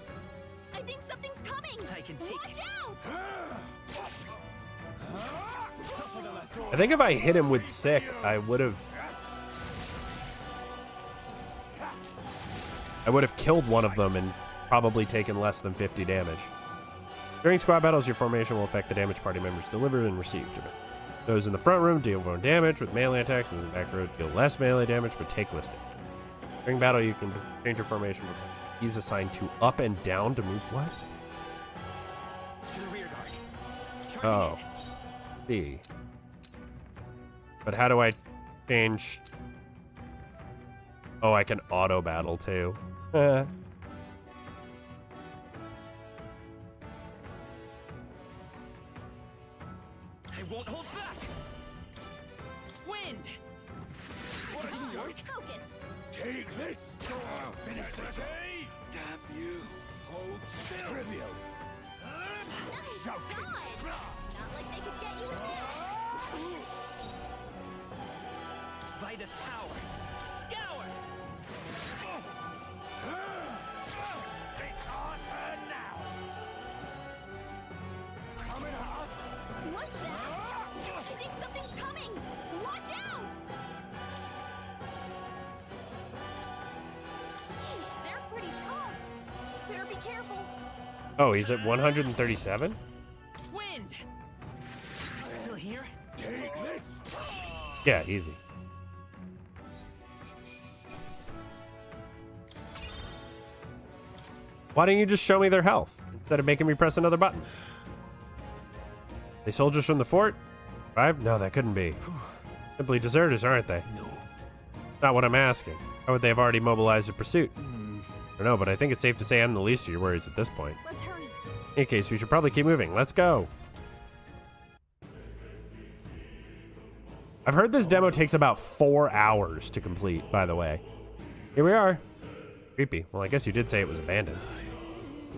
[SPEAKER 3] I think something's coming.
[SPEAKER 9] I can take
[SPEAKER 3] Watch out!
[SPEAKER 1] I think if I hit him with sick, I would have killed one of them and probably taken less than 50 damage. During squad battles, your formation will affect the damage party members delivered and received. Those in the front room deal more damage with melee attacks, and in the back row deal less melee damage but take less damage. During battle, you can change your formation. He's assigned to up and down to move what?
[SPEAKER 9] To the rear guard.
[SPEAKER 1] Oh. C. But how do I change? Oh, I can auto battle too. I
[SPEAKER 9] won't hold back. Wind.
[SPEAKER 3] Focus.
[SPEAKER 6] Take this! Finish the day! Damn you! Hold still! Trivial!
[SPEAKER 3] Nice God! Not like they could get you in there.
[SPEAKER 9] By this power. Scour.
[SPEAKER 6] It's our turn now! Coming at us!
[SPEAKER 3] What's that? I think something's coming. Watch out! Sheesh, they're pretty tough. Better be careful.
[SPEAKER 1] Oh, he's at 137?
[SPEAKER 9] Wind. Still here?
[SPEAKER 6] Take this!
[SPEAKER 1] Yeah, easy. Why don't you just show me their health instead of making me press another button? They soldiers from the fort? 5? No, that couldn't be. Simply deserters, aren't they?
[SPEAKER 6] No.
[SPEAKER 1] Not what I'm asking. How would they have already mobilized a pursuit? I don't know, but I think it's safe to say I'm the least of your worries at this point.
[SPEAKER 3] Let's hurry.
[SPEAKER 1] In any case, we should probably keep moving. Let's go. I've heard this demo takes about 4 hours to complete, by the way. Here we are. Creepy. Well, I guess you did say it was abandoned.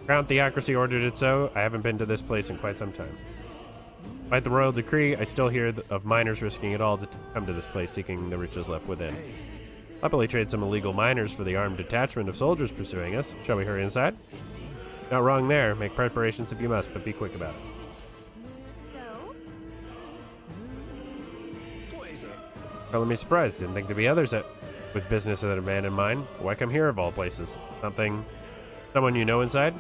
[SPEAKER 1] Crown Theocracy ordered it so. I haven't been to this place in quite some time. Despite the royal decree, I still hear of miners risking it all to come to this place seeking the riches left within. I'll happily trade some illegal miners for the armed detachment of soldiers pursuing us. Shall we hurry inside? Not wrong there. Make preparations if you must, but be quick about it.
[SPEAKER 3] So?
[SPEAKER 6] What is it?
[SPEAKER 1] Color me surprised. Didn't think there'd be others with business at an abandoned mine. Why come here of all places? Someone you know inside?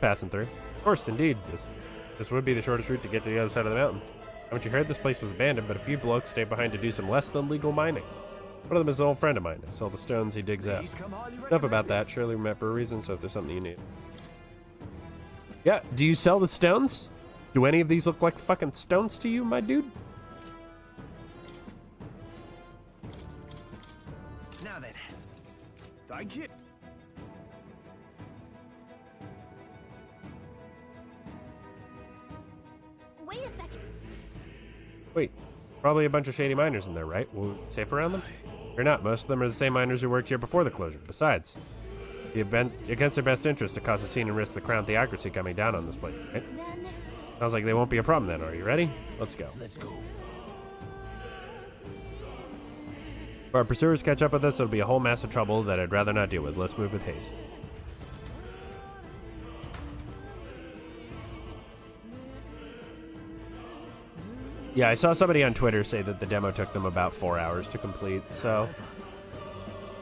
[SPEAKER 1] Passing through. Of course, indeed. This would be the shortest route to get to the other side of the mountains. Haven't you heard this place was abandoned, but a few blokes stayed behind to do some less than legal mining. One of them is an old friend of mine. I sell the stones he digs out. Enough about that. Surely we met for a reason, so if there's something you need. Yeah, do you sell the stones? Do any of these look like fucking stones to you, my dude?
[SPEAKER 9] Now then.
[SPEAKER 6] Thank you.
[SPEAKER 3] Wait a second.
[SPEAKER 1] Wait, probably a bunch of shady miners in there, right? We'll be safe around them? Or not, most of them are the same miners who worked here before the closure. Besides, it'd be against their best interest to cause a scene and risk the Crown Theocracy coming down on this place, right?
[SPEAKER 3] Then...
[SPEAKER 1] Sounds like they won't be a problem then. Are you ready? Let's go.
[SPEAKER 6] Let's go.
[SPEAKER 1] If our pursuers catch up with us, it'll be a whole mass of trouble that I'd rather not deal with. Let's move with haste. Yeah, I saw somebody on Twitter say that the demo took them about 4 hours to complete, so...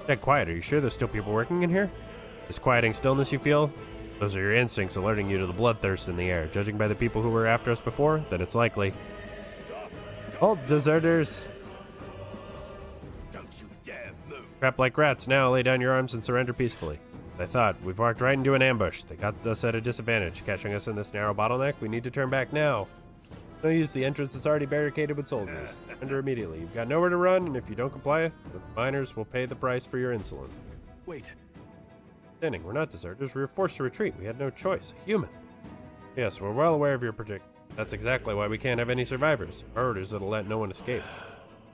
[SPEAKER 1] Dead quiet, are you sure there's still people working in here? This quieting stillness you feel? Those are your instincts alerting you to the bloodthirst in the air. Judging by the people who were after us before, then it's likely. Halt, deserters!
[SPEAKER 6] Don't you dare move!
[SPEAKER 1] Trapped like rats, now lay down your arms and surrender peacefully. I thought, we've walked right into an ambush. They got us at a disadvantage, catching us in this narrow bottleneck. We need to turn back now. No use, the entrance is already barricaded with soldiers. Surrender immediately. You've got nowhere to run, and if you don't comply, the miners will pay the price for your insolence.
[SPEAKER 17] Wait.
[SPEAKER 1] Standing, we're not deserters. We were forced to retreat. We had no choice. A human. Yes, we're well aware of your prediction. That's exactly why we can't have any survivors. Orders that'll let no one escape.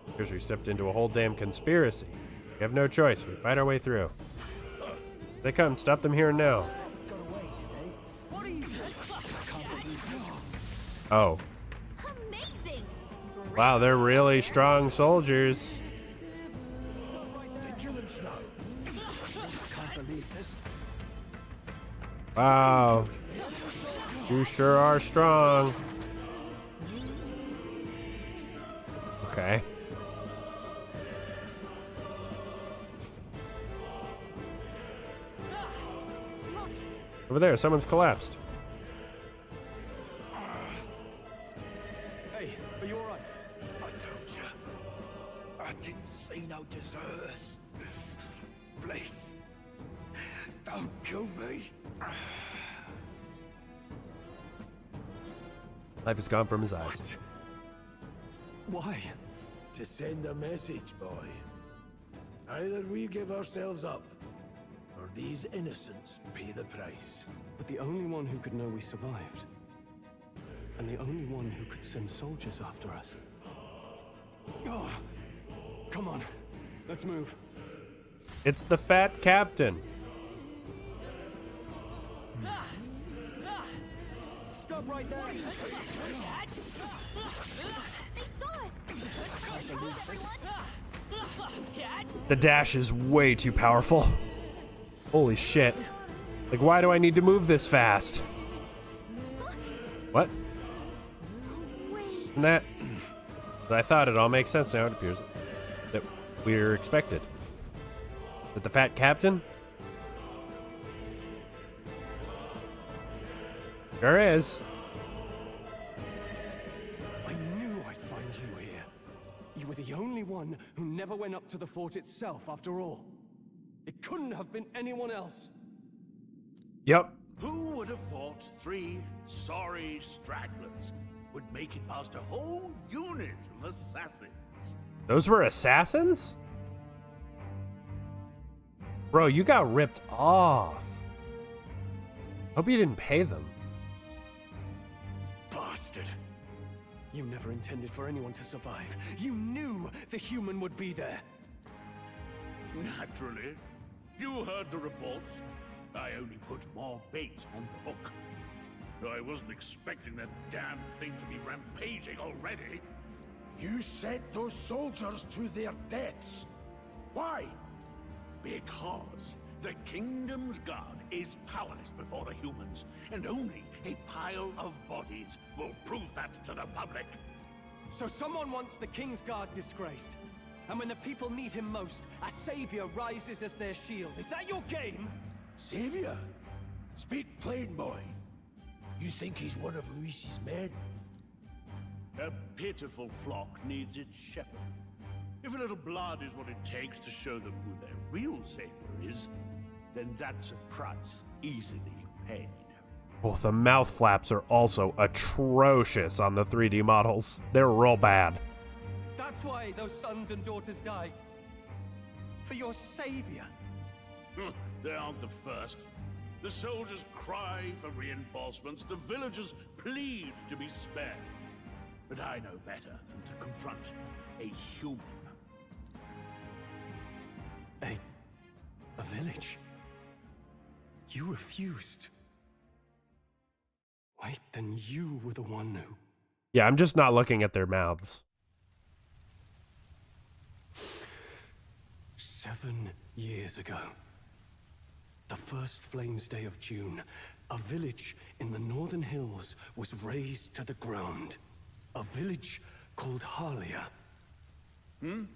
[SPEAKER 1] Because we stepped into a whole damn conspiracy. We have no choice. We fight our way through. They come. Stop them here and now. Oh.
[SPEAKER 3] Amazing!
[SPEAKER 1] Wow, they're really strong soldiers. Wow. You sure are strong. Okay. Over there, someone's collapsed.
[SPEAKER 17] Hey, are you alright?
[SPEAKER 5] I told you. I didn't see no deserters. Please. Don't kill me.
[SPEAKER 1] Life is gone from his eyes.
[SPEAKER 17] Why?
[SPEAKER 5] To send a message, boy. Either we give ourselves up, or these innocents pay the price.
[SPEAKER 17] But the only one who could know we survived, and the only one who could send soldiers after us. Oh, come on, let's move.
[SPEAKER 1] It's the fat captain.
[SPEAKER 17] Stop right there.
[SPEAKER 3] They saw us.
[SPEAKER 1] The dash is way too powerful. Holy shit. Like, why do I need to move this fast? What? And that... I thought it all makes sense now. It appears that we're expected. That the fat captain? Sure is.
[SPEAKER 17] I knew I'd find you here. You were the only one who never went up to the fort itself, after all. It couldn't have been anyone else.
[SPEAKER 1] Yep.
[SPEAKER 18] Who would have thought 3 sorry stragglers would make it past a whole unit of assassins?
[SPEAKER 1] Those were assassins? Bro, you got ripped off. Hope you didn't pay them.
[SPEAKER 17] Bastard. You never intended for anyone to survive. You knew the human would be there.
[SPEAKER 18] Naturally. You heard the reports. I only put more bait on the hook. I wasn't expecting that damn thing to be rampaging already.
[SPEAKER 5] You sent those soldiers to their deaths. Why?
[SPEAKER 18] Because the kingdom's guard is powerless before the humans, and only a pile of bodies will prove that to the public.
[SPEAKER 17] So someone wants the King's Guard disgraced. And when the people need him most, a savior rises as their shield. Is that your game?
[SPEAKER 5] Savior? Speak plain, boy. You think he's one of Luis's men?
[SPEAKER 18] A pitiful flock needs its shepherd. If a little blood is what it takes to show them who their real savior is, then that's a price easily paid.
[SPEAKER 1] Both the mouth flaps are also atrocious on the 3D models. They're real bad.
[SPEAKER 17] That's why those sons and daughters died. For your savior.
[SPEAKER 18] They aren't the first. The soldiers cry for reinforcements. The villagers plead to be spared. But I know better than to confront a human.
[SPEAKER 17] A village? You refused. Wait, then you were the one who...
[SPEAKER 1] Yeah, I'm just not looking at their mouths.
[SPEAKER 17] 7 years ago, the first Flames Day of June, a village in the northern hills was razed to the ground. A village called Harlia.
[SPEAKER 18] Oh,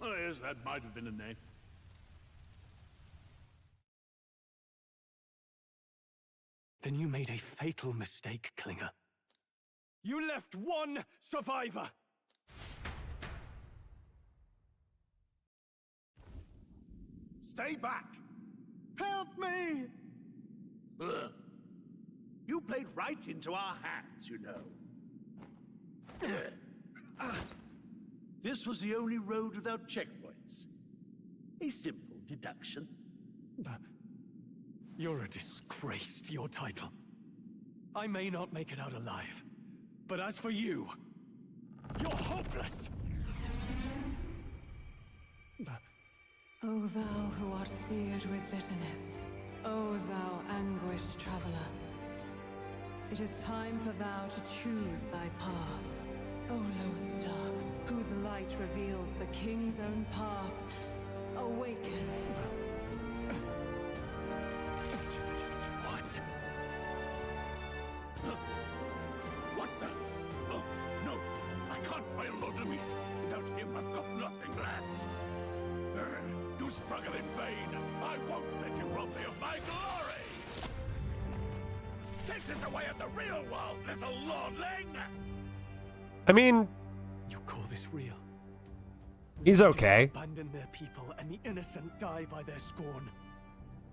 [SPEAKER 18] yes, that might have been a name.
[SPEAKER 17] Then you made a fatal mistake, Klinger. You left one survivor!
[SPEAKER 5] Stay back!
[SPEAKER 17] Help me!
[SPEAKER 18] You played right into our hands, you know. This was the only road without checkpoints. A simple deduction.
[SPEAKER 17] You're a disgrace to your title. I may not make it out alive, but as for you, you're hopeless!
[SPEAKER 8] O thou who art seared with bitterness, O thou anguished traveler, it is time for thou to choose thy path. O lodestar, whose light reveals the king's own path, awaken.
[SPEAKER 17] What?
[SPEAKER 18] struggle in vain. I won't let you rob me of my glory. This is the way of the real world, little lordling.
[SPEAKER 1] I mean,
[SPEAKER 10] You call this real?
[SPEAKER 1] he's okay.
[SPEAKER 10] Abandon their people and the innocent die by their scorn.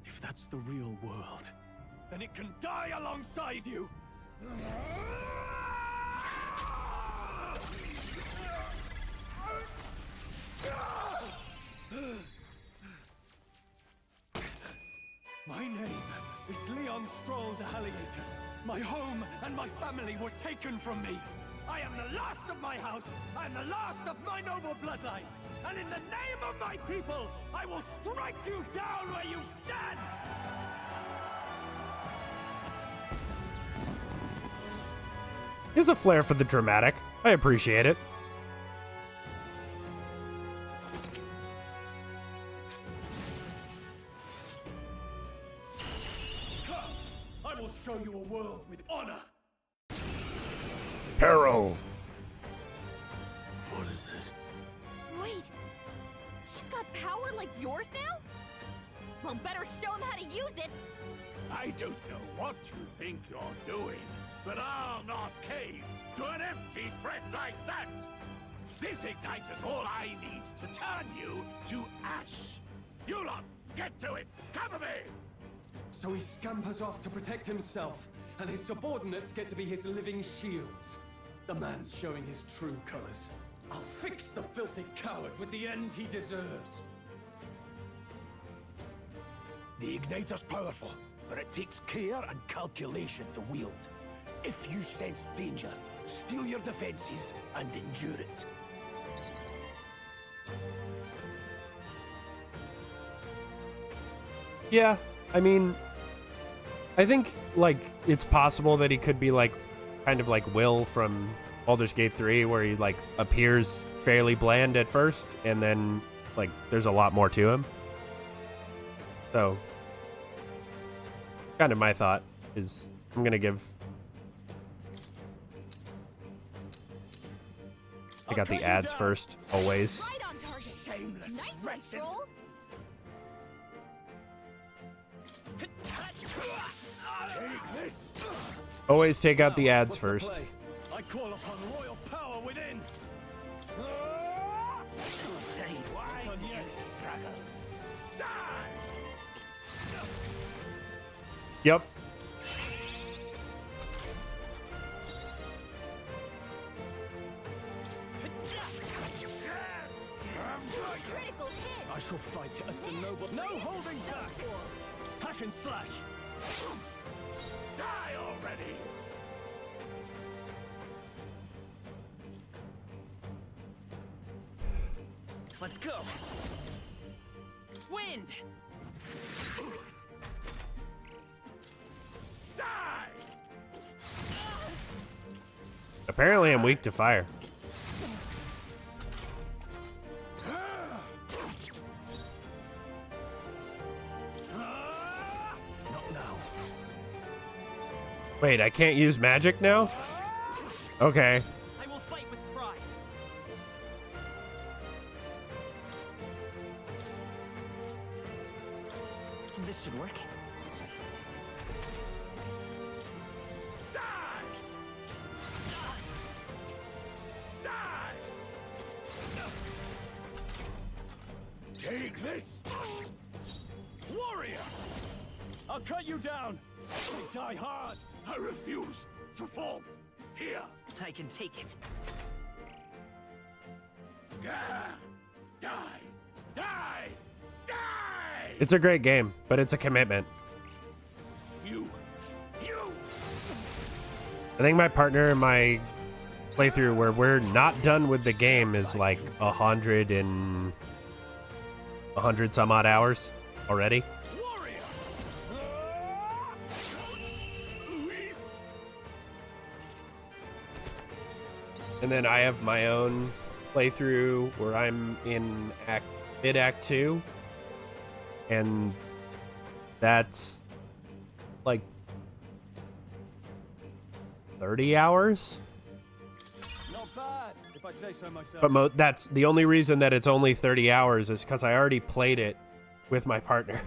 [SPEAKER 10] If that's the real world, then it can die alongside you. My name is Leon Stroll de Halliatus. My home and my family were taken from me. I am the last of my house. I am the last of my noble bloodline. And in the name of my people, I will strike you down where you stand!
[SPEAKER 1] He has a flair for the dramatic. I appreciate it.
[SPEAKER 10] Come, I will show you a world with honor.
[SPEAKER 1] Peril.
[SPEAKER 18] What is this?
[SPEAKER 3] Wait, he's got power like yours now? Well, better show him how to use it.
[SPEAKER 18] I don't know what you think you're doing, but I'll not cave to an empty threat like that. This ignite is all I need to turn you to ash. You lot, get to it. Cover me.
[SPEAKER 10] So he scampers off to protect himself, and his subordinates get to be his living shields. The man's showing his true colors. I'll fix the filthy coward with the end he deserves.
[SPEAKER 5] The igniter's powerful, but it takes care and calculation to wield. If you sense danger, steel your defenses and endure it.
[SPEAKER 1] Yeah, I mean, I think, like, it's possible that he could be, like, kind of like Will from Baldur's Gate 3, where he, like, appears fairly bland at first, and then, like, there's a lot more to him. So, kind of my thought is I'm going to give... I got the ads first, always.
[SPEAKER 3] Right on target.
[SPEAKER 5] Shameless
[SPEAKER 3] Nice,
[SPEAKER 5] wretches.
[SPEAKER 3] Stroll.
[SPEAKER 5] Take this.
[SPEAKER 1] Always take out the ads
[SPEAKER 10] What's the
[SPEAKER 1] first.
[SPEAKER 10] play? I call upon royal power within.
[SPEAKER 5] Say, why do you struggle?
[SPEAKER 1] Yep.
[SPEAKER 3] Critical hit.
[SPEAKER 10] I shall fight as the noble. No holding back. Hack and slash.
[SPEAKER 18] Die already.
[SPEAKER 9] Let's go. Wind.
[SPEAKER 18] Die.
[SPEAKER 1] Apparently I'm weak to fire.
[SPEAKER 10] Not now.
[SPEAKER 1] Wait, I can't use magic now? Okay.
[SPEAKER 9] I will fight with pride. This should work.
[SPEAKER 5] Take this.
[SPEAKER 10] Warrior! I'll cut you down. They die hard.
[SPEAKER 18] I refuse to fall. Here.
[SPEAKER 9] I can take it.
[SPEAKER 18] Die. Die. Die. Die.
[SPEAKER 1] It's a great game, but it's a commitment.
[SPEAKER 18] You.
[SPEAKER 1] I think my partner in my playthrough where we're not done with the game is like 100 some odd hours already. And then I have my own playthrough where I'm in mid-act 2. And that's like 30 hours.
[SPEAKER 10] Not bad, if I say so myself.
[SPEAKER 1] But that's the only reason that it's only 30 hours is because I already played it with my partner.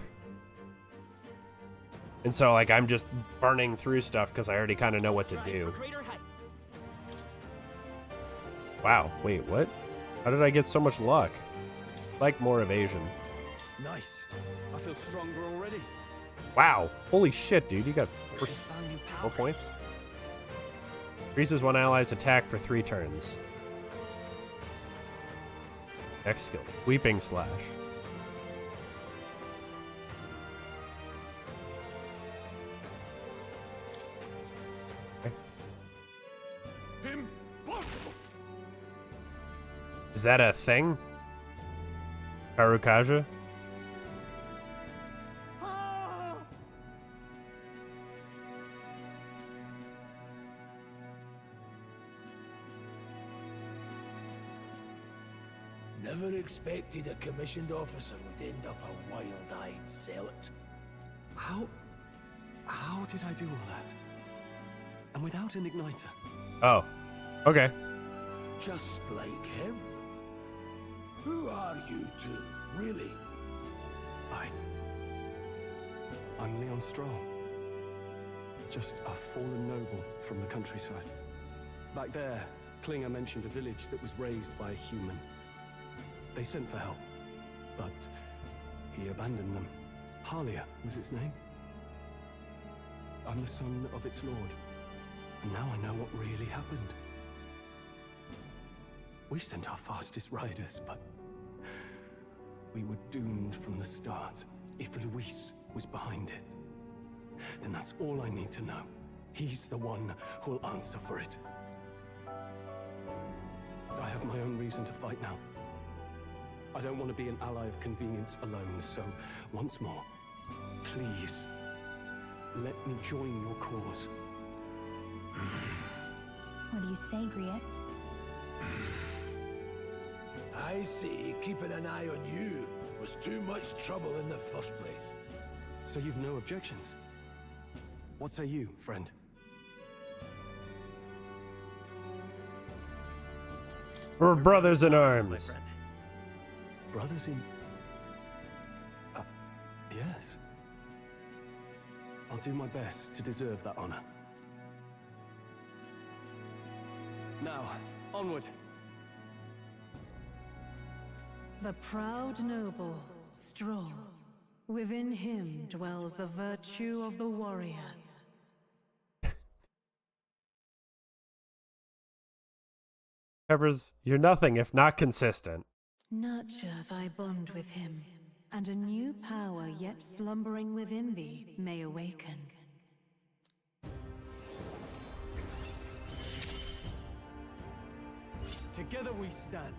[SPEAKER 1] And so, like, I'm just burning through stuff because I already kind of know what to do. Wow, wait, what? How did I get so much luck? Like more evasion.
[SPEAKER 17] Nice. I feel stronger already.
[SPEAKER 1] Wow, holy shit, dude, you got 4 points? Increases one ally's attack for 3 turns. Next skill, Weeping Slash.
[SPEAKER 10] Impossible.
[SPEAKER 1] Is that a thing? Karukaja?
[SPEAKER 5] Never expected a commissioned officer would end up a wild-eyed zealot.
[SPEAKER 17] How did I do all that? And without an igniter?
[SPEAKER 1] Oh, okay.
[SPEAKER 5] Just like him. Who are you two, really?
[SPEAKER 17] I'm Leon Stroll. Just a fallen noble from the countryside. Back there, Klinger mentioned a village that was raised by a human. They sent for help, but he abandoned them. Halia was its name. I'm the son of its lord, and now I know what really happened. We sent our fastest riders, but we were doomed from the start. If Luis was behind it, then that's all I need to know. He's the one who'll answer for it. I have my own reason to fight now. I don't want to be an ally of convenience alone, so once more, please, let me join your cause.
[SPEAKER 3] What do you say, Grius?
[SPEAKER 5] I see keeping an eye on you was too much trouble in the first place.
[SPEAKER 17] So you've no objections? What say you, friend?
[SPEAKER 1] We're brothers in arms.
[SPEAKER 17] Brothers in... yes. I'll do my best to deserve that honor. Now, onward.
[SPEAKER 8] The proud noble, Stroll. Within him dwells the virtue of the warrior.
[SPEAKER 1] Peppers, you're nothing if not consistent.
[SPEAKER 8] Nurture thy bond with him, and a new power yet slumbering within thee may awaken.
[SPEAKER 10] Together we stand.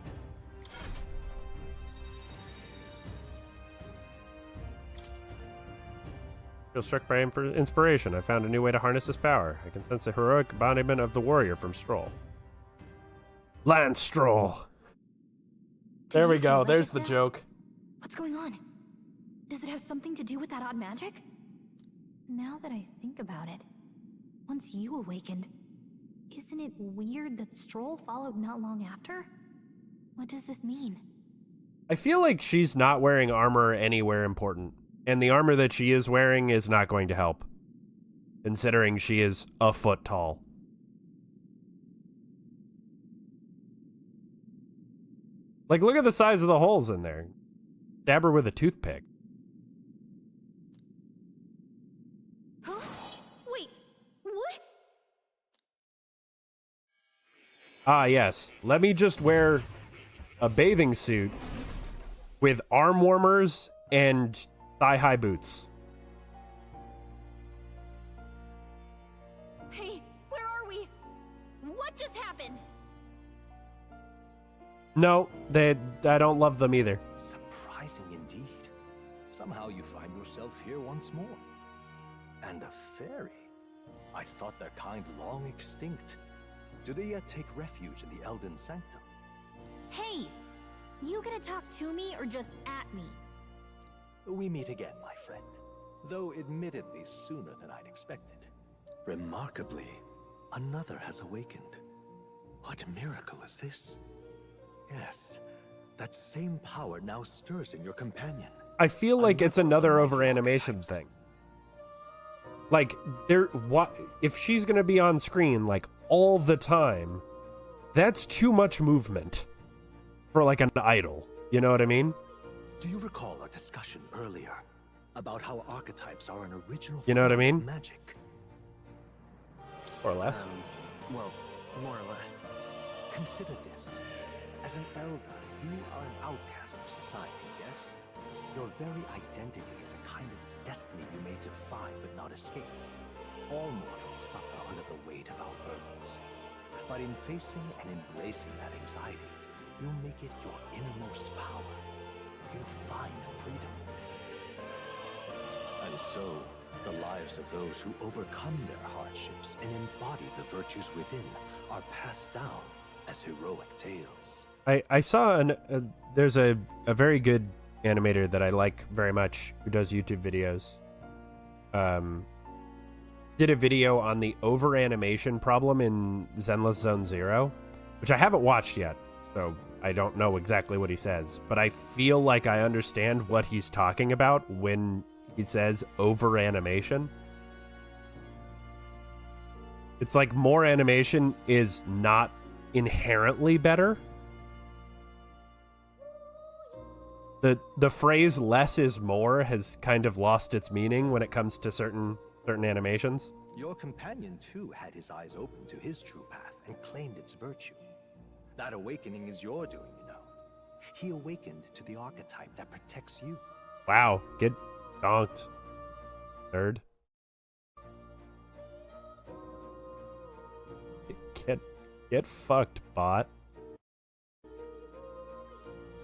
[SPEAKER 1] Feel struck by inspiration. I found a new way to harness his power. I can sense a heroic embodiment of the warrior from Stroll. Lance Stroll! There we go. There's the joke.
[SPEAKER 3] What's going on? Does it have something to do with that odd magic? Now that I think about it, once you awakened, isn't it weird that Stroll followed not long after? What does this mean?
[SPEAKER 1] I feel like she's not wearing armor anywhere important. And the armor that she is wearing is not going to help. Considering she is a foot tall. Like, look at the size of the holes in there. Stab her with a toothpick.
[SPEAKER 3] Wait, what?
[SPEAKER 1] Ah, yes. Let me just wear a bathing suit with arm warmers and thigh-high boots.
[SPEAKER 3] Hey, where are we? What just happened?
[SPEAKER 1] No, I don't love them either.
[SPEAKER 2] Surprising indeed. Somehow you find yourself here once more. And a fairy. I thought their kind long extinct. Do they yet take refuge in the Elden Sanctum?
[SPEAKER 3] Hey, you gonna talk to me or just at me?
[SPEAKER 2] We meet again, my friend. Though admittedly sooner than I'd expected. Remarkably, another has awakened. What miracle is this? Yes, that same power now stirs in your companion.
[SPEAKER 1] I feel like it's another over animation thing. Like, if she's gonna be on screen like all the time, that's too much movement for like an idol. You know what I mean?
[SPEAKER 2] Do you recall our discussion earlier about how archetypes are an original
[SPEAKER 1] You know what I
[SPEAKER 2] form of
[SPEAKER 1] mean?
[SPEAKER 2] magic?
[SPEAKER 1] Or less.
[SPEAKER 7] Well, more or less.
[SPEAKER 2] Consider this. As an elder, you are an outcast of society, yes? Your very identity is a kind of destiny you may defy but not escape. All mortals suffer under the weight of our burdens. But in facing and embracing that anxiety, you make it your innermost power. You find freedom. And so, the lives of those who overcome their hardships and embody the virtues within are passed down as heroic tales.
[SPEAKER 1] I saw there's a very good animator that I like very much who does YouTube videos. Did a video on the over animation problem in Zenless Zone Zero, which I haven't watched yet, so I don't know exactly what he says, but I feel like I understand what he's talking about when he says over animation. It's like more animation is not inherently better. The phrase less is more has kind of lost its meaning when it comes to certain animations.
[SPEAKER 2] Your companion, too, had his eyes open to his true path and claimed its virtue. That awakening is your doing, you know. He awakened to the archetype that protects you.
[SPEAKER 1] Wow, get donked, nerd. Get fucked, bot.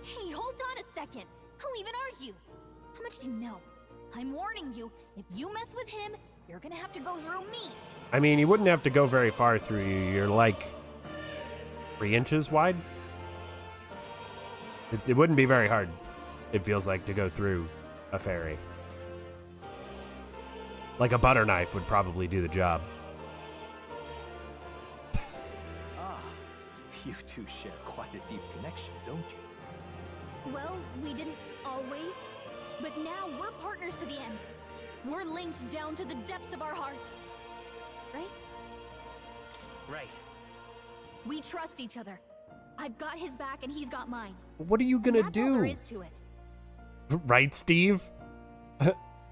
[SPEAKER 3] Hey, hold on a second. Who even are you? How much do you know? I'm warning you, if you mess with him, you're gonna have to go through me.
[SPEAKER 1] I mean, you wouldn't have to go very far through you. You're like 3 inches wide. It wouldn't be very hard, it feels like, to go through a fairy. Like a butter knife would probably do the job.
[SPEAKER 2] Ah, you two share quite a deep connection, don't you?
[SPEAKER 3] Well, we didn't always, but now we're partners to the end. We're linked down to the depths of our hearts. Right?
[SPEAKER 9] Right.
[SPEAKER 3] We trust each other. I've got his back and he's got mine.
[SPEAKER 1] What are you gonna
[SPEAKER 3] That's all there
[SPEAKER 1] do?
[SPEAKER 3] is to it.
[SPEAKER 1] Right, Steve?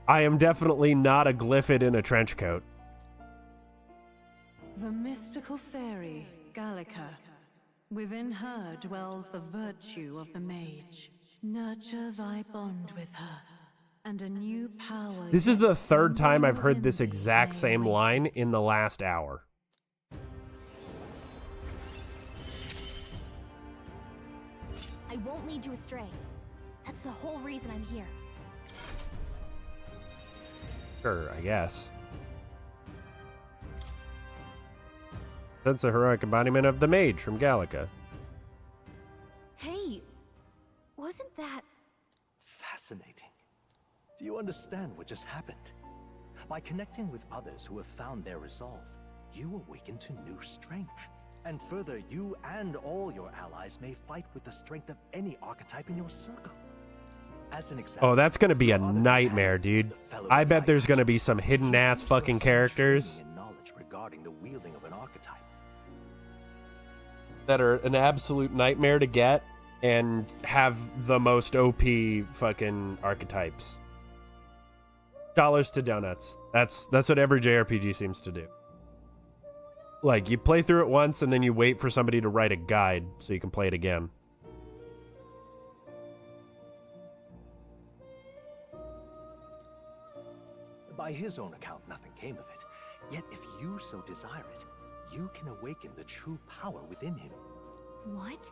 [SPEAKER 1] I am definitely not a glyphid in a trench coat.
[SPEAKER 8] The mystical fairy, Gallica. Within her dwells the virtue of the mage. Nurture thy bond with her, and a new power.
[SPEAKER 1] This is the third time I've heard this exact same line in the last hour.
[SPEAKER 3] I won't lead you astray. That's the whole reason I'm here.
[SPEAKER 1] Sure, I guess. That's a heroic embodiment of the mage from Gallica.
[SPEAKER 3] Hey, wasn't that...
[SPEAKER 2] Fascinating. Do you understand what just happened? By connecting with others who have found their resolve, you awaken to new strength. And further, you and all your allies may fight with the strength of any archetype in your circle. As an example,
[SPEAKER 1] Oh, that's gonna be a nightmare, dude. I bet there's gonna be some hidden-ass fucking characters
[SPEAKER 2] and knowledge regarding the wielding of an archetype.
[SPEAKER 1] that are an absolute nightmare to get and have the most OP fucking archetypes. Dollars to donuts. That's what every JRPG seems to do. Like, you play through it once and then you wait for somebody to write a guide so you can play it again.
[SPEAKER 2] By his own account, nothing came of it. Yet if you so desire it, you can awaken the true power within him.
[SPEAKER 3] What?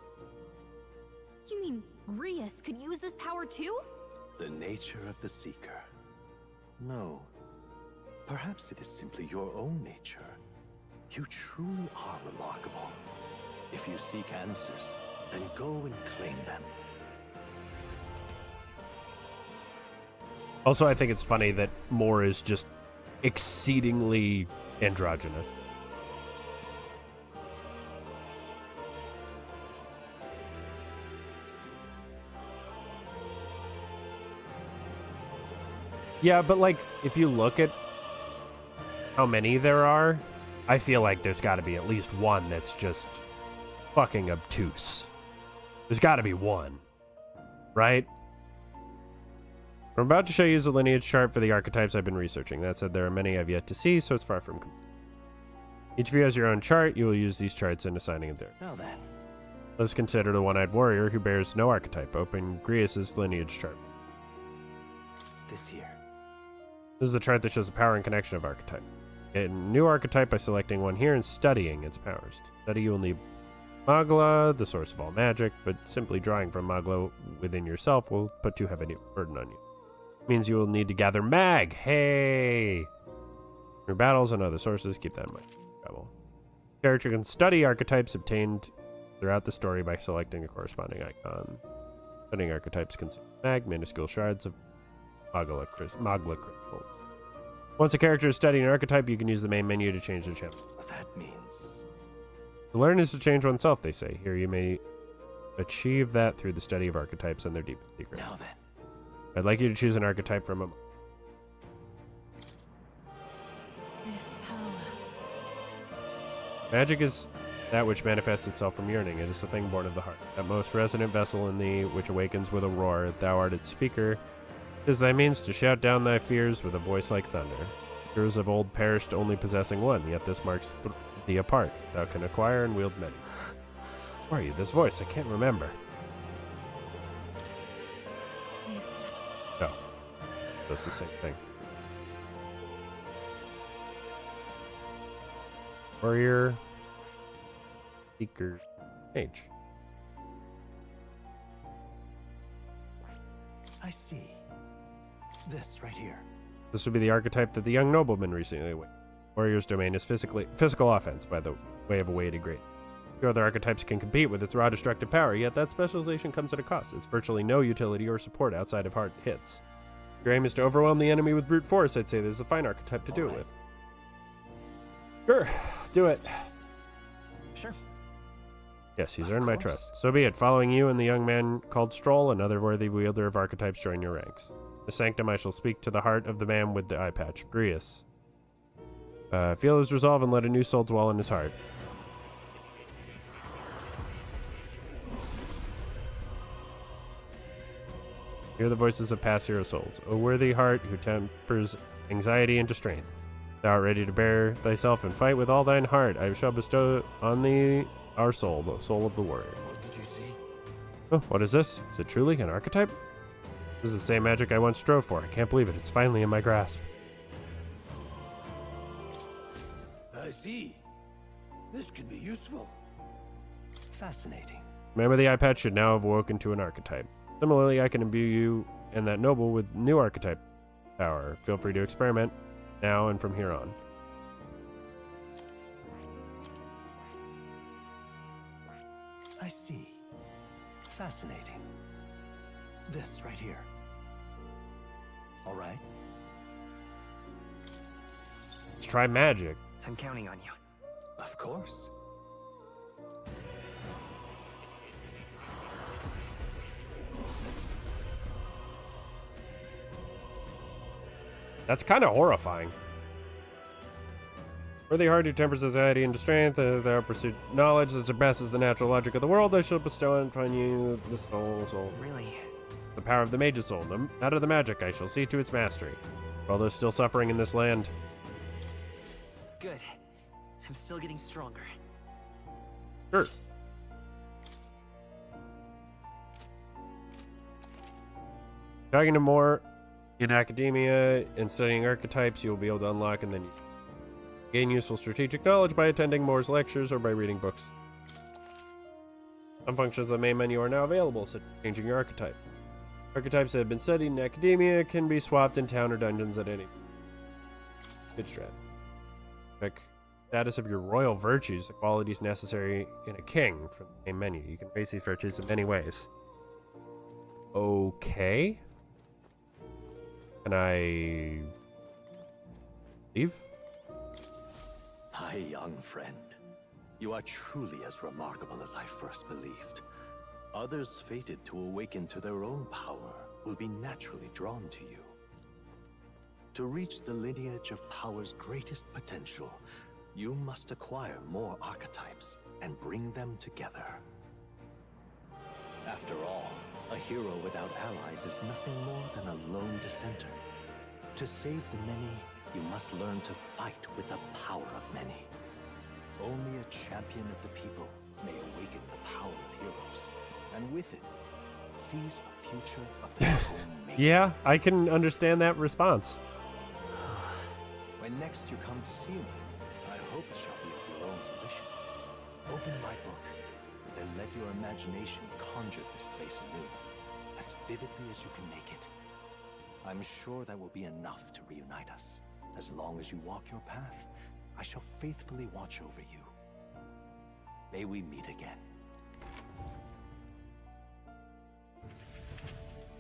[SPEAKER 3] You mean Rias could use this power too?
[SPEAKER 2] The nature of the Seeker. No. Perhaps it is simply your own nature. You truly are remarkable. If you seek answers, then go and claim them.
[SPEAKER 1] Also, I think it's funny that Moore is just exceedingly androgynous. Yeah, but like, if you look at how many there are, I feel like there's got to be at least one that's just fucking obtuse. There's got to be one, right? I'm about to show you the lineage chart for the archetypes I've been researching. That said, there are many I've yet to see, so it's far from complete. Each of you has your own chart. You will use these charts in assigning it there.
[SPEAKER 7] Now then.
[SPEAKER 1] Let's consider the one-eyed warrior who bears no archetype. Open Grius's lineage chart.
[SPEAKER 7] This here.
[SPEAKER 1] This is the chart that shows the power and connection of archetype. Get a new archetype by selecting one here and studying its powers. To study, you will need Magla, the source of all magic, but simply drawing from Magla within yourself will put too heavy a burden on you. It means you will need to gather Mag. Hey! Through battles and other sources, keep that in mind. Character can study archetypes obtained throughout the story by selecting a corresponding icon. Studying archetypes consume Mag, minuscule shards of Magla crystals. Once a character is studying an archetype, you can use the main menu to change the channel.
[SPEAKER 7] That means...
[SPEAKER 1] To learn is to change oneself, they say. Here you may achieve that through the study of archetypes and their deepest secrets.
[SPEAKER 7] Now then.
[SPEAKER 1] I'd like you to choose an archetype from a...
[SPEAKER 8] This power.
[SPEAKER 1] Magic is that which manifests itself from yearning. It is a thing born of the heart. That most resonant vessel in thee, which awakens with a roar. Thou art its speaker. 'Tis thy means to shout down thy fears with a voice like thunder. Heroes of old perished only possessing one, yet this marks thee apart. Thou can acquire and wield many. Who are you? This voice, I can't remember. No. That's the same thing. Warrior. Seeker. Mage.
[SPEAKER 7] I see. This right here.
[SPEAKER 1] This would be the archetype that the young nobleman recently awakened. Warrior's domain is physical offense by the way of a weighted grade. Few other archetypes can compete with its raw destructive power, yet that specialization comes at a cost. It's virtually no utility or support outside of hard hits. If your aim is to overwhelm the enemy with brute force, I'd say this is a fine archetype to do it with. Sure, do it.
[SPEAKER 9] Sure.
[SPEAKER 1] Yes, he's earned my trust. So be it. Following you and the young man called Stroll, another worthy wielder of archetypes, join your ranks. The sanctum, I shall speak to the heart of the man with the eye patch, Grius. Feel his resolve and let a new soul dwell in his heart. Hear the voices of past hero souls. O worthy heart who tempers anxiety into strength. Thou art ready to bear thyself and fight with all thine heart. I shall bestow on thee our soul, the soul of the warrior.
[SPEAKER 7] What did you see?
[SPEAKER 1] Oh, what is this? Is it truly an archetype? This is the same magic I once strove for. I can't believe it. It's finally in my grasp.
[SPEAKER 5] I see. This could be useful.
[SPEAKER 7] Fascinating.
[SPEAKER 1] Remember, the eye patch should now have awoken to an archetype. Similarly, I can imbue you and that noble with new archetype power. Feel free to experiment now and from here on.
[SPEAKER 7] I see. Fascinating. This right here. All right.
[SPEAKER 1] Let's try magic.
[SPEAKER 9] I'm counting on you.
[SPEAKER 7] Of course.
[SPEAKER 1] That's kind of horrifying. Worthy heart who tempers anxiety into strength, thou pursue knowledge that surpasses the natural logic of the world, I shall bestow upon you the soul.
[SPEAKER 9] Really?
[SPEAKER 1] The power of the mage's soul, not of the magic, I shall see to its mastery. For all those still suffering in this land.
[SPEAKER 9] Good. I'm still getting stronger.
[SPEAKER 1] Sure. Talking to more in academia and studying archetypes, you'll be able to unlock and then gain useful strategic knowledge by attending Moore's lectures or by reading books. Some functions of the main menu are now available, such as changing your archetype. Archetypes that have been studied in academia can be swapped in town or dungeons at any. Good strat. Check status of your royal virtues, the qualities necessary in a king from the main menu. You can raise these virtues in many ways. Okay. Can I leave?
[SPEAKER 2] My young friend, you are truly as remarkable as I first believed. Others fated to awaken to their own power will be naturally drawn to you. To reach the lineage of power's greatest potential, you must acquire more archetypes and bring them together. After all, a hero without allies is nothing more than a lone dissenter. To save the many, you must learn to fight with the power of many. Only a champion of the people may awaken the power of heroes, and with it, seize a future of their own making.
[SPEAKER 1] Yeah, I can understand that response.
[SPEAKER 2] When next you come to see me, I hope it shall be of your own volition. Open my book, then let your imagination conjure this place anew, as vividly as you can make it. I'm sure that will be enough to reunite us. As long as you walk your path, I shall faithfully watch over you. May we meet again.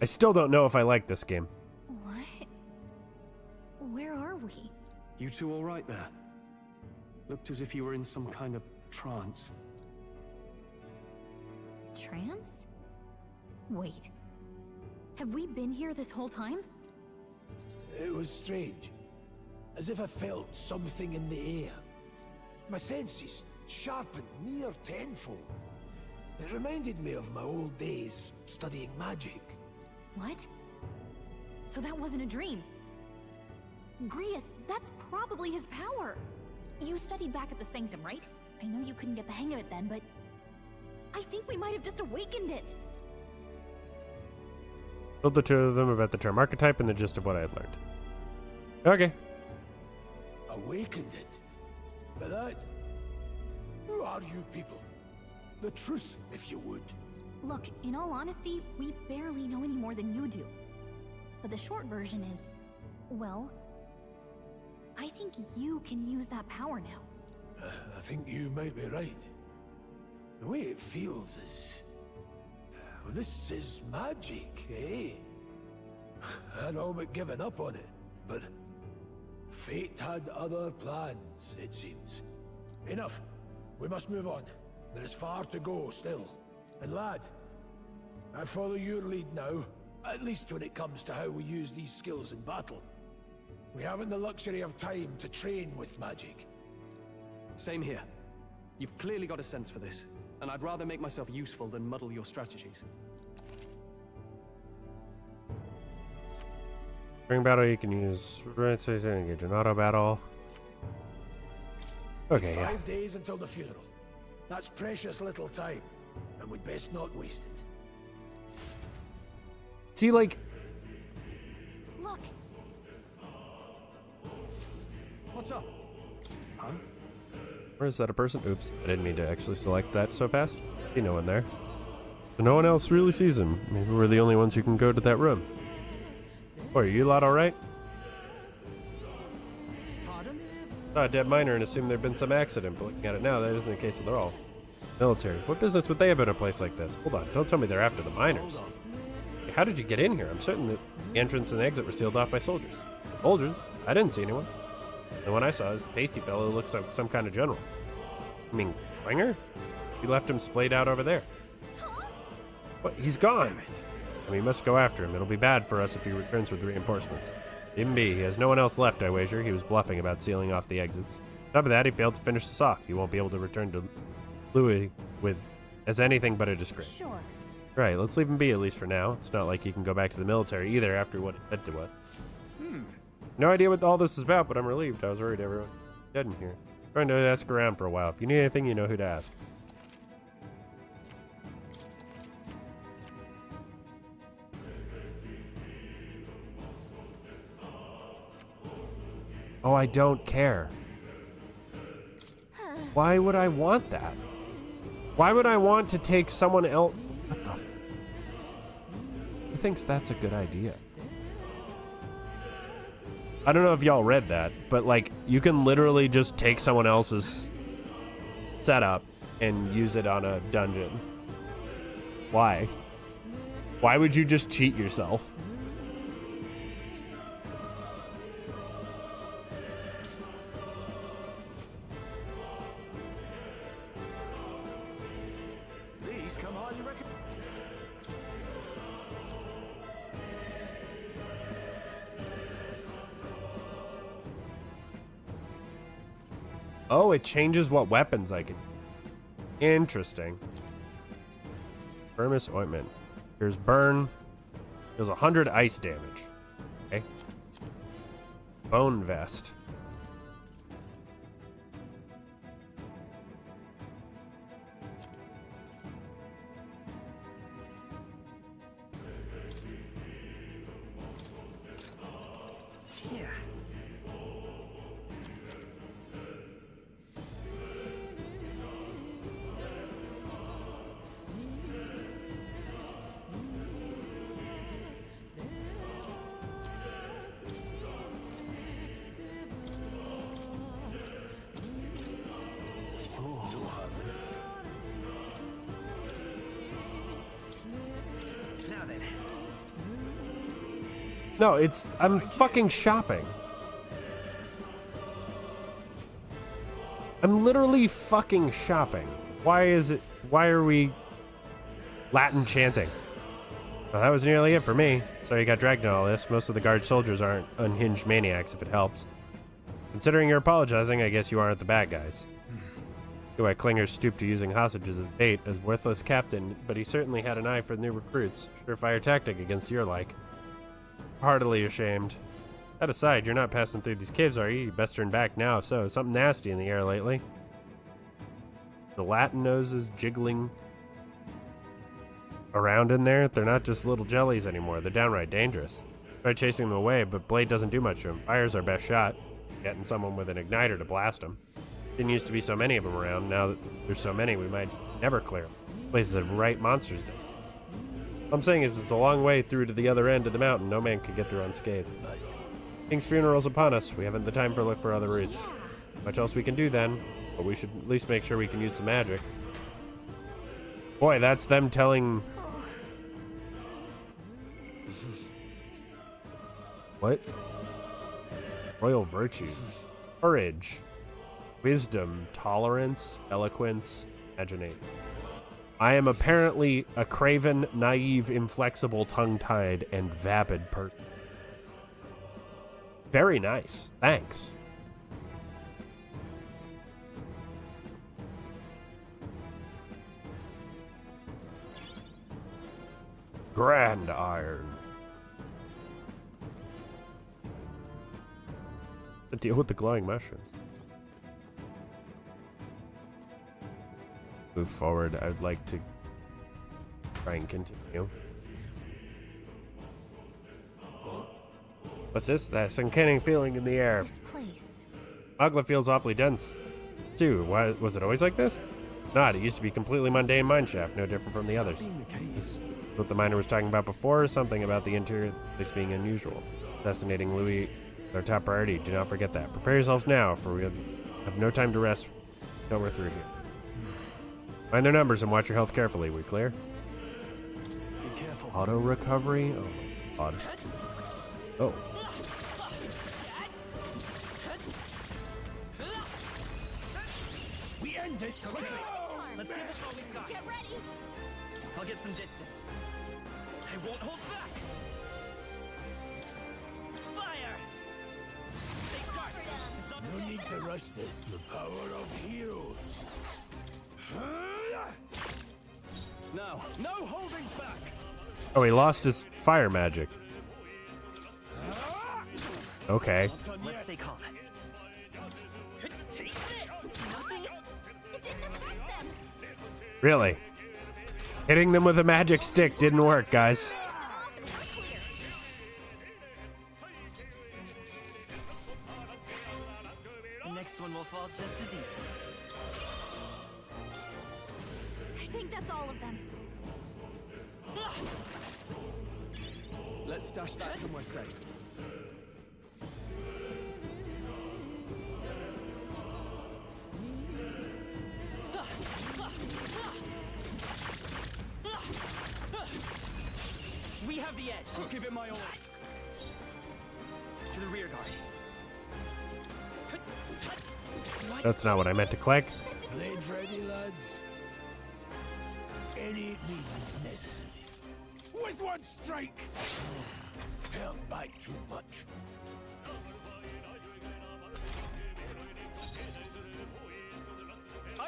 [SPEAKER 1] I still don't know if I like this game.
[SPEAKER 3] What? Where are we?
[SPEAKER 17] You two all right there? Looked as if you were in some kind of trance.
[SPEAKER 3] Trance? Wait. Have we been here this whole time?
[SPEAKER 5] It was strange. As if I felt something in the air. My senses sharpened near tenfold. It reminded me of my old days studying magic.
[SPEAKER 3] What? So that wasn't a dream. Grius, that's probably his power. You studied back at the Sanctum, right? I know you couldn't get the hang of it then, but I think we might have just awakened it.
[SPEAKER 1] Told the two of them about the term archetype and the gist of what I had learned. Okay.
[SPEAKER 5] Awakened it? But that... Who are you people? The truth, if you would.
[SPEAKER 3] Look, in all honesty, we barely know any more than you do. But the short version is, well, I think you can use that power now.
[SPEAKER 5] I think you might be right. The way it feels is... Well, this is magic, eh? I'd all but given up on it, but... Fate had other plans, it seems. Enough. We must move on. There is far to go still. And lad, I follow your lead now, at least when it comes to how we use these skills in battle. We haven't the luxury of time to train with magic.
[SPEAKER 17] Same here. You've clearly got a sense for this, and I'd rather make myself useful than muddle your strategies.
[SPEAKER 1] During battle, you can use engage in auto battle. Okay, yeah.
[SPEAKER 5] 5 days until the funeral. That's precious little time, and we'd best not waste it.
[SPEAKER 1] See, like...
[SPEAKER 3] Look!
[SPEAKER 17] What's up?
[SPEAKER 1] Huh? Or is that a person? Oops, I didn't mean to actually select that so fast. See no one there. So no one else really sees him. Maybe we're the only ones who can go to that room. Oh, are you lot alright? Saw a dead miner and assumed there'd been some accident, but looking at it now, that isn't the case at all. Military. What business would they have in a place like this? Hold on, don't tell me they're after the miners. Hey, how did you get in here? I'm certain that the entrance and exit were sealed off by soldiers. Soldiers? I didn't see anyone. The one I saw is the pasty fellow who looks like some kind of general. I mean, Klinger? You left him splayed out over there. What? He's gone! We must go after him. It'll be bad for us if he returns with reinforcements. Even be. He has no one else left, I wager. He was bluffing about sealing off the exits. On top of that, he failed to finish us off. He won't be able to return to Louis as anything but a disgrace.
[SPEAKER 3] Sure.
[SPEAKER 1] Right, let's leave him be, at least for now. It's not like he can go back to the military either after what it did to us. No idea what all this is about, but I'm relieved. I was worried everyone was dead in here. Trying to ask around for a while. If you need anything, you know who to ask. Oh, I don't care. Why would I want that? Why would I want to take someone else? What the? Who thinks that's a good idea? I don't know if y'all read that, but like, you can literally just take someone else's setup and use it on a dungeon. Why? Why would you just cheat yourself? Oh, it changes what weapons I can. Interesting. Firmus ointment. Here's burn. Deals 100 ice damage. Okay. Bone vest.
[SPEAKER 9] Yeah. Now then.
[SPEAKER 1] No, I'm fucking shopping. I'm literally fucking shopping. Why are we Latin chanting? Well, that was nearly it for me. Sorry you got dragged into all this. Most of the guard soldiers aren't unhinged maniacs, if it helps. Considering you're apologizing, I guess you aren't the bad guys. Why Klinger stooped to using hostages as bait as worthless captain, but he certainly had an eye for new recruits. Surefire tactic against your like. Heartily ashamed. That aside, you're not passing through these caves, are you? You best turn back now, if so. Something nasty in the air lately. The Latin noses jiggling around in there. They're not just little jellies anymore. They're downright dangerous. Try chasing them away, but Blade doesn't do much to them. Fire's our best shot. Getting someone with an igniter to blast them. Didn't used to be so many of them around. Now that there's so many, we might never clear them. This place is a right monster's den. All I'm saying is it's a long way through to the other end of the mountain. No man could get through unscathed. King's funeral's upon us. We haven't the time for look for other routes. Much else we can do then, but we should at least make sure we can use some magic. Boy, that's them telling... What? Royal virtue. Courage. Wisdom. Tolerance. Eloquence. Imagination. I am apparently a craven, naive, inflexible, tongue-tied, and vapid person. Very nice. Thanks. Grand iron. The deal with the glowing mushrooms. Move forward. I would like to try and continue. What's this? That uncanny feeling in the air.
[SPEAKER 3] This place.
[SPEAKER 1] Magla feels awfully dense, too. Why was it always like this? Not. It used to be completely mundane mineshaft, no different from the others. What the miner was talking about before, or something about the interior place being unusual. Assassinating Louis, our top priority. Do not forget that. Prepare yourselves now, for we have no time to rest until we're through here. Mind their numbers and watch your health carefully. We clear?
[SPEAKER 10] Be careful.
[SPEAKER 1] Auto recovery? Oh, odd. Oh.
[SPEAKER 10] We end this quickly.
[SPEAKER 9] Let's give it all we've got.
[SPEAKER 3] Get ready.
[SPEAKER 9] I'll get some distance. I won't hold back. Fire! Stay sharp. It's not
[SPEAKER 5] No need to rush this. The power of heroes.
[SPEAKER 10] No, no holding back.
[SPEAKER 1] Oh, he lost his fire magic. Okay.
[SPEAKER 9] Let's stay calm. Take this. Nothing.
[SPEAKER 3] It didn't affect them.
[SPEAKER 1] Really? Hitting them with a magic stick didn't work, guys.
[SPEAKER 9] The next one will fall just as easy.
[SPEAKER 3] I think that's all of them.
[SPEAKER 10] Let's stash that somewhere safe.
[SPEAKER 9] We have the edge.
[SPEAKER 10] I'll give it my all.
[SPEAKER 9] To the rear guard.
[SPEAKER 1] That's not what I meant to click.
[SPEAKER 5] Blades ready, lads. Any means necessary. With one strike! Held back too much.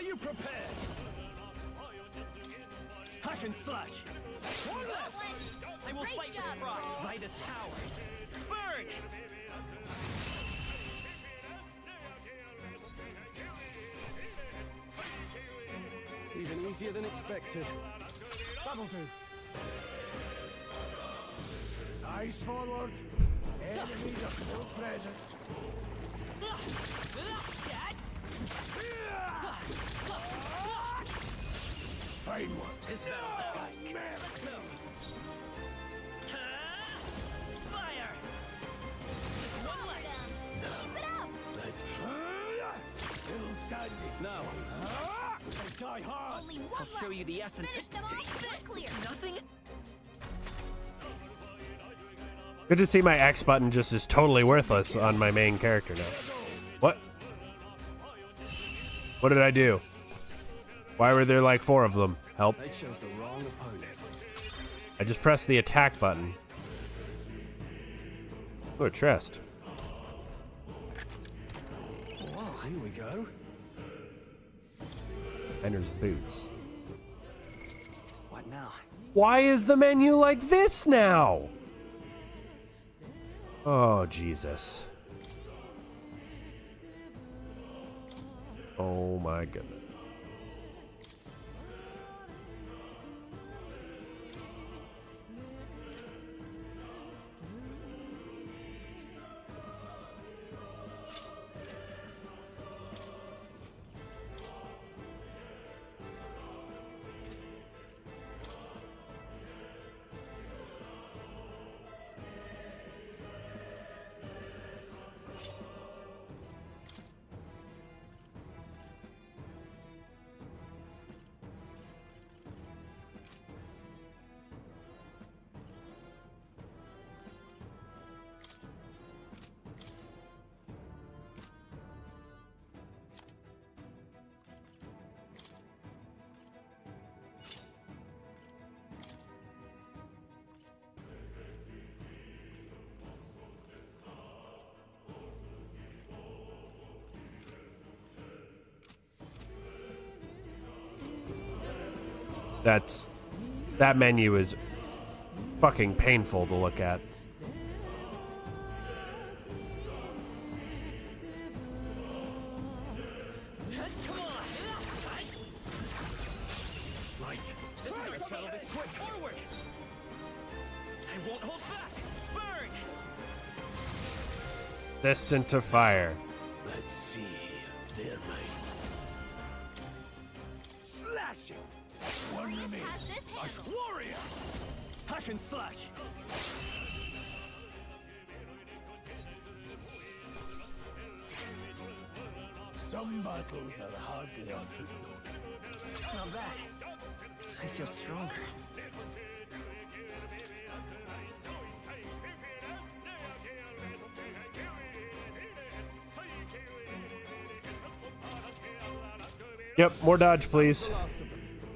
[SPEAKER 10] you prepared? Hack and slash. One left.
[SPEAKER 9] I will fight with pride. Light as power. Burn!
[SPEAKER 10] Even easier than expected. That'll do. Eyes forward. Enemies are still present. Fine work.
[SPEAKER 9] This battle's attack. Let's go. Fire! One left.
[SPEAKER 3] Keep it up!
[SPEAKER 10] Still standing.
[SPEAKER 9] No.
[SPEAKER 10] They die hard.
[SPEAKER 3] Only one
[SPEAKER 9] I'll
[SPEAKER 3] left.
[SPEAKER 9] show you the essence.
[SPEAKER 3] Finish them off. We're clear.
[SPEAKER 9] Nothing.
[SPEAKER 1] Good to see my X button just is totally worthless on my main character now. What? What did I do? Why were there like 4 of them? Help.
[SPEAKER 10] They chose the wrong opponent.
[SPEAKER 1] I just pressed the attack button. Oh, a chest.
[SPEAKER 10] Wow, here we go.
[SPEAKER 1] Ender's boots.
[SPEAKER 9] What now?
[SPEAKER 1] Why is the menu like this now? Oh, Jesus. Oh my goodness. That menu is fucking painful to look at.
[SPEAKER 9] Right. This is settle this quick. Forward. I won't hold back. Burn.
[SPEAKER 1] Destined to fire.
[SPEAKER 10] Let's see. They're mine. Slashing. One remains. A warrior. Hack and slash. Some battles are hardly a footnote.
[SPEAKER 9] Not bad. I feel stronger.
[SPEAKER 1] Yep, more dodge, please.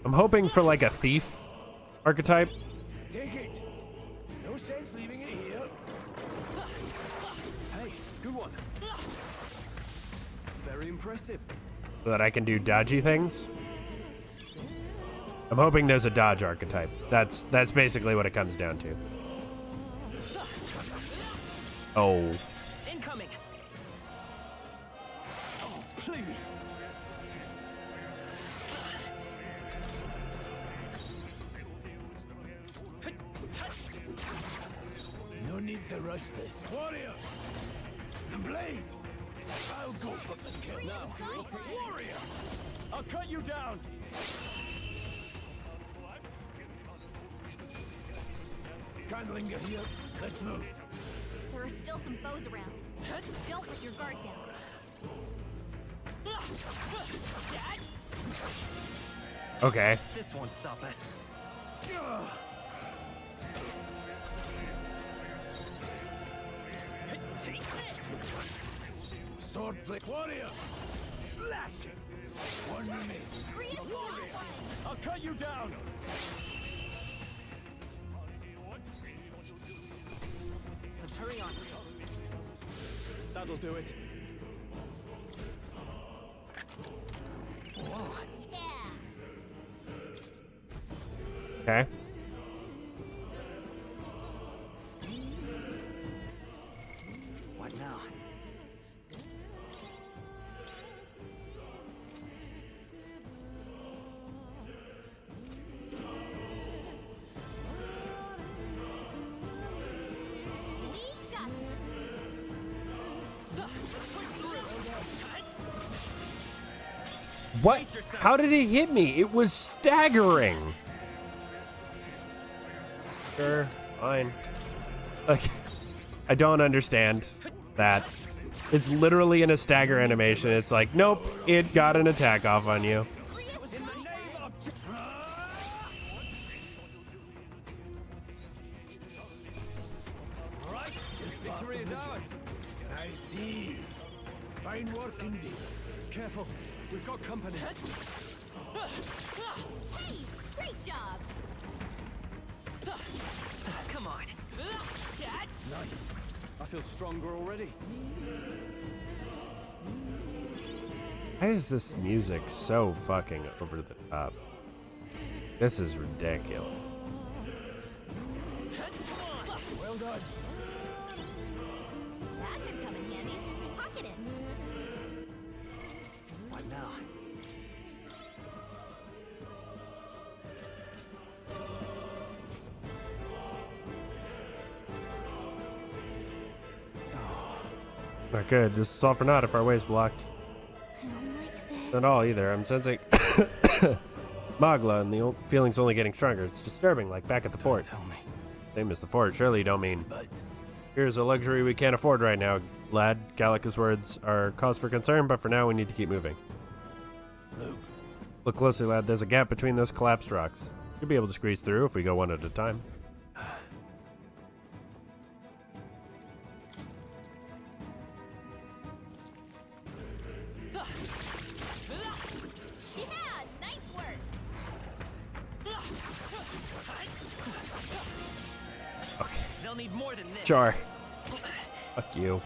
[SPEAKER 1] I'm hoping for like a thief archetype.
[SPEAKER 10] Take it. No sense leaving it here.
[SPEAKER 17] Hey, good one. Very impressive.
[SPEAKER 1] So that I can do dodgy things. I'm hoping there's a dodge archetype. That's basically what it comes down to. Oh.
[SPEAKER 9] Incoming.
[SPEAKER 10] Oh, please. No need to rush this. Warrior! The blade! I'll go for the kill.
[SPEAKER 9] No,
[SPEAKER 10] It's a warrior! I'll cut you down! Can't linger here. Let's move.
[SPEAKER 3] There are still some foes around. Don't let your guard down.
[SPEAKER 1] Okay.
[SPEAKER 9] This won't stop us.
[SPEAKER 10] Sword flick warrior! Slashing! One remains. A warrior! I'll cut you down!
[SPEAKER 9] Let's hurry on.
[SPEAKER 10] That'll do it.
[SPEAKER 9] Whoa.
[SPEAKER 1] Okay.
[SPEAKER 9] What now?
[SPEAKER 1] What? How did it hit me? It was staggering. Sure, fine. Like, I don't understand that. It's literally in a stagger animation. It's like, nope, it got an attack off on you.
[SPEAKER 10] Victory is ours. I see. Fine work indeed. Careful. We've got company.
[SPEAKER 3] Hey, great job.
[SPEAKER 9] Come on.
[SPEAKER 10] Nice.
[SPEAKER 17] I feel stronger already.
[SPEAKER 1] Why is this music so fucking over the top? This is ridiculous.
[SPEAKER 10] Well done.
[SPEAKER 3] That should come in handy. Pocket it.
[SPEAKER 9] What now?
[SPEAKER 1] Not good. This is all for naught if our way's blocked.
[SPEAKER 3] I don't like this.
[SPEAKER 1] Not all either. I'm sensing Magla, and the feeling's only getting stronger. It's disturbing, like back at the fort.
[SPEAKER 4] Tell me.
[SPEAKER 1] Same as the fort. Surely you don't mean.
[SPEAKER 4] But
[SPEAKER 1] Here's a luxury we can't afford right now, lad. Gallica's words are cause for concern, but for now we need to keep moving.
[SPEAKER 4] Luke.
[SPEAKER 1] Look closely, lad. There's a gap between those collapsed rocks. You'll be able to squeeze through if we go one at a time.
[SPEAKER 3] Yeah, nice work.
[SPEAKER 9] They'll need more than this.
[SPEAKER 1] Sure. Fuck you.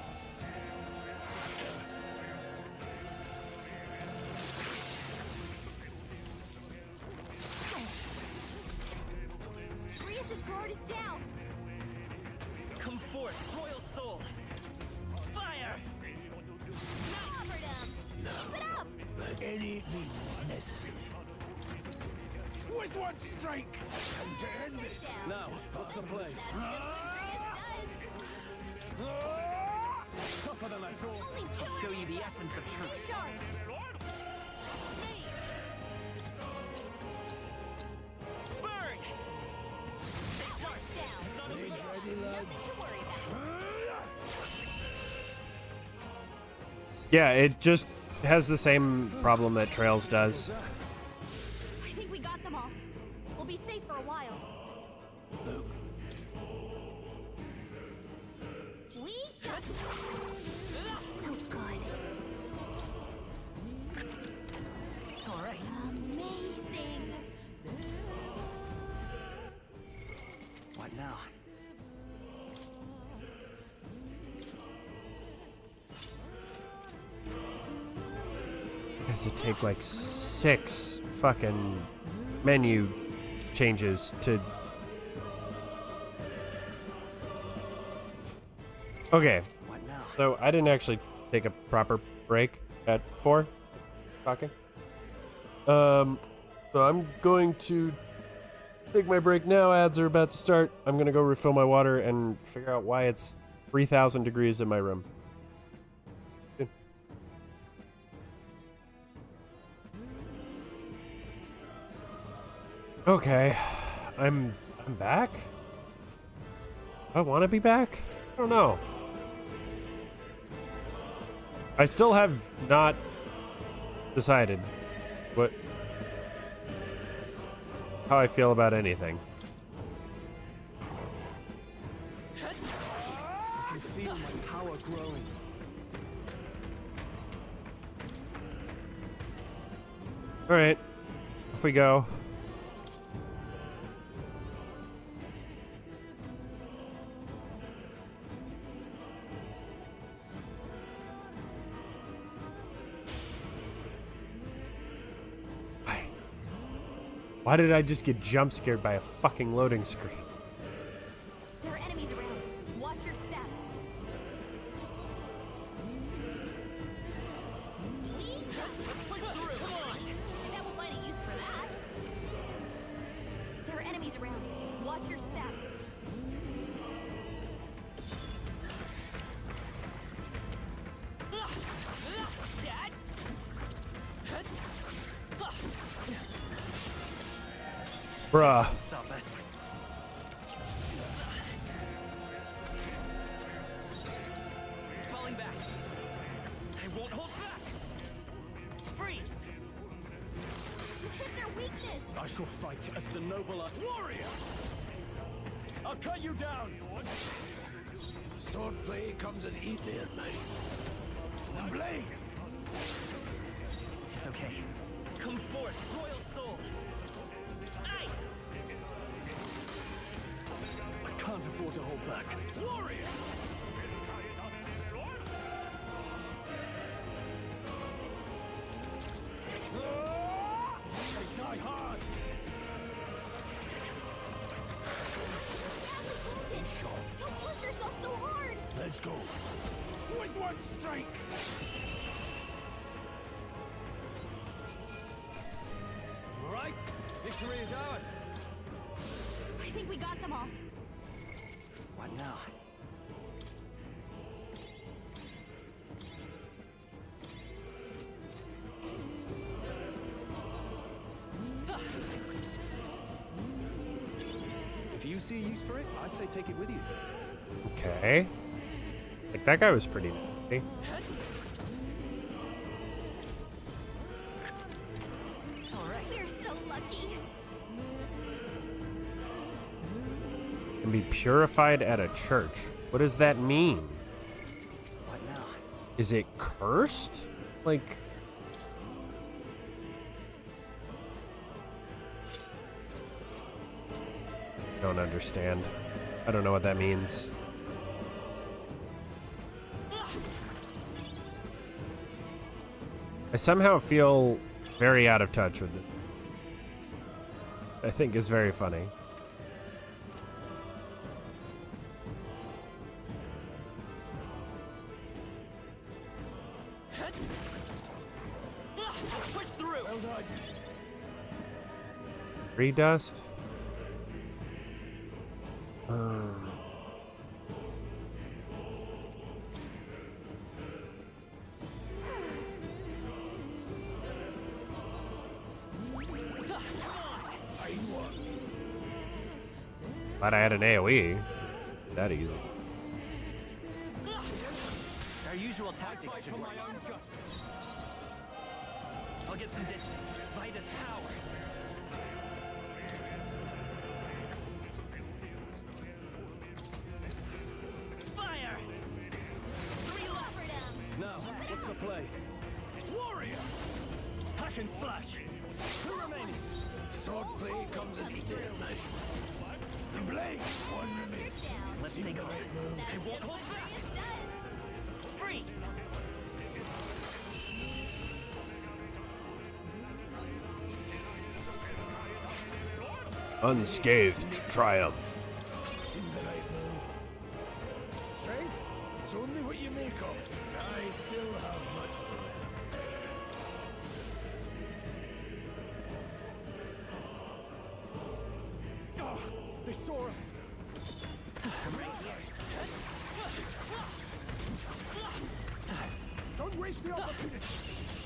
[SPEAKER 3] Rias' guard is down.
[SPEAKER 9] Come forth, royal soul. Fire!
[SPEAKER 3] Covered him. Keep it up.
[SPEAKER 10] But any means necessary. With one strike, time to end this.
[SPEAKER 17] Now, what's the play?
[SPEAKER 10] Tougher than I thought.
[SPEAKER 9] I'll show you the essence of truth. Burn!
[SPEAKER 10] Rage ready, lads.
[SPEAKER 1] Yeah, it just has the same problem that Trails does.
[SPEAKER 3] I think we got them all. We'll be safe for a while.
[SPEAKER 10] Luke.
[SPEAKER 3] We got so good.
[SPEAKER 9] All right.
[SPEAKER 3] Amazing.
[SPEAKER 9] What now?
[SPEAKER 1] Does it take like 6 fucking menu changes to... Okay,
[SPEAKER 9] What now?
[SPEAKER 1] so I didn't actually take a proper break at 4 talking. So I'm going to take my break now. Ads are about to start. I'm gonna go refill my water and figure out why it's 3,000 degrees in my room. Okay, I'm back? I want to be back? I don't know. I still have not decided how I feel about anything.
[SPEAKER 10] I can feel my power growing.
[SPEAKER 1] All right, off we go. Why did I just get jump scared by a fucking loading screen?
[SPEAKER 3] There are enemies around. Watch your step. Come on. That will find a use for that. There are enemies around. Watch your step.
[SPEAKER 1] Bruh.
[SPEAKER 9] Stop us. Falling back. I won't hold back. Freeze.
[SPEAKER 3] You hit their weakness.
[SPEAKER 10] I shall fight as the noble warrior. I'll cut you down.
[SPEAKER 5] Swordplay comes as eat there, mate. The blade.
[SPEAKER 9] It's okay. Come forth, royal soul. Ice.
[SPEAKER 10] I can't afford to hold back. Warrior. They die hard.
[SPEAKER 3] Don't push yourself so hard.
[SPEAKER 5] Let's go. With one strike.
[SPEAKER 10] All right. Victory is ours.
[SPEAKER 3] I think we got them all.
[SPEAKER 9] What now?
[SPEAKER 10] If you see use for it, I say take it with you.
[SPEAKER 1] Okay. Like, that guy was pretty nasty.
[SPEAKER 3] You're so lucky.
[SPEAKER 1] And be purified at a church. What does that mean?
[SPEAKER 9] What now?
[SPEAKER 1] Is it cursed? Like... Don't understand. I don't know what that means. I somehow feel very out of touch with it. I think is very funny.
[SPEAKER 9] Push through. Well done.
[SPEAKER 1] Free dust? Glad I had an AoE. That easy.
[SPEAKER 9] Our usual tactics should work.
[SPEAKER 10] My own justice.
[SPEAKER 9] I'll get some distance. Vitus power. Fire!
[SPEAKER 10] Now, what's the play? Warrior! Hack and slash. Two remaining.
[SPEAKER 5] Swordplay comes as eat there, mate. The blade. One remains.
[SPEAKER 9] Let's take hold. I won't hold back. Freeze!
[SPEAKER 1] Unscathed triumph.
[SPEAKER 5] Strength? It's only what you make of. I still have much to learn.
[SPEAKER 10] Oh, they saw us.
[SPEAKER 5] Don't waste the opportunity.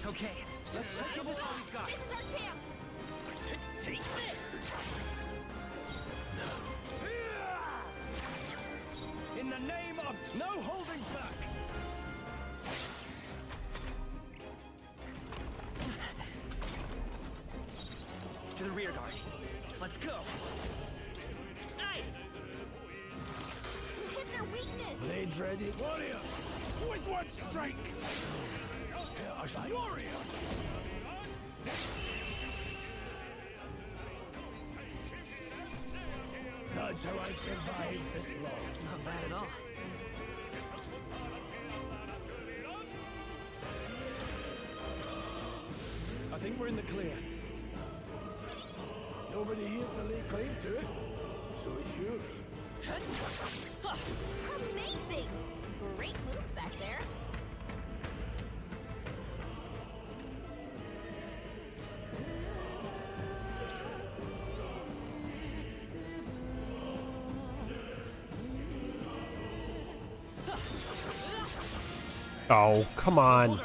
[SPEAKER 9] Okay, let's take it with all we've got.
[SPEAKER 3] This is our chance.
[SPEAKER 9] Take this!
[SPEAKER 10] In the name of no holding back.
[SPEAKER 9] To the rear guard. Let's go. Nice!
[SPEAKER 3] You hit their weakness.
[SPEAKER 5] Blades ready. Warrior! With one strike!
[SPEAKER 10] Warrior!
[SPEAKER 5] That's how I've survived this long.
[SPEAKER 9] Not bad at all.
[SPEAKER 10] I think we're in the clear.
[SPEAKER 5] nobody here to lay claim to it, so it's yours.
[SPEAKER 3] Amazing! Great moves back there.
[SPEAKER 1] Oh, come on.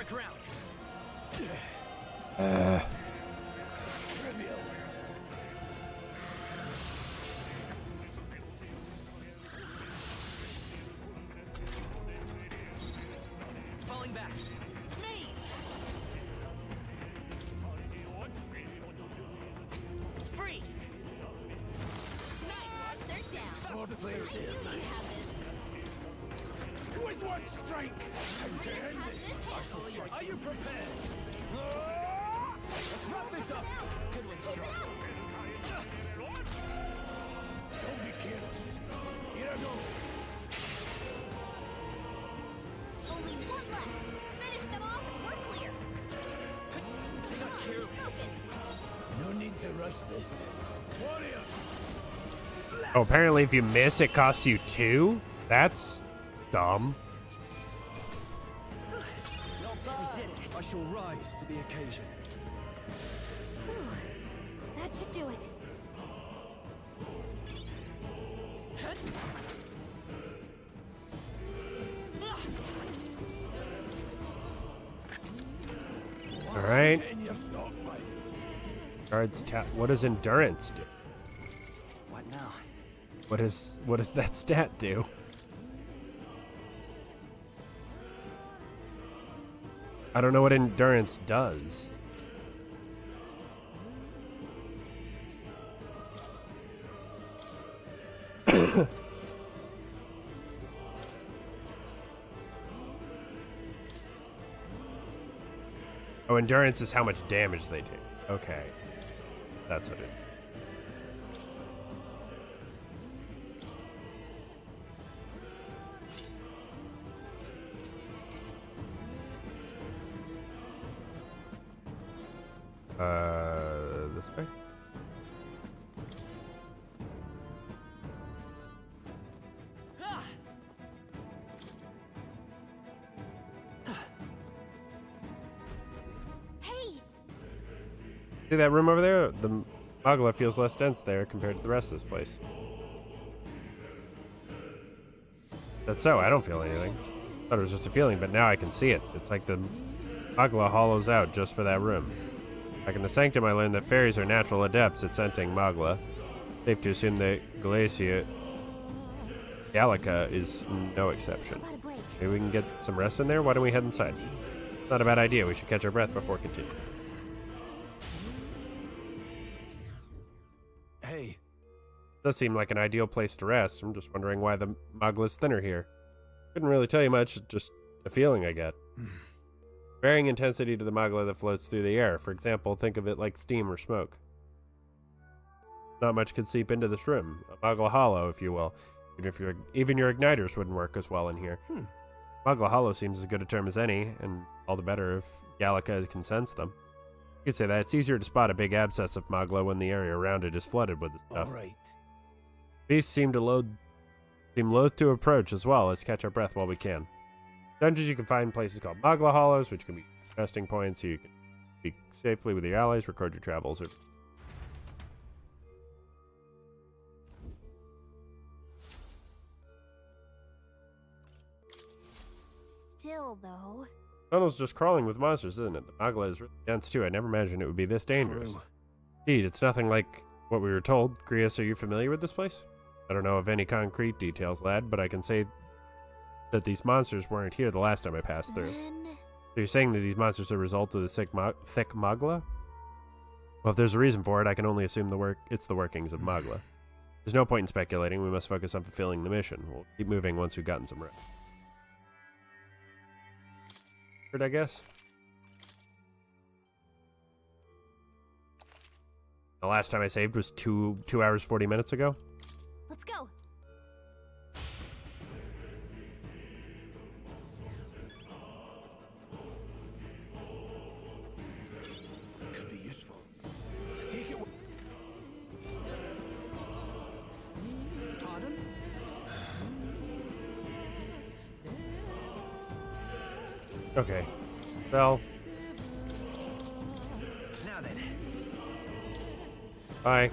[SPEAKER 9] Falling back. Me! Freeze!
[SPEAKER 3] Nice! They're down.
[SPEAKER 5] Sword play there, mate. With what strength? Time to end this. I shall fight.
[SPEAKER 10] Are you prepared? Let's wrap this up.
[SPEAKER 9] Good one, Strong.
[SPEAKER 5] Don't be careless. Here I go.
[SPEAKER 3] Only one left. Finish them off and we're clear.
[SPEAKER 9] They got careless.
[SPEAKER 3] Focus.
[SPEAKER 5] No need to rush this. Warrior!
[SPEAKER 1] Oh, apparently if you miss, it costs you 2? That's dumb.
[SPEAKER 9] We did it. I shall rise to the occasion.
[SPEAKER 3] That should do it.
[SPEAKER 1] All right. Guards tap. What does endurance do?
[SPEAKER 9] What now?
[SPEAKER 1] What does that stat do? I don't know what endurance does. Oh, endurance is how much damage they take. Okay. That's what it is. This way?
[SPEAKER 3] Hey!
[SPEAKER 1] See that room over there? The Magla feels less dense there compared to the rest of this place. That's so, I don't feel anything. Thought it was just a feeling, but now I can see it. It's like the Magla hollows out just for that room. Back in the Sanctum, I learned that fairies are natural adepts at scenting Magla. Safe to assume that Gallica is no exception. Maybe we can get some rest in there? Why don't we head inside? Not a bad idea. We should catch our breath before continuing.
[SPEAKER 9] Hey.
[SPEAKER 1] Does seem like an ideal place to rest. I'm just wondering why the Magla's thinner here. Couldn't really tell you much, just a feeling I get. Varying intensity to the Magla that floats through the air. For example, think of it like steam or smoke. Not much could seep into this room. A Magla hollow, if you will. Even your igniters wouldn't work as well in here. Magla hollow seems as good a term as any, and all the better if Gallica can sense them. You could say that it's easier to spot a big abscess of Magla when the area around it is flooded with the stuff.
[SPEAKER 5] All right.
[SPEAKER 1] Beasts seem loath to approach as well. Let's catch our breath while we can. Dungeons, you can find places called Magla hollows, which can be resting points so you can speak safely with your allies, record your travels, or
[SPEAKER 3] Still, though.
[SPEAKER 1] tunnel's just crawling with monsters, isn't it? The Magla is really dense too. I never imagined it would be this dangerous. Indeed, it's nothing like what we were told. Grius, are you familiar with this place? I don't know of any concrete details, lad, but I can say that these monsters weren't here the last time I passed through. So you're saying that these monsters are a result of the thick Magla? Well, if there's a reason for it, I can only assume it's the workings of Magla. There's no point in speculating. We must focus on fulfilling the mission. We'll keep moving once we've gotten some rest. I guess. The last time I saved was 2 hours 40 minutes ago.
[SPEAKER 3] Let's go.
[SPEAKER 5] Could be useful. So take it.
[SPEAKER 1] Okay. Well.
[SPEAKER 9] Now then.
[SPEAKER 1] Bye.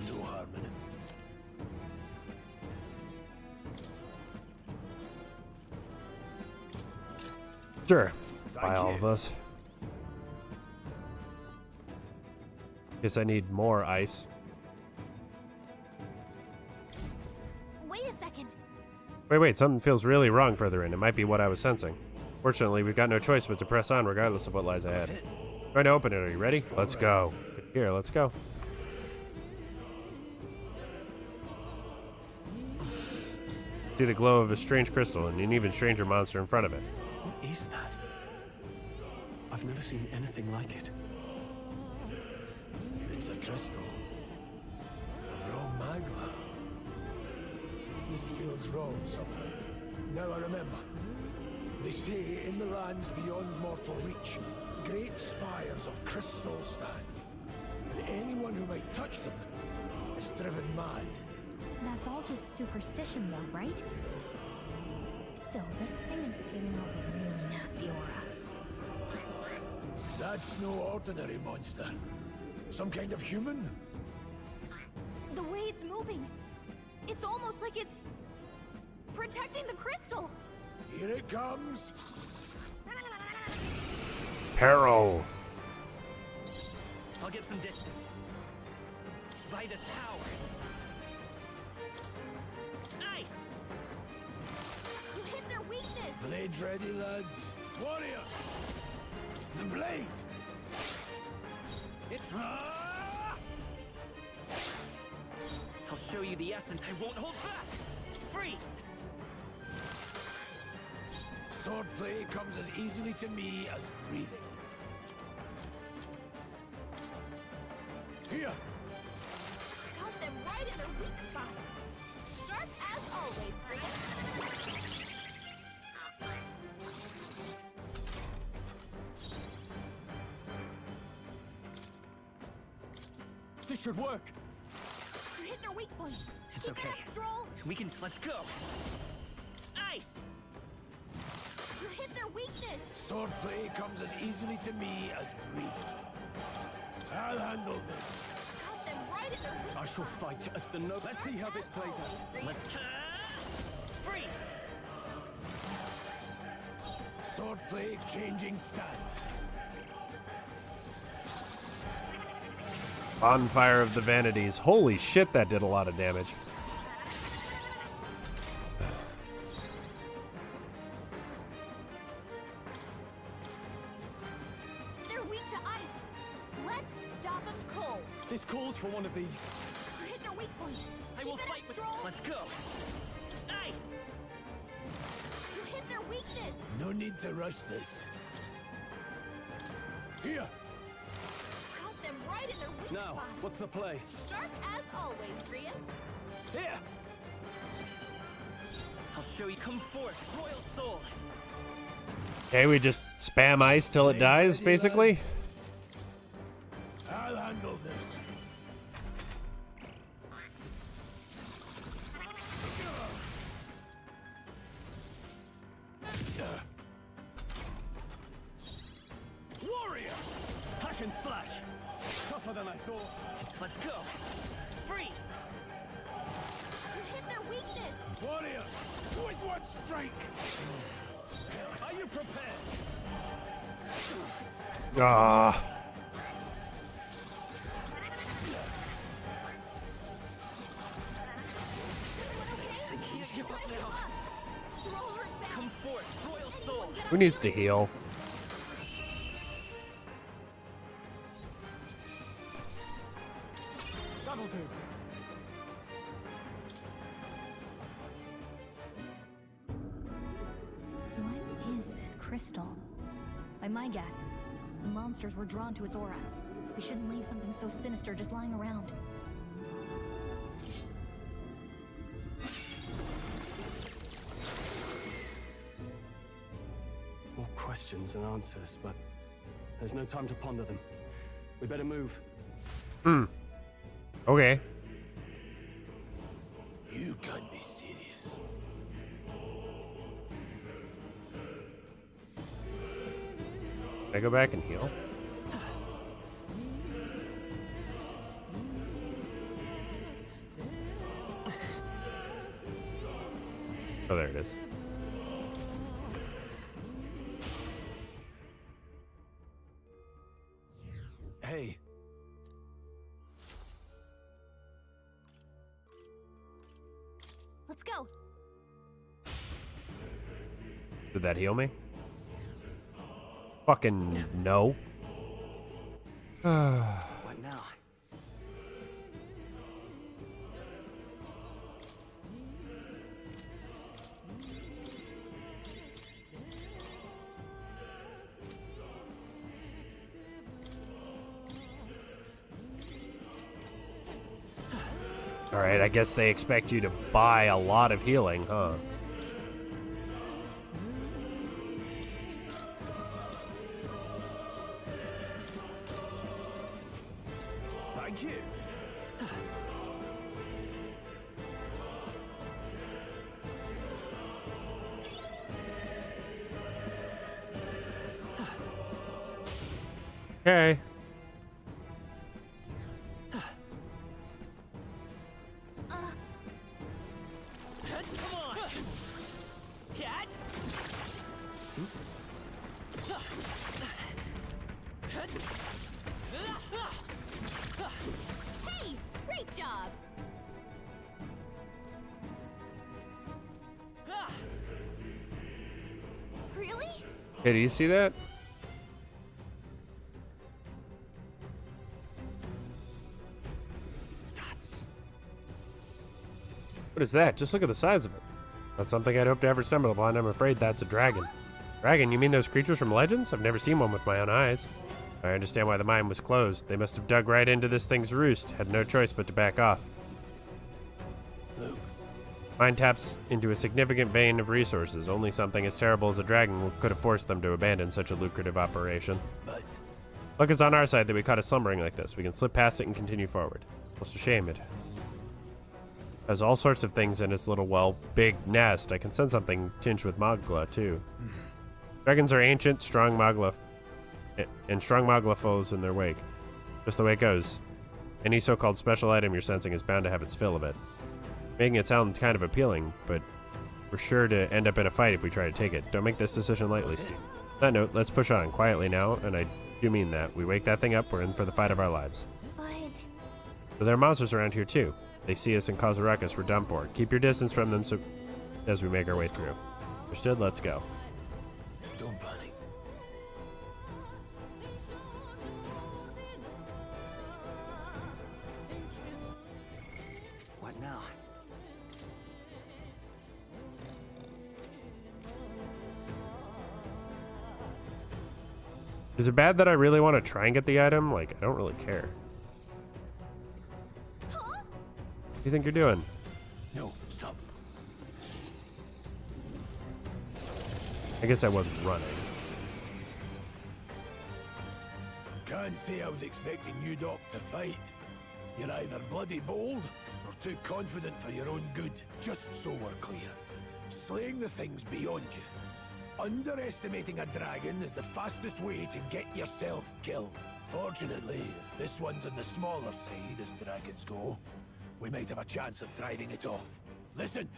[SPEAKER 5] No harm in it.
[SPEAKER 1] Sure. Buy
[SPEAKER 5] Thank
[SPEAKER 1] all
[SPEAKER 5] you.
[SPEAKER 1] of us. Guess I need more ice.
[SPEAKER 3] Wait a second.
[SPEAKER 1] Wait, something feels really wrong further in. It might be what I was sensing. Fortunately, we've got no choice but to press on regardless of what lies ahead. Trying to open it, are you ready? Let's go. Here, let's go. See the glow of a strange crystal and an even stranger monster in front of it.
[SPEAKER 9] What is that? I've never seen anything like it.
[SPEAKER 5] It's a crystal. Of raw magma. This feels wrong somehow. Now I remember. They say in the lands beyond mortal reach, great spires of crystal stand. And anyone who might touch them is driven mad.
[SPEAKER 3] That's all just superstition though, right? Still, this thing is giving off a really nasty aura.
[SPEAKER 5] That's no ordinary monster. Some kind of human?
[SPEAKER 3] The way it's moving, it's almost like it's protecting the crystal.
[SPEAKER 5] Here it comes.
[SPEAKER 1] Peril.
[SPEAKER 9] I'll get some distance. By this power. Ice!
[SPEAKER 3] You hit their weakness.
[SPEAKER 5] Blades ready, lads. Warrior! The blade!
[SPEAKER 9] I'll show you the essence. I won't hold back. Freeze!
[SPEAKER 5] Swordplay comes as easily to me as breathing. Here!
[SPEAKER 3] Got them right in their weak spot. Sharp as always, Prius.
[SPEAKER 10] This should work.
[SPEAKER 3] You hit their weak point.
[SPEAKER 9] It's
[SPEAKER 3] Keep
[SPEAKER 9] okay.
[SPEAKER 3] it up, Stroll.
[SPEAKER 9] Let's go. Ice!
[SPEAKER 3] You hit their weakness.
[SPEAKER 5] Swordplay comes as easily to me as breathing. I'll handle this.
[SPEAKER 3] Got them right in their weak
[SPEAKER 10] I shall fight as the no. Let's see how this plays out.
[SPEAKER 9] Let's freeze!
[SPEAKER 5] Swordplay changing stance.
[SPEAKER 1] Bonfire of the Vanities. Holy shit, that did a lot of damage.
[SPEAKER 3] They're weak to ice. Let's stop them cold.
[SPEAKER 10] This calls for one of these.
[SPEAKER 3] You hit their weak point.
[SPEAKER 9] I will fight with. Let's go. Ice!
[SPEAKER 3] You hit their weakness.
[SPEAKER 5] No need to rush this. Here!
[SPEAKER 3] Got them right in their weak
[SPEAKER 10] Now,
[SPEAKER 3] spot.
[SPEAKER 10] what's the play?
[SPEAKER 3] Sharp as always, Prius.
[SPEAKER 10] Here!
[SPEAKER 9] I'll show you. Come forth, royal soul.
[SPEAKER 1] Okay, we just spam ice till it dies, basically.
[SPEAKER 5] I'll handle this.
[SPEAKER 10] Warrior! Hack and slash. Tougher than I thought.
[SPEAKER 9] Let's go. Freeze!
[SPEAKER 3] You hit their weakness.
[SPEAKER 5] Warrior! With one strike!
[SPEAKER 10] Are you prepared?
[SPEAKER 1] Ah.
[SPEAKER 9] Come forth, royal soul.
[SPEAKER 1] Who needs to heal?
[SPEAKER 10] That'll do.
[SPEAKER 3] What is this crystal? By my guess, the monsters were drawn to its aura. They shouldn't leave something so sinister just lying around.
[SPEAKER 17] More questions than answers, but there's no time to ponder them. We better move.
[SPEAKER 1] Okay.
[SPEAKER 5] You can't be serious.
[SPEAKER 1] Can I go back and heal? Oh, there it is.
[SPEAKER 5] Hey.
[SPEAKER 3] Let's go.
[SPEAKER 1] Did that heal me? Fucking no.
[SPEAKER 9] What now?
[SPEAKER 1] Alright, I guess they expect you to buy a lot of healing, huh?
[SPEAKER 5] Thank you.
[SPEAKER 1] Okay.
[SPEAKER 3] Hey, great job. Really?
[SPEAKER 1] Hey, do you see that? What is that? Just look at the size of it. That's something I'd hope to ever assemble upon. I'm afraid that's a dragon. Dragon? You mean those creatures from Legends? I've never seen one with my own eyes. I understand why the mine was closed. They must have dug right into this thing's roost. Had no choice but to back off.
[SPEAKER 5] Luke.
[SPEAKER 1] Mine taps into a significant vein of resources. Only something as terrible as a dragon could have forced them to abandon such a lucrative operation.
[SPEAKER 5] But
[SPEAKER 1] Luck is on our side that we caught it slumbering like this. We can slip past it and continue forward. Almost a shame it has all sorts of things in its little, well, big nest. I can sense something tinged with Magla, too. Dragons are ancient, strong Magla, and strong Magla foes in their wake. Just the way it goes. Any so-called special item you're sensing is bound to have its fill of it. Making it sound kind of appealing, but we're sure to end up in a fight if we try to take it. Don't make this decision lightly, Steve. On that note, let's push on quietly now, and I do mean that. We wake that thing up, we're in for the fight of our lives.
[SPEAKER 3] But
[SPEAKER 1] So there are monsters around here, too. They see us and cause a ruckus, we're done for. Keep your distance from them as we make our way through. Understood? Let's go.
[SPEAKER 5] don't panic.
[SPEAKER 9] What now?
[SPEAKER 1] Is it bad that I really want to try and get the item? Like, I don't really care. What do you think you're doing?
[SPEAKER 5] No, stop.
[SPEAKER 1] I guess I wasn't running.
[SPEAKER 5] Can't say I was expecting you, Doc, to fight. You're either bloody bold or too confident for your own good. Just so we're clear. Slaying the thing's beyond you. Underestimating a dragon is the fastest way to get yourself killed. Fortunately, this one's on the smaller side as dragons go. We might have a chance of driving it off. Listen,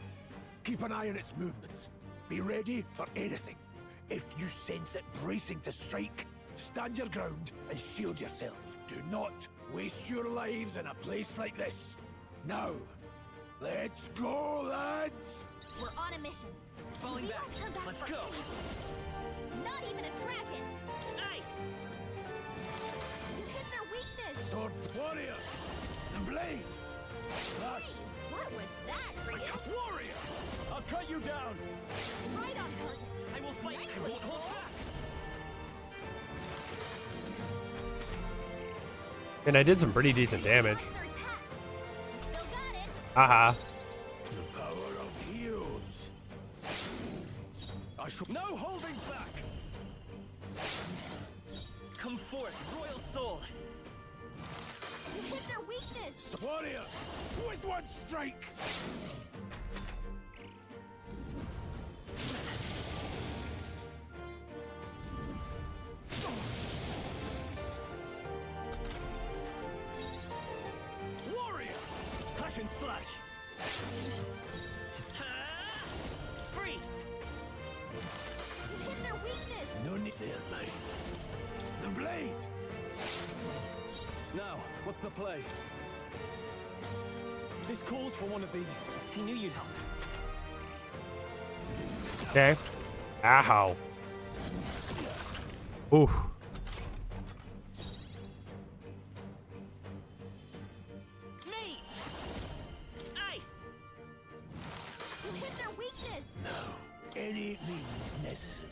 [SPEAKER 5] keep an eye on its movements. Be ready for anything. If you sense it bracing to strike, stand your ground and shield yourself. Do not waste your lives in a place like this. Now, let's go, lads!
[SPEAKER 3] we're on a mission.
[SPEAKER 9] Falling
[SPEAKER 3] We
[SPEAKER 9] back.
[SPEAKER 3] won't turn back
[SPEAKER 9] Let's
[SPEAKER 3] for
[SPEAKER 9] go.
[SPEAKER 3] anything. Not even a dragon.
[SPEAKER 9] Nice.
[SPEAKER 3] You hit their weakness.
[SPEAKER 5] Sword warrior! The blade! Last!
[SPEAKER 3] What was that, Rhea?
[SPEAKER 10] Warrior! I'll cut you down!
[SPEAKER 3] Right on target.
[SPEAKER 9] I will fight. I won't hold back.
[SPEAKER 1] And I did some pretty decent damage. Haha.
[SPEAKER 10] The power of heroes. I shall no holding back.
[SPEAKER 9] Come forth, royal soul.
[SPEAKER 3] You hit their weakness.
[SPEAKER 10] Warrior, with one strike. Warrior, hack and slash.
[SPEAKER 9] Freeze.
[SPEAKER 3] You hit their weakness.
[SPEAKER 10] No need there, blade. The blade.
[SPEAKER 17] Now, what's the play? This calls for one of these.
[SPEAKER 9] He knew you'd help.
[SPEAKER 1] Okay. Ow. Oof.
[SPEAKER 9] Me. Ice.
[SPEAKER 3] You hit their weakness.
[SPEAKER 10] No, any means necessary.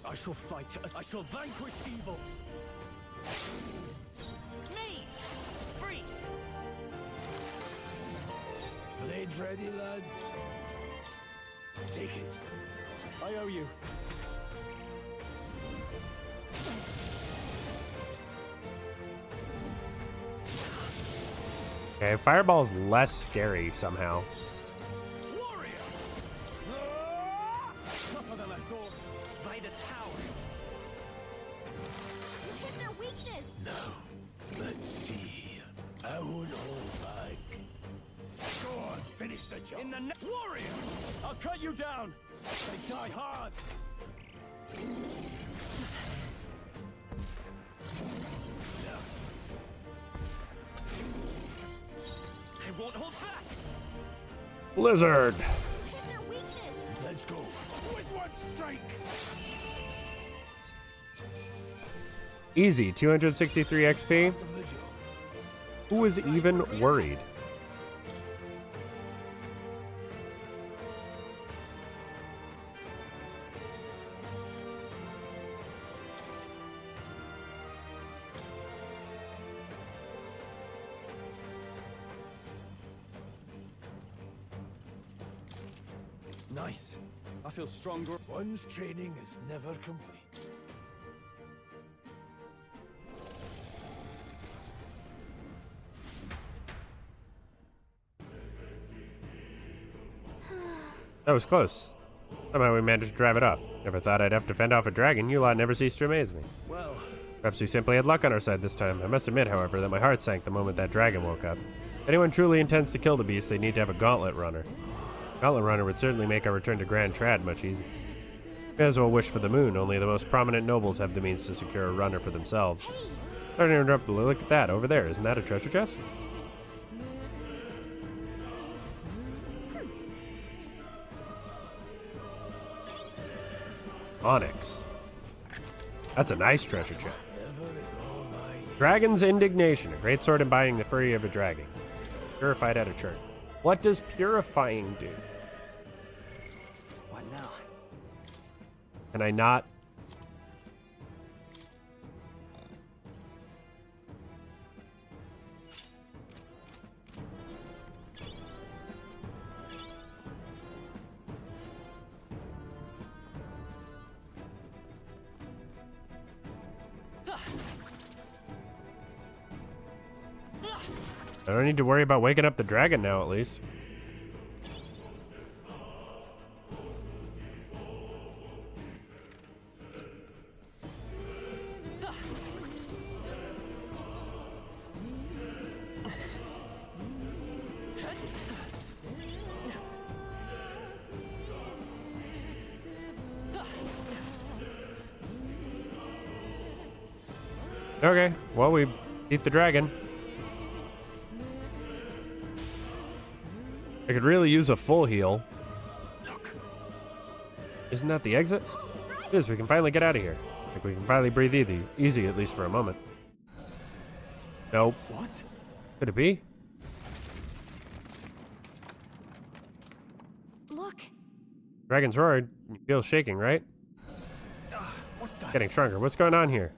[SPEAKER 10] I shall fight. I shall vanquish evil.
[SPEAKER 9] Me. Freeze.
[SPEAKER 10] Blades ready, lads. Take it.
[SPEAKER 17] I owe you.
[SPEAKER 1] Okay, Fireball's less scary somehow.
[SPEAKER 10] Warrior! Tougher than I thought.
[SPEAKER 9] Vida's power.
[SPEAKER 3] You hit their weakness.
[SPEAKER 10] No. Let's see here. I won't hold back. Go on, finish the job.
[SPEAKER 17] In the warrior! I'll cut you down. They die hard.
[SPEAKER 9] I won't hold back.
[SPEAKER 1] Blizzard.
[SPEAKER 3] You hit their weakness.
[SPEAKER 10] Let's go. With one strike.
[SPEAKER 1] Easy, 263 XP. Who was even worried?
[SPEAKER 17] Nice. I feel stronger.
[SPEAKER 10] One's training is never complete.
[SPEAKER 1] That was close. Somehow we managed to drive it off. Never thought I'd have to fend off a dragon. You lot never cease to amaze me.
[SPEAKER 17] Well,
[SPEAKER 1] Perhaps we simply had luck on our side this time. I must admit, however, that my heart sank the moment that dragon woke up. If anyone truly intends to kill the beast, they need to have a gauntlet runner. Gauntlet runner would certainly make our return to Grand Trad much easier. May as well wish for the moon. Only the most prominent nobles have the means to secure a runner for themselves. Sorry to interrupt, but look at that over there. Isn't that a treasure chest? Onyx. That's a nice treasure chest. Dragon's Indignation, a great sword embodying the fury of a dragon. Purified at a churn. What does purifying do?
[SPEAKER 9] What now?
[SPEAKER 1] Can I not? I don't need to worry about waking up the dragon now, at least. Okay, well, we beat the dragon. I could really use a full heal. Isn't that the exit? It is, we can finally get out of here. I think we can finally breathe easy, at least for a moment. Nope.
[SPEAKER 17] What?
[SPEAKER 1] Could it be?
[SPEAKER 3] Look.
[SPEAKER 1] Dragon's roar, you feel shaking, right?
[SPEAKER 17] What the?
[SPEAKER 1] Getting stronger. What's going on here?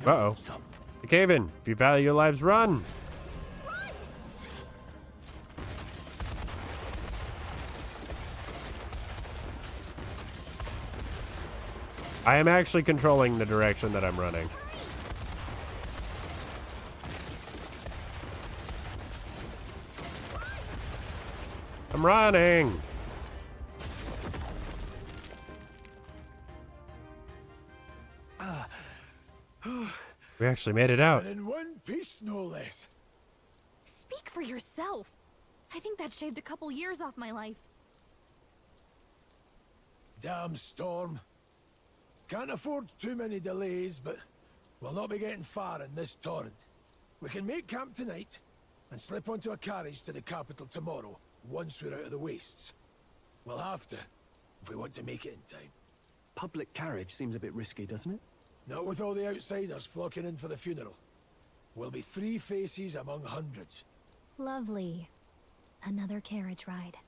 [SPEAKER 1] Uh-oh.
[SPEAKER 5] Stop.
[SPEAKER 1] The cave-in. If you value your lives, run! I am actually controlling the direction that I'm running. I'm running! We actually made it out.
[SPEAKER 5] And in one piece, no less.
[SPEAKER 3] Speak for yourself. I think that shaved a couple years off my life.
[SPEAKER 5] Damn storm. Can't afford too many delays, but we'll not be getting far in this torrent. We can make camp tonight and slip onto a carriage to the capital tomorrow, once we're out of the wastes. We'll have to, if we want to make it in time.
[SPEAKER 17] Public carriage seems a bit risky, doesn't it?
[SPEAKER 5] Not with all the outsiders flocking in for the funeral. We'll be 3 faces among hundreds.
[SPEAKER 3] Lovely. Another carriage ride.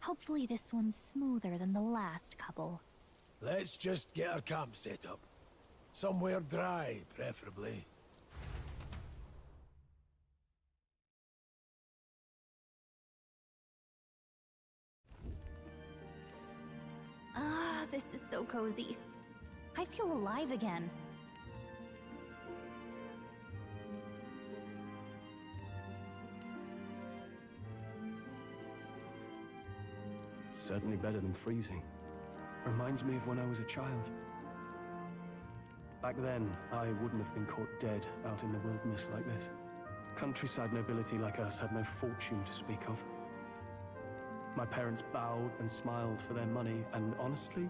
[SPEAKER 3] Hopefully this one's smoother than the last couple.
[SPEAKER 5] Let's just get our camp set up. Somewhere dry, preferably.
[SPEAKER 3] Ah, this is so cozy. I feel alive again.
[SPEAKER 17] It's certainly better than freezing. Reminds me of when I was a child. Back then, I wouldn't have been caught dead out in the wilderness like this. Countryside nobility like us had no fortune to speak of. My parents bowed and smiled for their money, and honestly,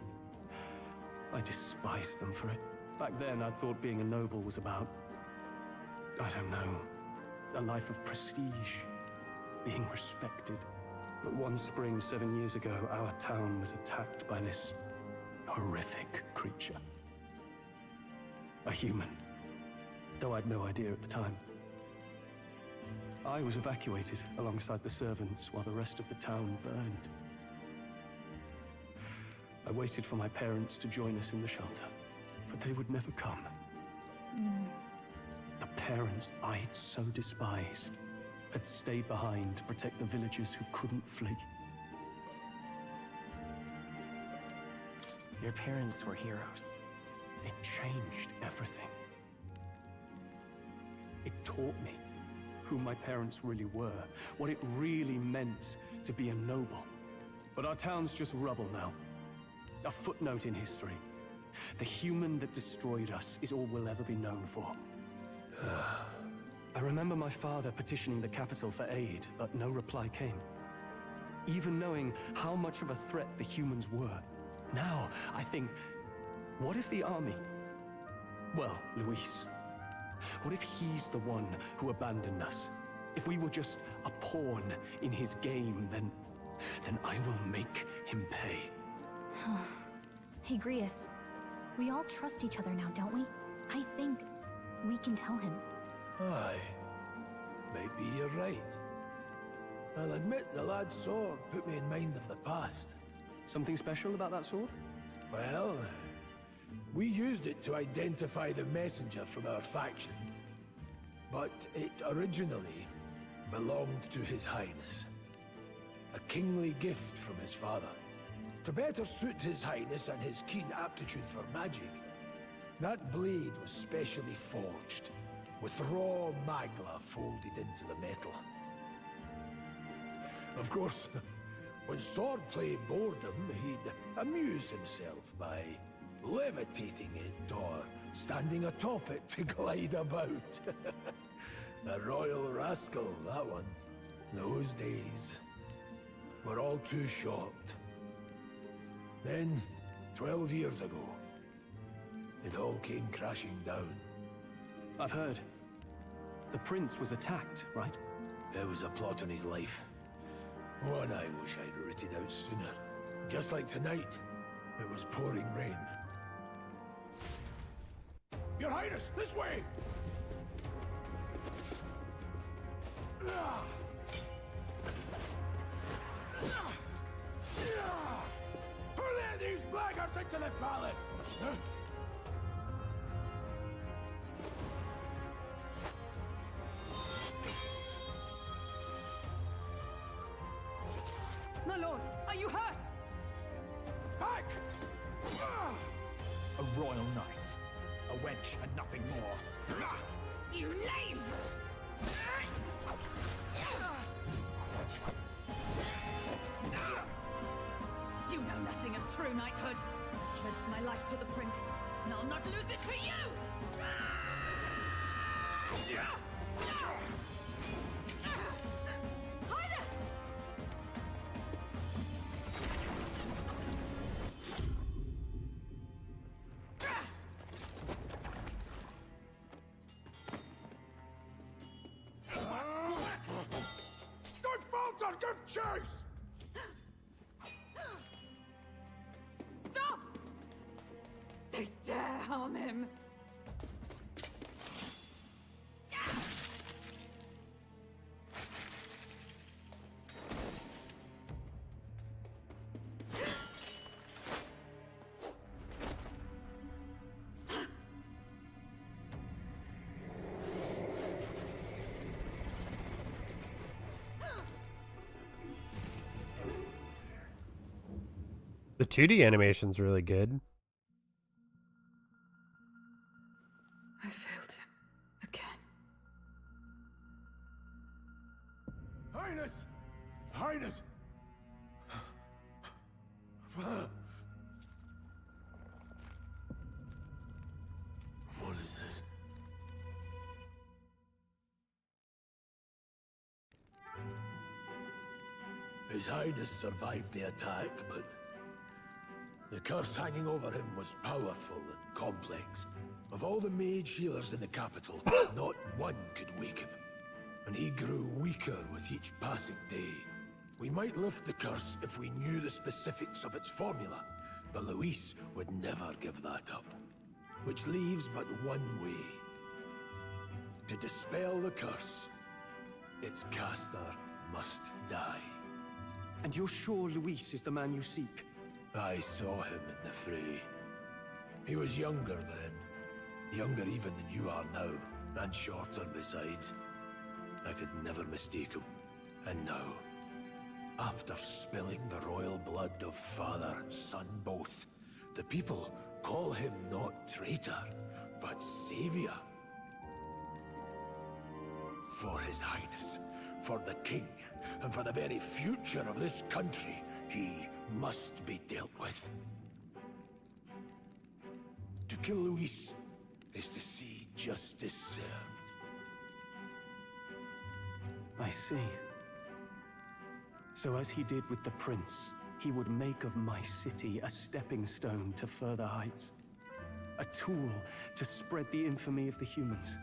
[SPEAKER 17] I despised them for it. Back then, I thought being a noble was about, I don't know, a life of prestige, being respected. But one spring 7 years ago, our town was attacked by this horrific creature. A human, though I'd no idea at the time. I was evacuated alongside the servants while the rest of the town burned. I waited for my parents to join us in the shelter, but they would never come. The parents I'd so despised had stayed behind to protect the villagers who couldn't flee.
[SPEAKER 9] Your parents were heroes.
[SPEAKER 17] It changed everything. It taught me who my parents really were, what it really meant to be a noble. But our town's just rubble now. A footnote in history. The human that destroyed us is all we'll ever be known for. I remember my father petitioning the capital for aid, but no reply came. Even knowing how much of a threat the humans were. Now, I think, what if the army? Well, Luis. What if he's the one who abandoned us? If we were just a pawn in his game, then I will make him pay.
[SPEAKER 3] Hey, Grius. We all trust each other now, don't we? I think we can tell him.
[SPEAKER 5] Aye. Maybe you're right. I'll admit the lad's sword put me in mind of the past.
[SPEAKER 17] Something special about that sword?
[SPEAKER 5] Well, we used it to identify the messenger from our faction. But it originally belonged to His Highness. A kingly gift from his father. To better suit His Highness and his keen aptitude for magic, that blade was specially forged, with raw magla folded into the metal. Of course, when swordplay bored him, he'd amuse himself by levitating it or standing atop it to glide about. A royal rascal, that one. Those days were all too short. Then, 12 years ago, it all came crashing down.
[SPEAKER 17] I've heard. The prince was attacked, right?
[SPEAKER 5] There was a plot on his life. One I wish I'd rooted out sooner. Just like tonight, it was pouring rain. Your Highness, this way! Who let these blackguards into the palace?
[SPEAKER 8] lord? Are you hurt?
[SPEAKER 5] Back! A royal knight. A wench and nothing more.
[SPEAKER 8] You knave! You know nothing of true knighthood. Pledged my life to the prince, and I'll not lose it to you! Highness!
[SPEAKER 5] Don't falter, give chase!
[SPEAKER 8] Stop! They dare harm him!
[SPEAKER 1] The 2D animation's really good.
[SPEAKER 8] I failed him again.
[SPEAKER 5] Highness! Highness! What is this? His Highness survived the attack, but the curse hanging over him was powerful and complex. Of all the mage healers in the capital, not one could wake him. And he grew weaker with each passing day. We might lift the curse if we knew the specifics of its formula, but Luis would never give that up. Which leaves but one way. To dispel the curse, its caster must die.
[SPEAKER 17] And you're sure Luis is the man you seek?
[SPEAKER 5] I saw him in the fray. He was younger then. Younger even than you are now, and shorter besides. I could never mistake him. And now, after spilling the royal blood of father and son both, the people call him not traitor, but savior. For His Highness, for the king, and for the very future of this country, he must be dealt with. To kill Luis is to see justice served.
[SPEAKER 17] I see. So as he did with the prince, he would make of my city a stepping stone to further heights. A tool to spread the infamy of the humans.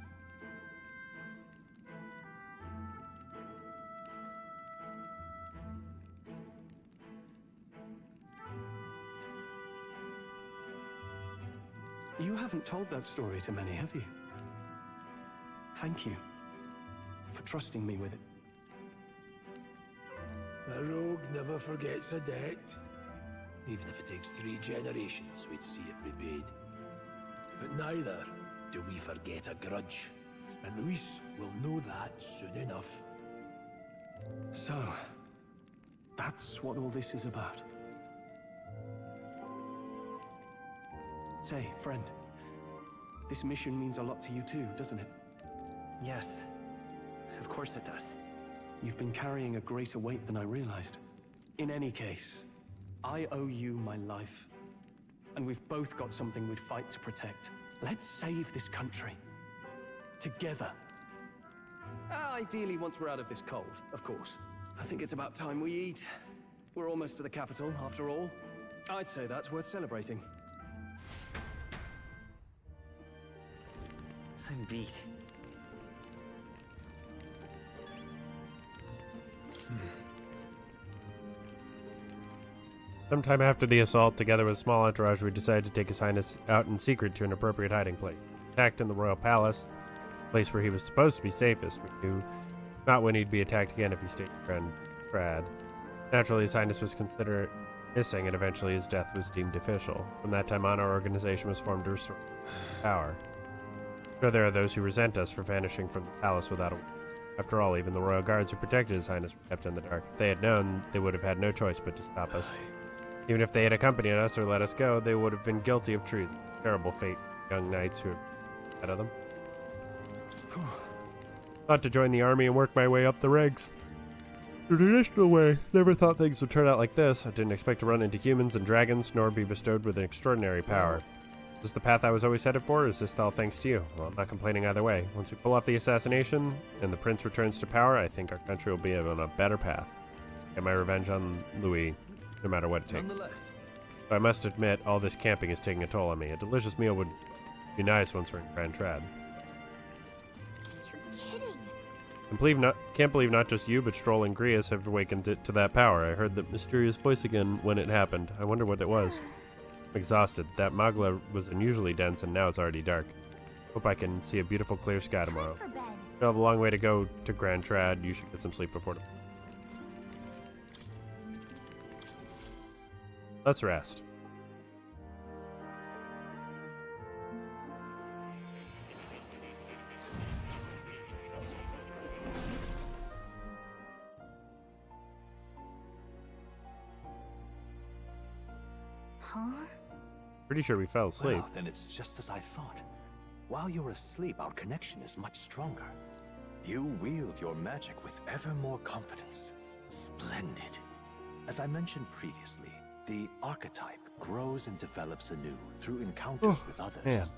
[SPEAKER 17] You haven't told that story to many, have you? Thank you for trusting me with it.
[SPEAKER 5] A rogue never forgets a debt. Even if it takes 3 generations, we'd see it repaid. But neither do we forget a grudge. And Luis will know that soon enough.
[SPEAKER 17] So, that's what all this is about. Say, friend, this mission means a lot to you too, doesn't it?
[SPEAKER 9] Yes, of course it does.
[SPEAKER 17] You've been carrying a greater weight than I realized. In any case, I owe you my life. And we've both got something we'd fight to protect. Let's save this country. Together. Ideally, once we're out of this cold, of course. I think it's about time we eat. We're almost to the capital, after all. I'd say that's worth celebrating.
[SPEAKER 9] I'm beat.
[SPEAKER 1] Sometime after the assault, together with a small entourage, we decided to take His Highness out in secret to an appropriate hiding place. Attacked in the royal palace, the place where he was supposed to be safest. We knew not when he'd be attacked again if he stayed friend Brad. Naturally, His Highness was considered missing, and eventually his death was deemed official. From that time on, our organization was formed to restore power. Sure, there are those who resent us for vanishing from the palace without a After all, even the royal guards who protected His Highness were kept in the dark. If they had known, they would have had no choice but to stop us. Even if they had accompanied us or let us go, they would have been guilty of treason. Terrible fate for young knights who have ahead of them. Thought to join the army and work my way up the ranks. The traditional way. Never thought things would turn out like this. I didn't expect to run into humans and dragons, nor be bestowed with an extraordinary power. Is this the path I was always headed for, or is this all thanks to you? Well, I'm not complaining either way. Once we pull off the assassination, and the prince returns to power, I think our country will be on a better path. Get my revenge on Louis, no matter what it takes.
[SPEAKER 17] Nonetheless.
[SPEAKER 1] So I must admit, all this camping is taking a toll on me. A delicious meal would be nice once we're in Grand Trad. Can't believe not just you, but Stroll and Grius have awakened it to that power. I heard that mysterious voice again when it happened. I wonder what it was. I'm exhausted. That Magla was unusually dense, and now it's already dark. Hope I can see a beautiful clear sky tomorrow. You have a long way to go to Grand Trad. You should get some sleep before. Let's rest.
[SPEAKER 3] Huh?
[SPEAKER 1] Pretty sure we fell asleep.
[SPEAKER 2] Well, then it's just as I thought. While you're asleep, our connection is much stronger. You wield your magic with ever more confidence. Splendid. As I mentioned previously, the archetype grows and develops anew through encounters with others.
[SPEAKER 1] Man.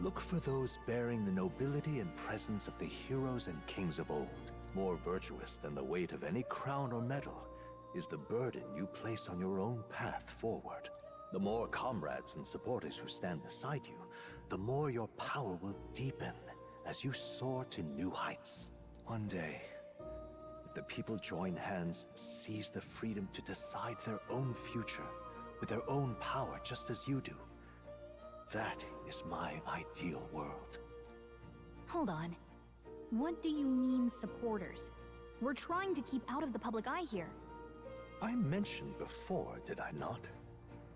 [SPEAKER 2] Look for those bearing the nobility and presence of the heroes and kings of old. More virtuous than the weight of any crown or medal is the burden you place on your own path forward. The more comrades and supporters who stand beside you, the more your power will deepen as you soar to new heights. One day, if the people join hands and seize the freedom to decide their own future with their own power just as you do, that is my ideal world.
[SPEAKER 3] Hold on. What do you mean, supporters? We're trying to keep out of the public eye here.
[SPEAKER 2] I mentioned before, did I not?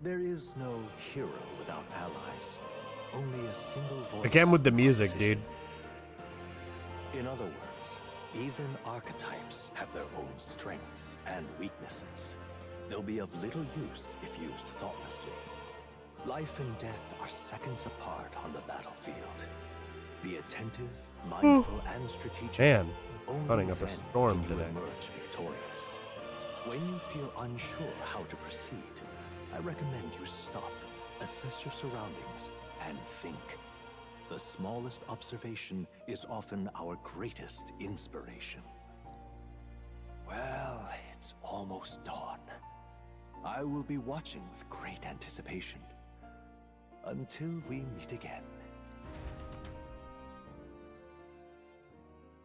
[SPEAKER 2] There is no hero without allies. Only a single voice.
[SPEAKER 1] Again with the music, dude.
[SPEAKER 2] In other words, even archetypes have their own strengths and weaknesses. They'll be of little use if used thoughtlessly. Life and death are seconds apart on the battlefield. Be attentive, mindful, and strategic.
[SPEAKER 1] Man,
[SPEAKER 2] Only
[SPEAKER 1] running up a
[SPEAKER 2] then
[SPEAKER 1] storm
[SPEAKER 2] can you
[SPEAKER 1] today.
[SPEAKER 2] emerge victorious. When you feel unsure how to proceed, I recommend you stop, assess your surroundings, and think. The smallest observation is often our greatest inspiration. Well, it's almost dawn. I will be watching with great anticipation. Until we meet again.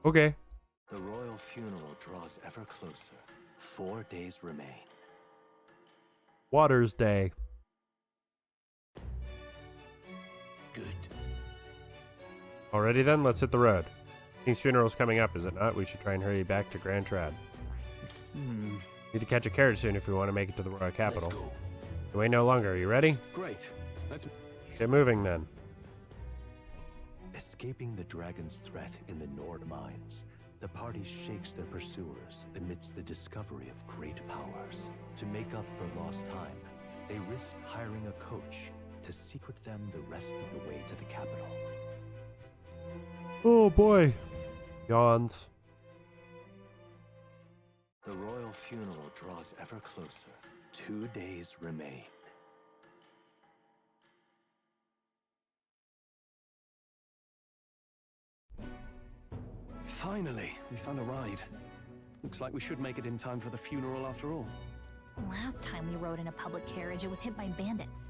[SPEAKER 1] Okay.
[SPEAKER 2] The royal funeral draws ever closer. 4 days remain.
[SPEAKER 1] Waters Day.
[SPEAKER 2] Good.
[SPEAKER 1] Alrighty then, let's hit the road. King's funeral's coming up, is it not? We should try and hurry back to Grand Trad. Need to catch a carriage soon if we want to make it to the royal capital.
[SPEAKER 5] Let's go.
[SPEAKER 1] Wait no longer, are you ready?
[SPEAKER 17] Great. Let's
[SPEAKER 1] get moving then.
[SPEAKER 2] Escaping the dragon's threat in the Nord mines, the party shakes their pursuers amidst the discovery of great powers. To make up for lost time, they risk hiring a coach to secret them the rest of the way to the capital.
[SPEAKER 1] Oh boy. Yawns.
[SPEAKER 2] The royal funeral draws ever closer. 2 days remain.
[SPEAKER 17] Finally, we found a ride. Looks like we should make it in time for the funeral after all.
[SPEAKER 3] Last time we rode in a public carriage, it was hit by bandits.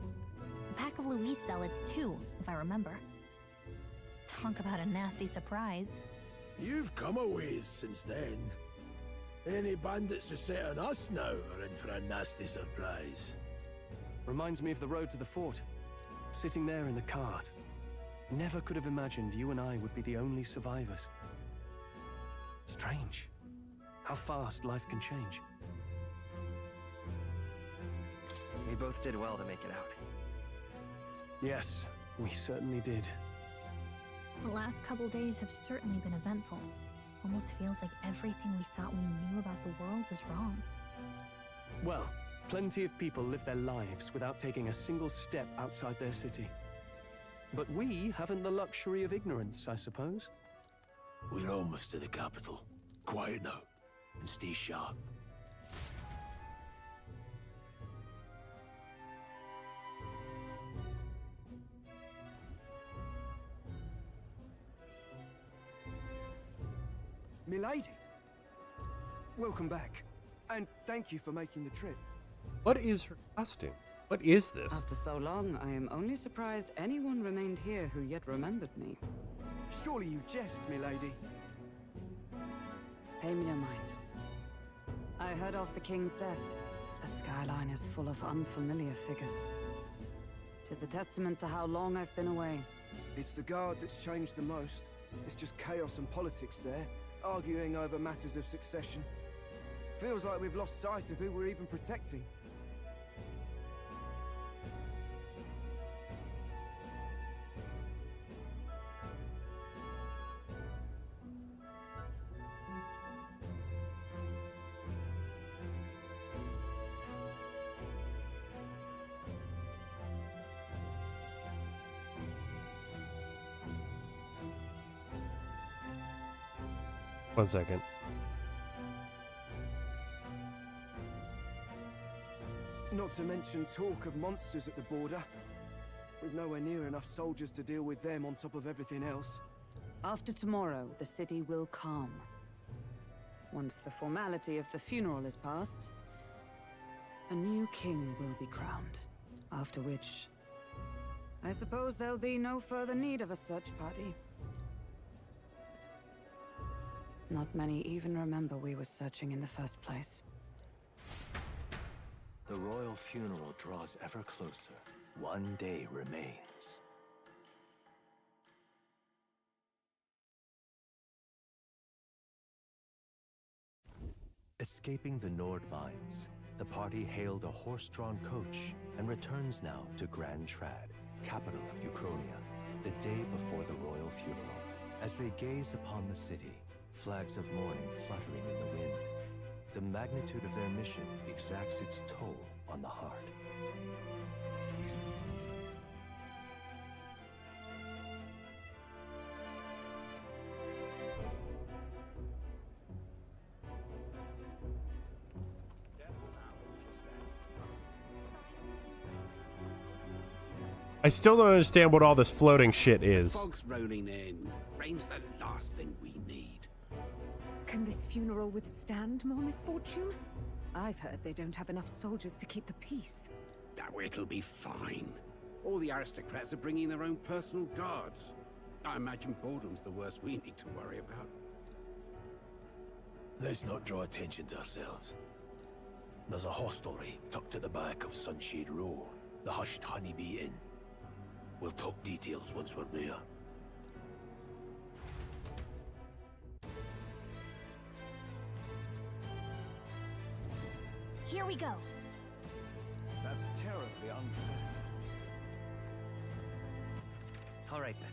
[SPEAKER 3] A pack of Louis zealots too, if I remember. Talk about a nasty surprise.
[SPEAKER 5] You've come a ways since then. Any bandits who set on us now are in for a nasty surprise.
[SPEAKER 17] Reminds me of the road to the fort. Sitting there in the cart. Never could have imagined you and I would be the only survivors. Strange. How fast life can change.
[SPEAKER 9] We both did well to make it out.
[SPEAKER 17] Yes, we certainly did.
[SPEAKER 3] The last couple days have certainly been eventful. almost feels like everything we thought we knew about the world was wrong.
[SPEAKER 17] Well, plenty of people live their lives without taking a single step outside their city. But we haven't the luxury of ignorance, I suppose.
[SPEAKER 5] We're almost to the capital. Quiet now, and stay sharp.
[SPEAKER 11] Milady! Welcome back, and thank you for making the trip.
[SPEAKER 1] What is her costume? What is this?
[SPEAKER 22] After so long, I am only surprised anyone remained here who yet remembered me.
[SPEAKER 11] Surely you jest, milady.
[SPEAKER 22] Pay me no mind. I heard of the king's death. The skyline is full of unfamiliar figures. 'Tis a testament to how long I've been away.
[SPEAKER 11] It's the guard that's changed the most. It's just chaos and politics there, arguing over matters of succession. Feels like we've lost sight of who we're even protecting.
[SPEAKER 1] One second.
[SPEAKER 11] Not to mention talk of monsters at the border. We've nowhere near enough soldiers to deal with them on top of everything else.
[SPEAKER 22] After tomorrow, the city will calm. Once the formality of the funeral is past, a new king will be crowned. After which, I suppose there'll be no further need of a search party. Not many even remember we were searching in the first place.
[SPEAKER 2] The royal funeral draws ever closer. One day remains. Escaping the Nord mines, the party hailed a horse-drawn coach and returns now to Grand Trad, capital of Uchronia, the day before the royal funeral. As they gaze upon the city, flags of mourning fluttering in the wind, the magnitude of their mission exacts its toll on the heart.
[SPEAKER 1] I still don't understand what all this floating shit is.
[SPEAKER 23] Fog's rolling in. Rain's the last thing we need.
[SPEAKER 14] Can this funeral withstand more misfortune? I've heard they don't have enough soldiers to keep the peace.
[SPEAKER 23] That it'll be fine. All the aristocrats are bringing their own personal guards. I imagine boredom's the worst we need to worry about.
[SPEAKER 5] Let's not draw attention to ourselves. There's a hostelry tucked at the back of Sunshade Row, the Hushed Honeybee Inn. We'll talk details once we're there.
[SPEAKER 3] Here we go.
[SPEAKER 10] That's terribly unfair.
[SPEAKER 9] All right then.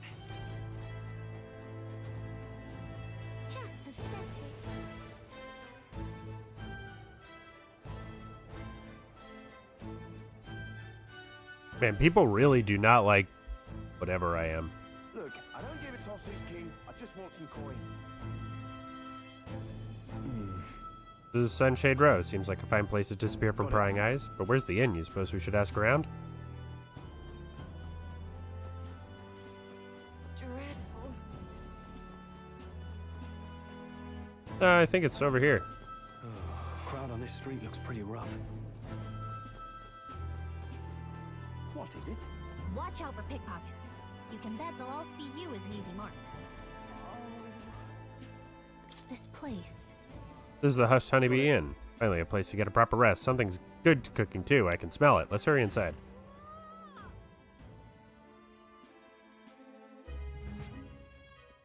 [SPEAKER 3] Just pathetic.
[SPEAKER 1] Man, people really do not like whatever I am.
[SPEAKER 11] Look, I don't give a toss who's king. I just want some coin.
[SPEAKER 1] This is Sunshade Row. Seems like a fine place to disappear from prying eyes. But where's the inn? You suppose we should ask around?
[SPEAKER 3] Dreadful.
[SPEAKER 1] I think it's over here.
[SPEAKER 17] Crowd on this street looks pretty rough.
[SPEAKER 11] What is it?
[SPEAKER 3] Watch out for pickpockets. You can bet they'll all see you as an easy mark. This place.
[SPEAKER 1] This is the Hushed Honeybee Inn. Finally, a place to get a proper rest. Something's good cooking too. I can smell it. Let's hurry inside.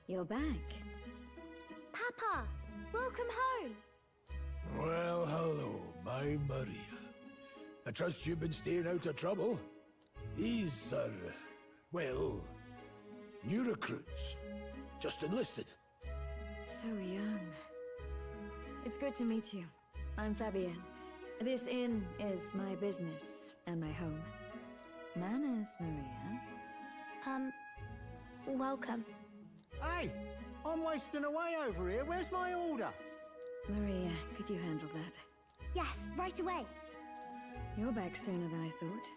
[SPEAKER 14] You're back.
[SPEAKER 3] Papa, welcome home.
[SPEAKER 5] Well, hello, my Maria. I trust you've been staying out of trouble. These are, well, new recruits. Just enlisted.
[SPEAKER 14] So young.
[SPEAKER 12] It's good to meet you. I'm Fabienne. This inn is my business and my home. Manners, Maria.
[SPEAKER 3] Welcome.
[SPEAKER 13] Hey, I'm wasting away over here. Where's my order?
[SPEAKER 12] Maria, could you handle that?
[SPEAKER 3] Yes, right away.
[SPEAKER 12] You're back sooner than I thought.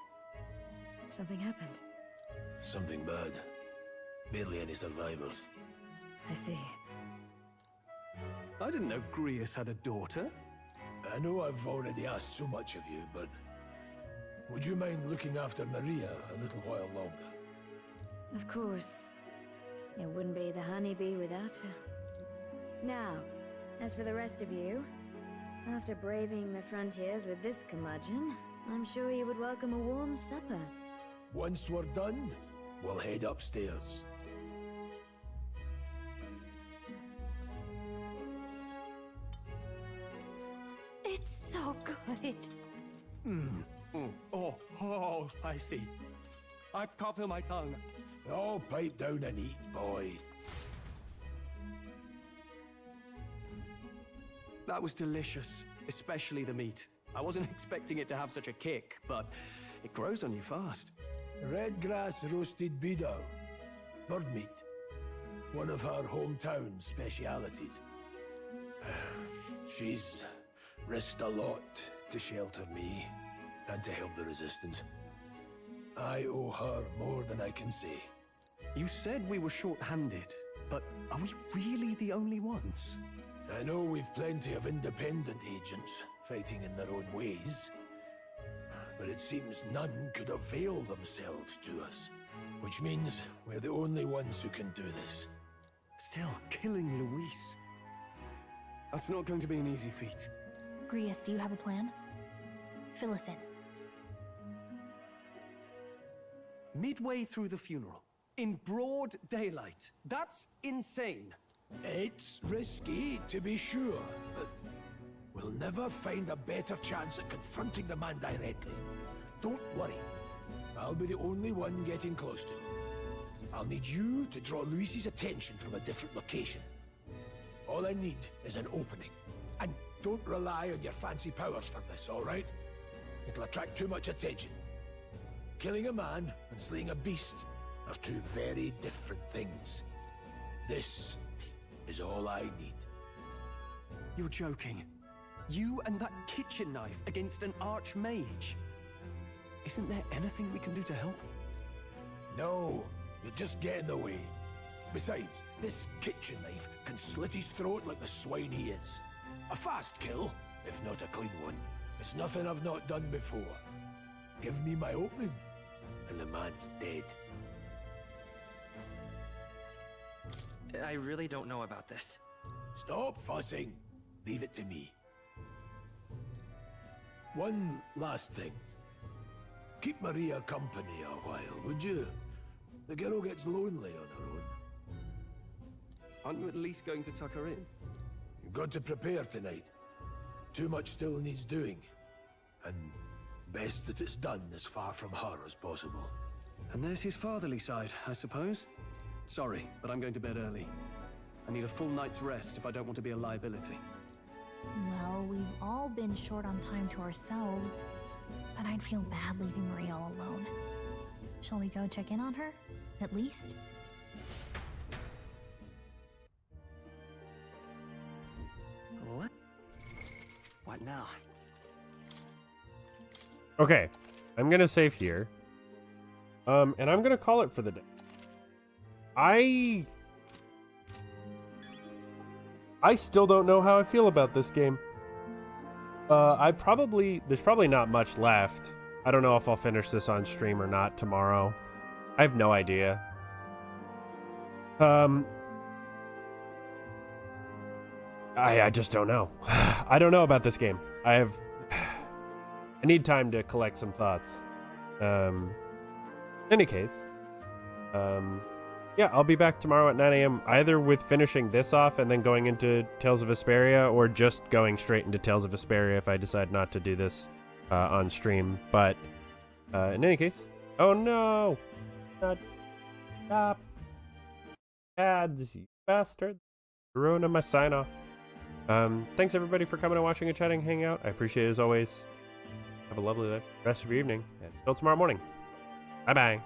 [SPEAKER 12] Something happened.
[SPEAKER 5] Something bad. Barely any survivors.
[SPEAKER 12] I see.
[SPEAKER 17] I didn't know Grius had a daughter.
[SPEAKER 5] I know I've already asked so much of you, but would you mind looking after Maria a little while longer?
[SPEAKER 12] Of course. It wouldn't be the honeybee without her. Now, as for the rest of you, after braving the frontiers with this curmudgeon, I'm sure you would welcome a warm supper.
[SPEAKER 5] Once we're done, we'll head upstairs.
[SPEAKER 3] It's so good.
[SPEAKER 10] Oh, spicy. I can't feel my tongue.
[SPEAKER 5] Oh, pipe down and eat, boy.
[SPEAKER 17] That was delicious, especially the meat. I wasn't expecting it to have such a kick, but it grows on you fast.
[SPEAKER 5] Red grass roasted beedou. Bird meat. One of her hometown specialities. She's risked a lot to shelter me and to help the resistance. I owe her more than I can say.
[SPEAKER 17] You said we were short-handed, but are we really the only ones?
[SPEAKER 5] I know we've plenty of independent agents fighting in their own ways, but it seems none could avail themselves to us, which means we're the only ones who can do this.
[SPEAKER 17] Still, killing Luis. That's not going to be an easy feat.
[SPEAKER 3] Grius, do you have a plan? Fill us in.
[SPEAKER 17] Midway through the funeral, in broad daylight. That's insane.
[SPEAKER 5] It's risky, to be sure, but we'll never find a better chance at confronting the man directly. Don't worry. I'll be the only one getting close to him. I'll need you to draw Luis's attention from a different location. All I need is an opening. And don't rely on your fancy powers for this, all right? It'll attract too much attention. Killing a man and slaying a beast are two very different things. This is all I need.
[SPEAKER 17] You're joking. You and that kitchen knife against an archmage. Isn't there anything we can do to help?
[SPEAKER 5] No, you'll just get in the way. Besides, this kitchen knife can slit his throat like the swine he is. A fast kill, if not a clean one. It's nothing I've not done before. Give me my opening, and the man's dead.
[SPEAKER 9] I really don't know about this.
[SPEAKER 5] Stop fussing. Leave it to me. One last thing. Keep Maria company a while, would you? The girl gets lonely on her own.
[SPEAKER 17] Aren't you at least going to tuck her in?
[SPEAKER 5] You've got to prepare tonight. Too much still needs doing. And best that it's done as far from her as possible.
[SPEAKER 17] And there's his fatherly side, I suppose. Sorry, but I'm going to bed early. I need a full night's rest if I don't want to be a liability.
[SPEAKER 3] Well, we've all been short on time to ourselves, but I'd feel bad leaving Maria all alone. Shall we go check in on her, at least?
[SPEAKER 9] What? What now?
[SPEAKER 1] Okay, I'm gonna save here. And I'm gonna call it for the day. I still don't know how I feel about this game. There's probably not much left. I don't know if I'll finish this on stream or not tomorrow. I have no idea. I just don't know. I don't know about this game. I need time to collect some thoughts. In any case, yeah, I'll be back tomorrow at 9 a.m. either with finishing this off and then going into Tales of Vesperia, or just going straight into Tales of Vesperia if I decide not to do this on stream. But in any case, oh no! Stop! Ads, you bastard! Ruining my sign off. Thanks everybody for coming and watching and chatting, hanging out. I appreciate it as always. Have a lovely rest of your evening, and until tomorrow morning. Bye-bye.